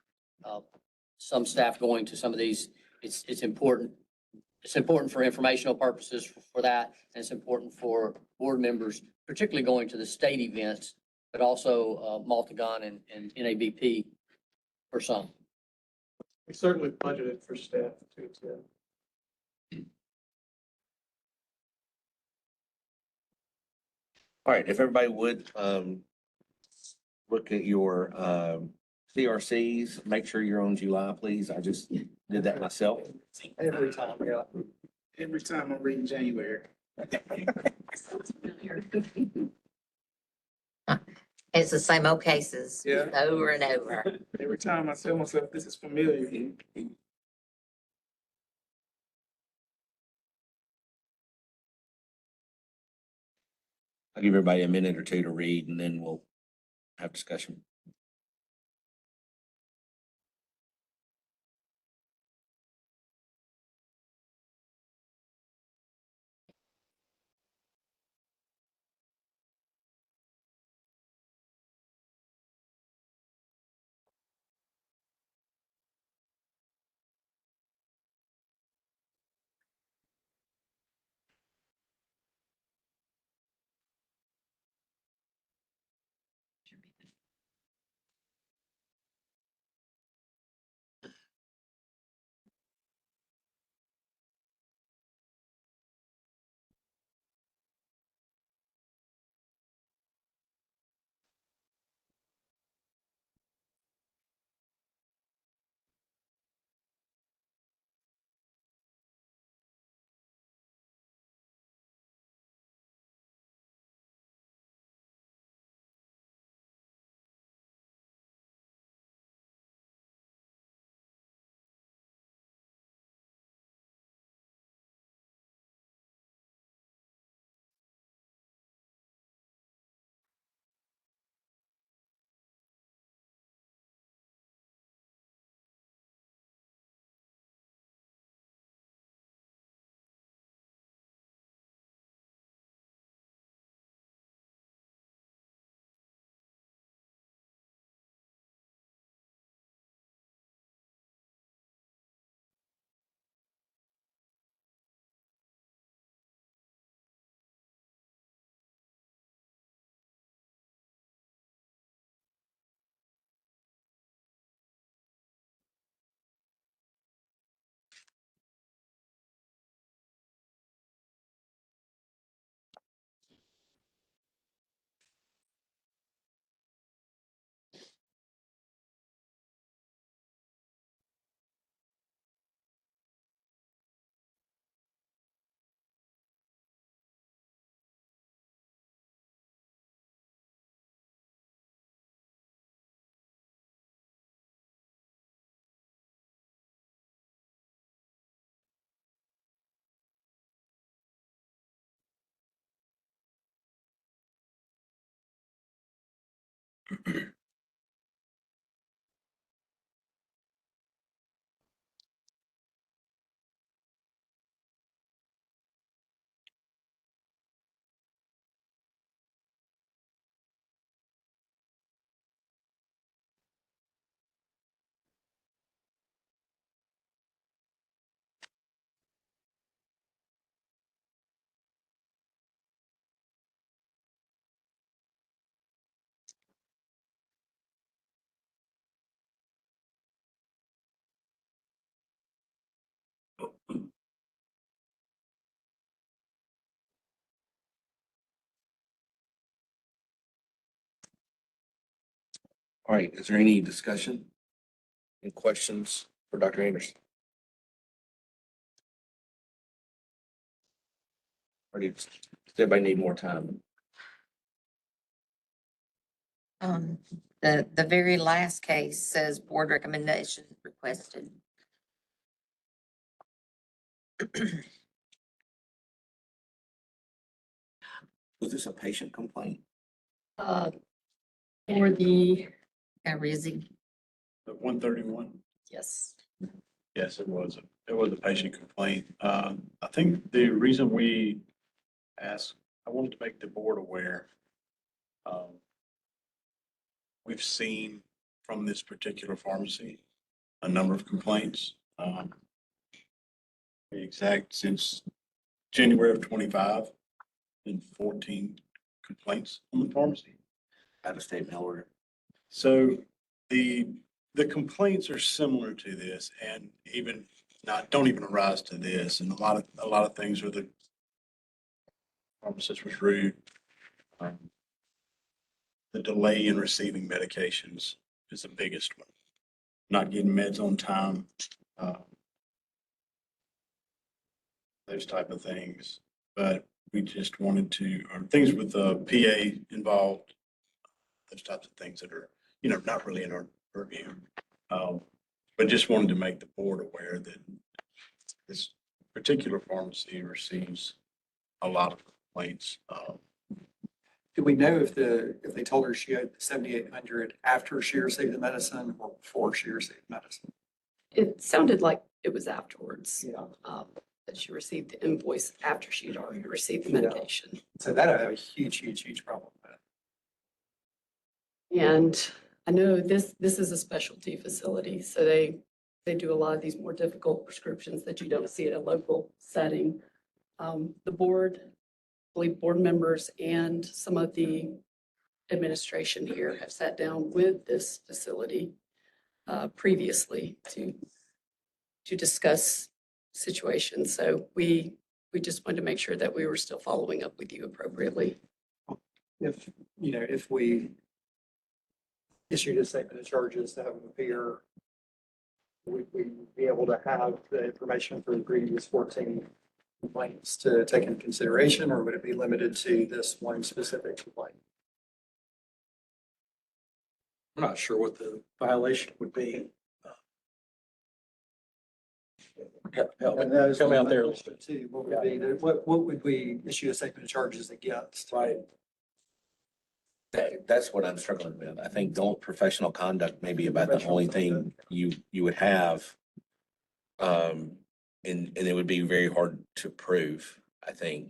some staff going to some of these, it's important. It's important for informational purposes for that. And it's important for board members, particularly going to the state events, but also Multigon and NABP for some.
We certainly budgeted for staff to attend.
All right, if everybody would look at your CRCs, make sure you're on July, please. I just did that myself.
Every time, yeah.
Every time I'm reading January.
it's the same old cases.
Yeah.
Over and over.
Every time I tell myself this is familiar.
I'll give everybody a minute or two to read and then we'll have discussion. All right, is there any discussion? Any questions for Dr. Anderson? Or does everybody need more time?
The very last case says board recommendation requested.
Was this a patient complaint?
For the,
Rizzi.
The 131.
yes.
Yes, it was. It was a patient complaint. I think the reason we asked, I wanted to make the board aware. We've seen from this particular pharmacy a number of complaints. To be exact, since January of 25, been 14 complaints on the pharmacy.
Out of state mail order?
So the complaints are similar to this and even not, don't even arise to this. And a lot of things are the pharmacist was rude. The delay in receiving medications is the biggest one. Not getting meds on time. Those type of things. But we just wanted to, or things with the PA involved, those types of things that are, not really in our purview. But just wanted to make the board aware that this particular pharmacy receives a lot of complaints.
Do we know if they told her she owed 7,800 after she received the medicine or before she received medicine?
It sounded like it was afterwards,
Yeah.
that she received the invoice after she'd already received the
Yeah.
medication.
So that I have a huge problem with.
And I know this is a specialty facility, so they do a lot of these more difficult prescriptions that you don't see at a local setting. The board, I believe board members and some of the administration here have sat down with this facility previously to discuss situations. So we just wanted to make sure that we were still following up with you appropriately.
If we issued a statement of charges to have them appear, would we be able to have the information for the previous 14 complaints to take into consideration, or would it be limited to this one specific complaint?
I'm not sure what the violation would be. Help
And those
me out there a
are
little bit.
too. What would be what would we issue a statement of charges against?
Right.
That's what I'm struggling with. I think don't professional conduct may be about the only thing you would have. And it would be very hard to prove, I think.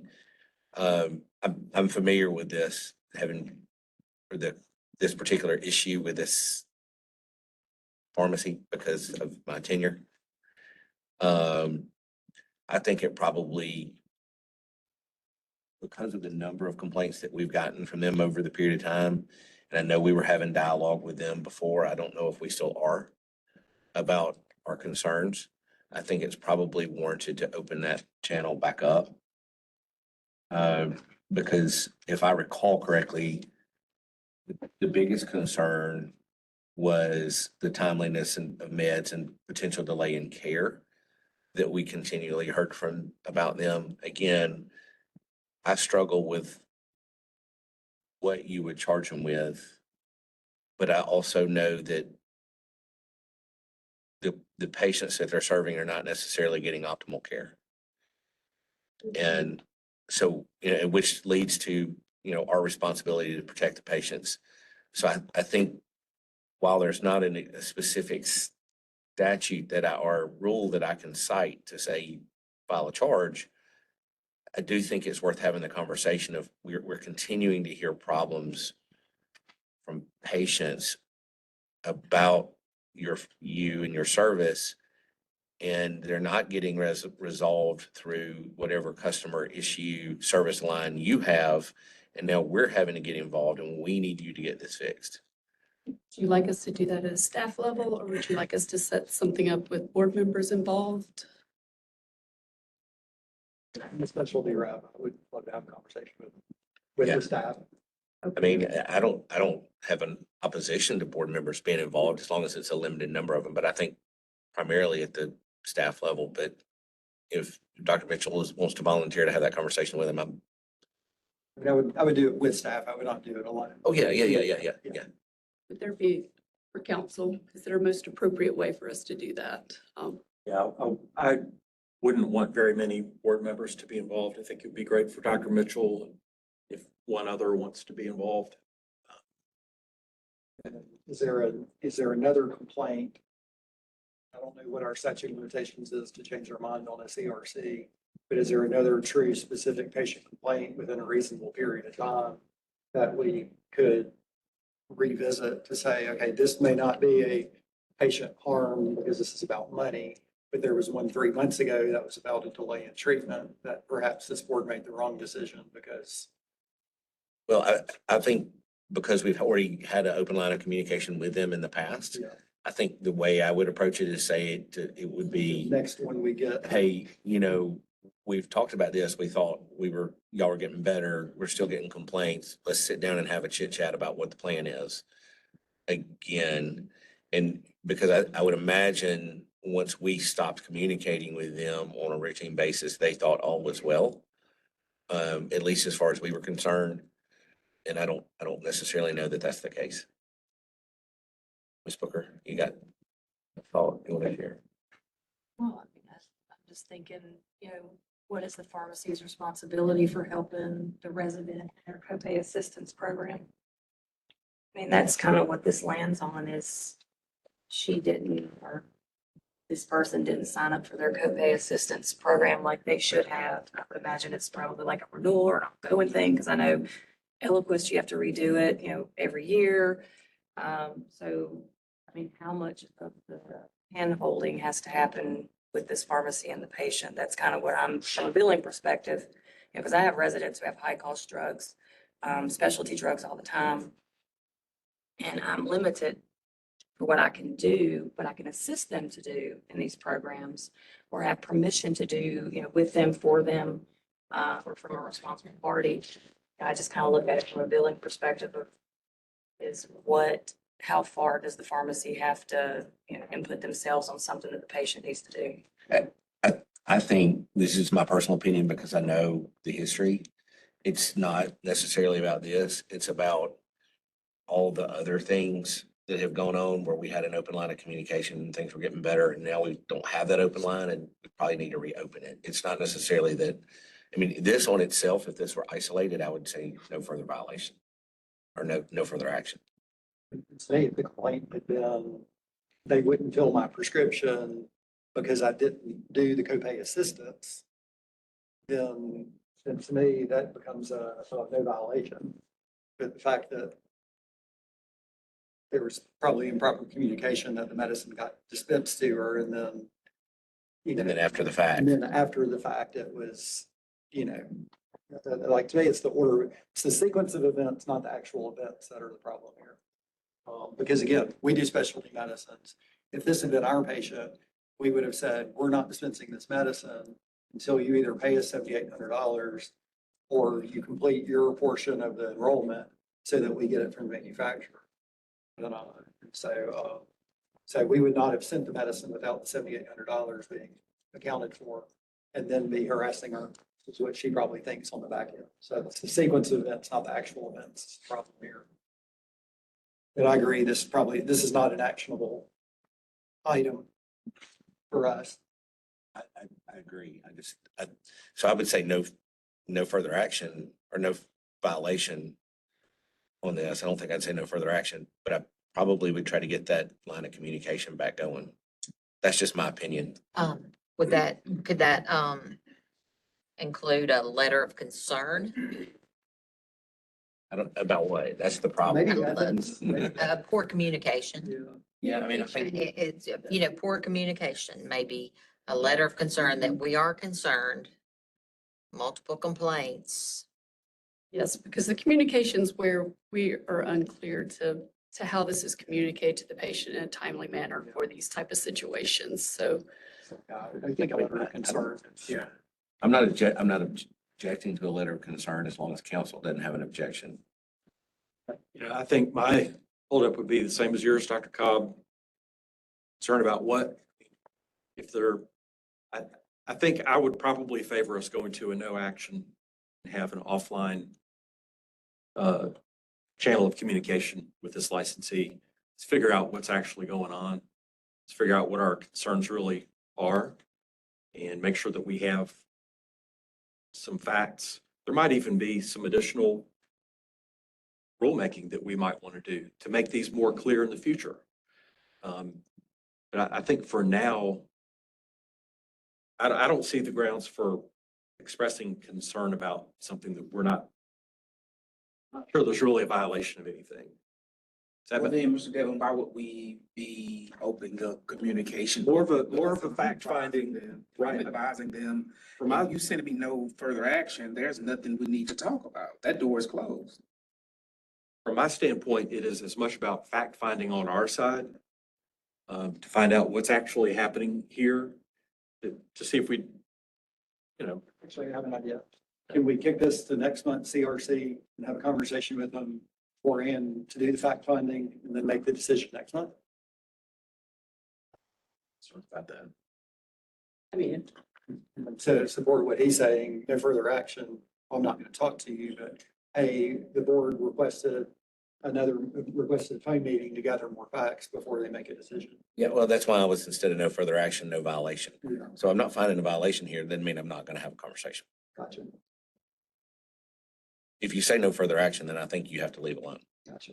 I'm familiar with this, this particular issue with this pharmacy because of my tenure. I think it probably, because of the number of complaints that we've gotten from them over the period of time, and I know we were having dialogue with them before, I don't know if we still are, about our concerns. I think it's probably warranted to open that channel back up. Because if I recall correctly, the biggest concern was the timeliness of meds and potential delay in care that we continually heard from about them. Again, I struggle with what you would charge them with, but I also know that the patients that they're serving are not necessarily getting optimal care. And so, which leads to, our responsibility to protect the patients So I think while there's not a specific statute or rule that I can cite to say file a charge, I do think it's worth having the conversation of we're continuing to hear problems from patients about you and your service, and they're not getting resolved through whatever customer issue service line you have. And now we're having to get involved and we need you to get this fixed.
Would you like us to do that at a staff level, or would you like us to set something up with board members involved?
The specialty rep, I would love to have a conversation with
Yeah.
the staff.
I mean, I don't have an opposition to board members being involved as long as it's a limited number of them, but I think primarily at the staff level. But if Dr. Mitchell wants to volunteer to have that conversation with him,
I mean, I would do it with staff. I would not do it alone.
oh, yeah.
Would there be, for council, is there a most appropriate way for us to do that?
Yeah, I wouldn't want very many board members to be involved. I think it'd be great for Dr. Mitchell if one other wants to be involved.
Is there another complaint? I don't know what our statute of limitations is to change our mind on a CRC, but is there another true specific patient complaint within a reasonable period of time that we could revisit to say, okay, this may not be a patient harm because this is about money, but there was one 3 months ago that was about a delay in treatment that perhaps this board made the wrong decision because.
Well, I think because we've already had an open line of communication with them in the past,
Yeah.
I think the way I would approach it is say it would be,
Next one we get.
hey, we've talked about this. We thought y'all were getting better. We're still getting complaints. Let's sit down and have a chit chat about what the plan is again. And because I would imagine once we stopped communicating with them on a routine basis, they thought all was well. At least as far as we were concerned. And I don't necessarily know that that's the case. Ms. Booker, you got a thought you want to share?
Well, I mean, I'm just thinking, what is the pharmacy's responsibility for helping the resident in their copay assistance program? I mean, that's kind of what this lands on is she didn't, or this person didn't sign up for their copay assistance program like they should have. I would imagine it's probably like a renewal or an ongoing thing, because I know Eliquis, you have to redo it, every year. So, I mean, how much of the hand holding has to happen with this pharmacy and the patient? That's kind of what I'm, from a billing perspective, because I have residents who have high cost drugs, specialty drugs all the time. And I'm limited for what I can do, what I can assist them to do in these programs or have permission to do, with them, for them, or from a responsible party. I just kind of look at it from a billing perspective of how far does the pharmacy have to, input themselves on something that the patient needs to do?
I think this is my personal opinion because I know the history. It's not necessarily about this. It's about all the other things that have gone on where we had an open line of communication and things were getting better. And now we don't have that open line and we probably need to reopen it. It's not necessarily that, this on itself, if this were isolated, I would say no further violation or no further action.
Say the complaint had been, they wouldn't fill my prescription because I didn't do the copay assistance, then to me, that becomes a no violation. But the fact that there was probably improper communication that the medicine got dispensed to her and then.
And then after the fact.
And then after the fact, it was, like to me, it's the sequence of events, not the actual events that are the problem here. Because again, we do specialty medicines. If this had been our patient, we would have said, we're not dispensing this medicine until you either pay us $7,800 or you complete your portion of the enrollment so that we get it from the manufacturer. So we would not have sent the medicine without the $7,800 being accounted for and then be harassing her, is what she probably thinks on the back end. So it's the sequence of events, not the actual events, is the problem here. But I agree, this is not an actionable item for us.
I agree. So I would say no further action or no violation on this. I don't think I'd say no further action, but I probably would try to get that line of communication back going. That's just my opinion.
Could that, include a letter of concern?
I don't, about what? That's the problem.
Maybe Evans.
Poor communication.
Yeah.
Yeah, I mean, I think
It's, poor communication, maybe a letter of concern that we are concerned, multiple complaints.
Yes, because the communications where we are unclear to how this is communicated to the patient in a timely manner for these type of situations. So
I think a letter of concern.
Yeah. I'm not objecting to a letter of concern as long as council doesn't have an objection.
I think my holdup would be the same as yours, Dr. Cobb. Concerned about what, if there, I think I would probably favor us going to a no action and have an offline channel of communication with this licensee. Let's figure out what's actually going on. Let's figure out what our concerns really are and make sure that we have some facts. There might even be some additional rulemaking that we might want to do to make these more clear in the future. But I think for now, I don't see the grounds for expressing concern about something that we're not sure there's really a violation of anything.
Well, then, Mr. Devon, why would we be open to communication?
More of a fact finding,
Right,
right?
advising them.
From my,
You said to be no further action, there's nothing we need to talk about. That door is closed.
from my standpoint, it is as much about fact finding on our side to find out what's actually happening here, to see if we,
Actually, I have an idea. Can we kick this to next month CRC and have a conversation with them beforehand to do the fact finding and then make the decision next month?
About that.
I mean,
And to support what he's saying, no further action. I'm not going to talk to you, but hey, the board requested a phone meeting to gather more facts before they make a decision.
Yeah, well, that's why I was, instead of no further action, no violation.
Yeah.
So I'm not finding a violation here, doesn't mean I'm not gonna have a conversation.
Gotcha.
If you say no further action, then I think you have to leave alone.
Gotcha.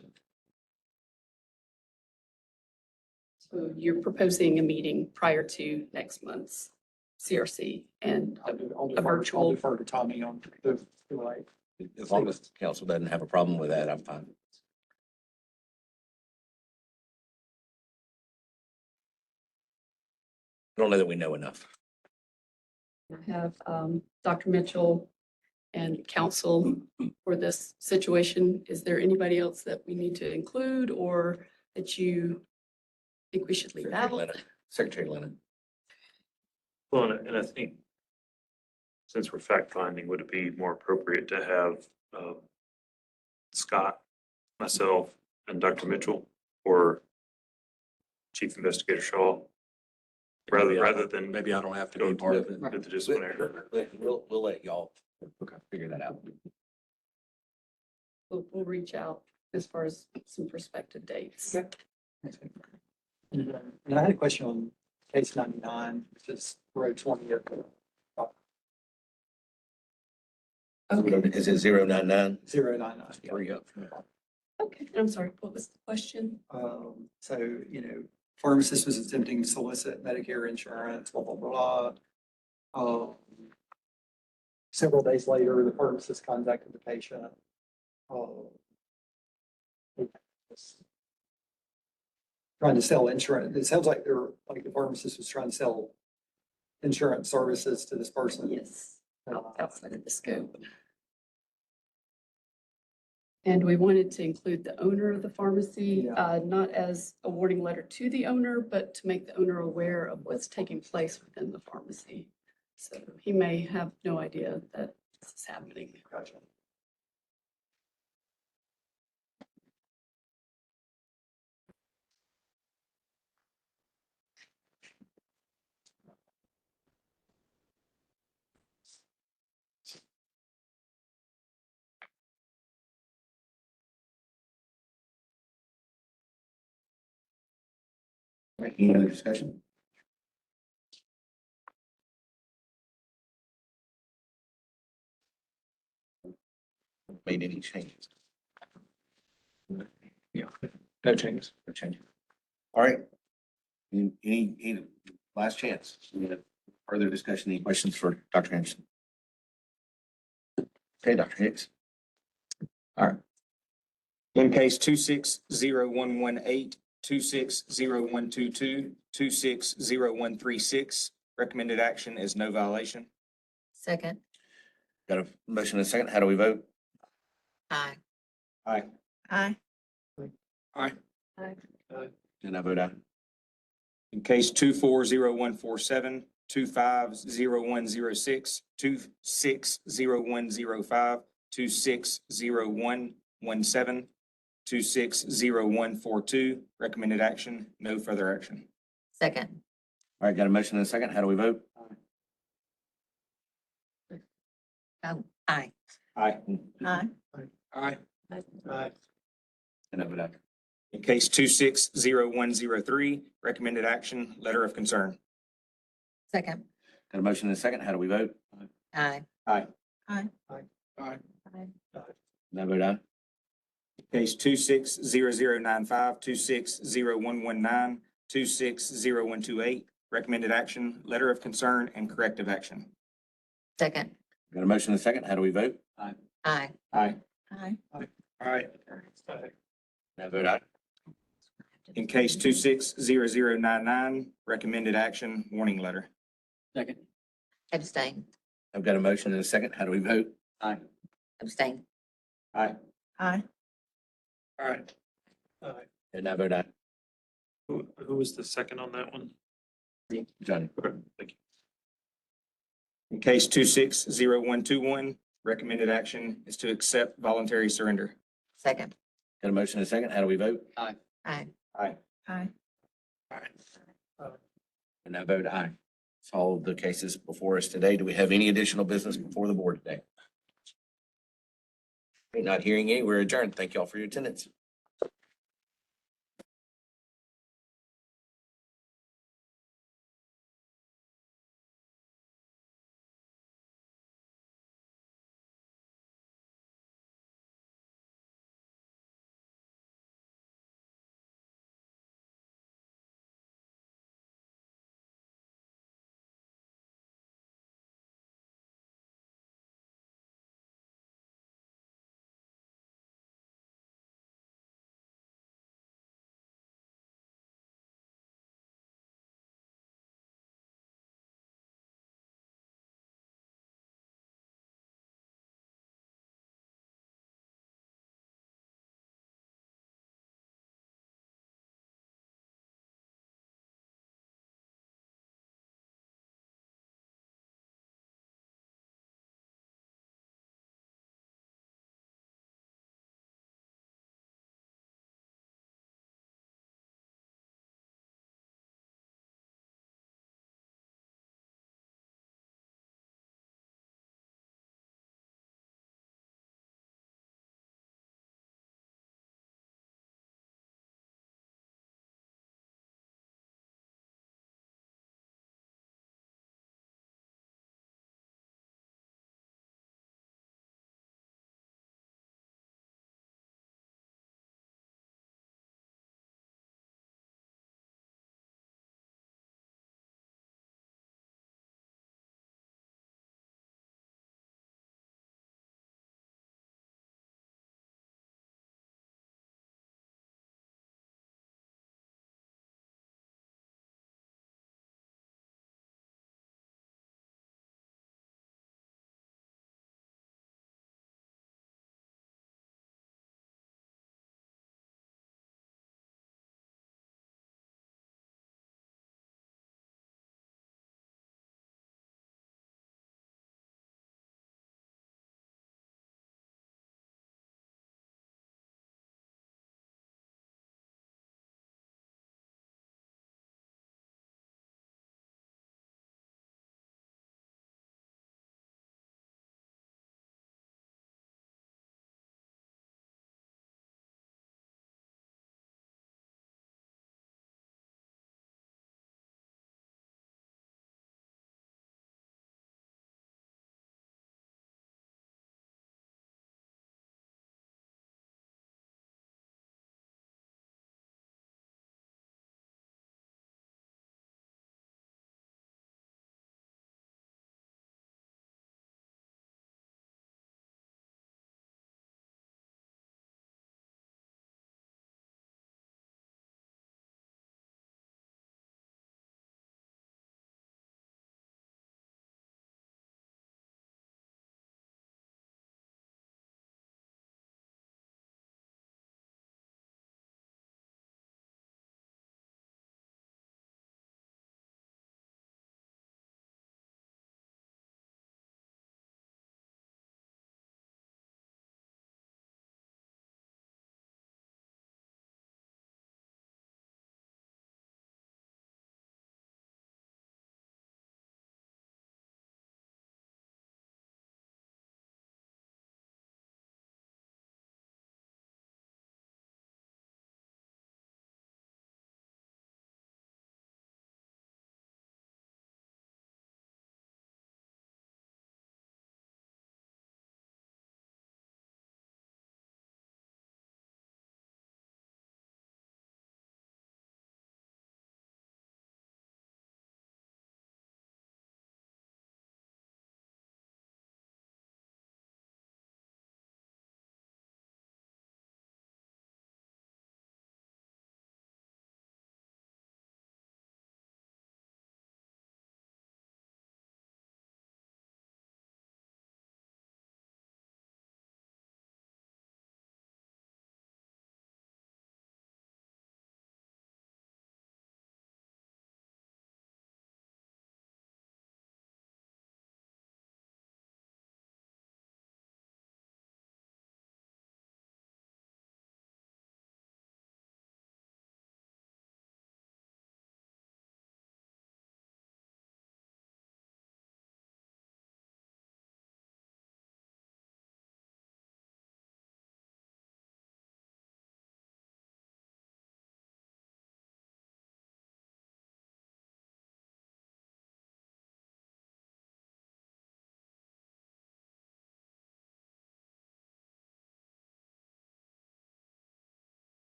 so you're proposing a meeting prior to next month's CRC and
I'll
a
defer,
virtual.
I'll defer to Tommy on the right.
As long as council doesn't have a problem with that, I'm fine. I don't know that we know enough.
I have Dr. Mitchell and counsel for this situation. Is there anybody else that we need to include or that you think we should leave
Secretary
out?
Lennon. Secretary Lennon.
Well, and I think since we're fact finding, would it be more appropriate to have Scott, myself, and Dr. Mitchell, or Chief Investigator Shaw, rather than
maybe I don't have to
go
be part of
to
it.
the disciplinary?
We'll let y'all figure that out.
We'll reach out as far as some prospective dates.
And I had a question on case 99, which is road 20.
Is it 099?
099.
Hurry up.
Okay, I'm sorry, what was the question?
So, pharmacist was attempting to solicit Medicare insurance, blah, blah, blah. Several days later, the pharmacist contacted the patient. Trying to sell insurance. It sounds like the pharmacist was trying to sell insurance services to this person.
Yes, outside of the scope. And we wanted to include the owner of the pharmacy, not as a warning letter to the owner, but to make the owner aware of what's taking place within the pharmacy. So he may have no idea that this is happening.
Gotcha.
Any other discussion? Made any changes?
No changes.
No change. All right. Any last chance? Any further discussion, any questions for Dr. Anderson? Okay, Dr. Hicks.
In case 260118, 260122, 260136, recommended action is no violation.
Second.
Got a motion and a second. How do we vote?
Aye.
Aye.
Aye.
Aye.
And I vote aye.
In case 240147, 250106, 260105, 260117, 260142, recommended action, no further action.
Second.
All right, got a motion and a second. How do we vote?
Oh, aye.
Aye.
Aye.
Aye.
And I vote aye.
In case 260103, recommended action, letter of concern.
Second.
Got a motion and a second. How do we vote?
Aye.
Aye.
Aye.
Aye.
And I vote aye.
Case 260095, 260119, 260128, recommended action, letter of concern and corrective action.
Second.
Got a motion and a second. How do we vote?
Aye.
Aye.
Aye.
Aye. And I vote aye.
In case 260099, recommended action, warning letter.
Second.
Abstain.
I've got a motion and a second. How do we vote?
Aye.
Abstain.
Aye.
Aye.
Aye. And I vote aye.
Who was the second on that one?
Johnny.
Okay, thank you.
In case 260121, recommended action is to accept voluntary surrender.
Second.
Got a motion and a second. How do we vote?
Aye.
Aye.
Aye.
And I vote aye. That's all the cases before us today. Do we have any additional business before the board today? Not hearing any, we're adjourned. Thank you all for your attendance.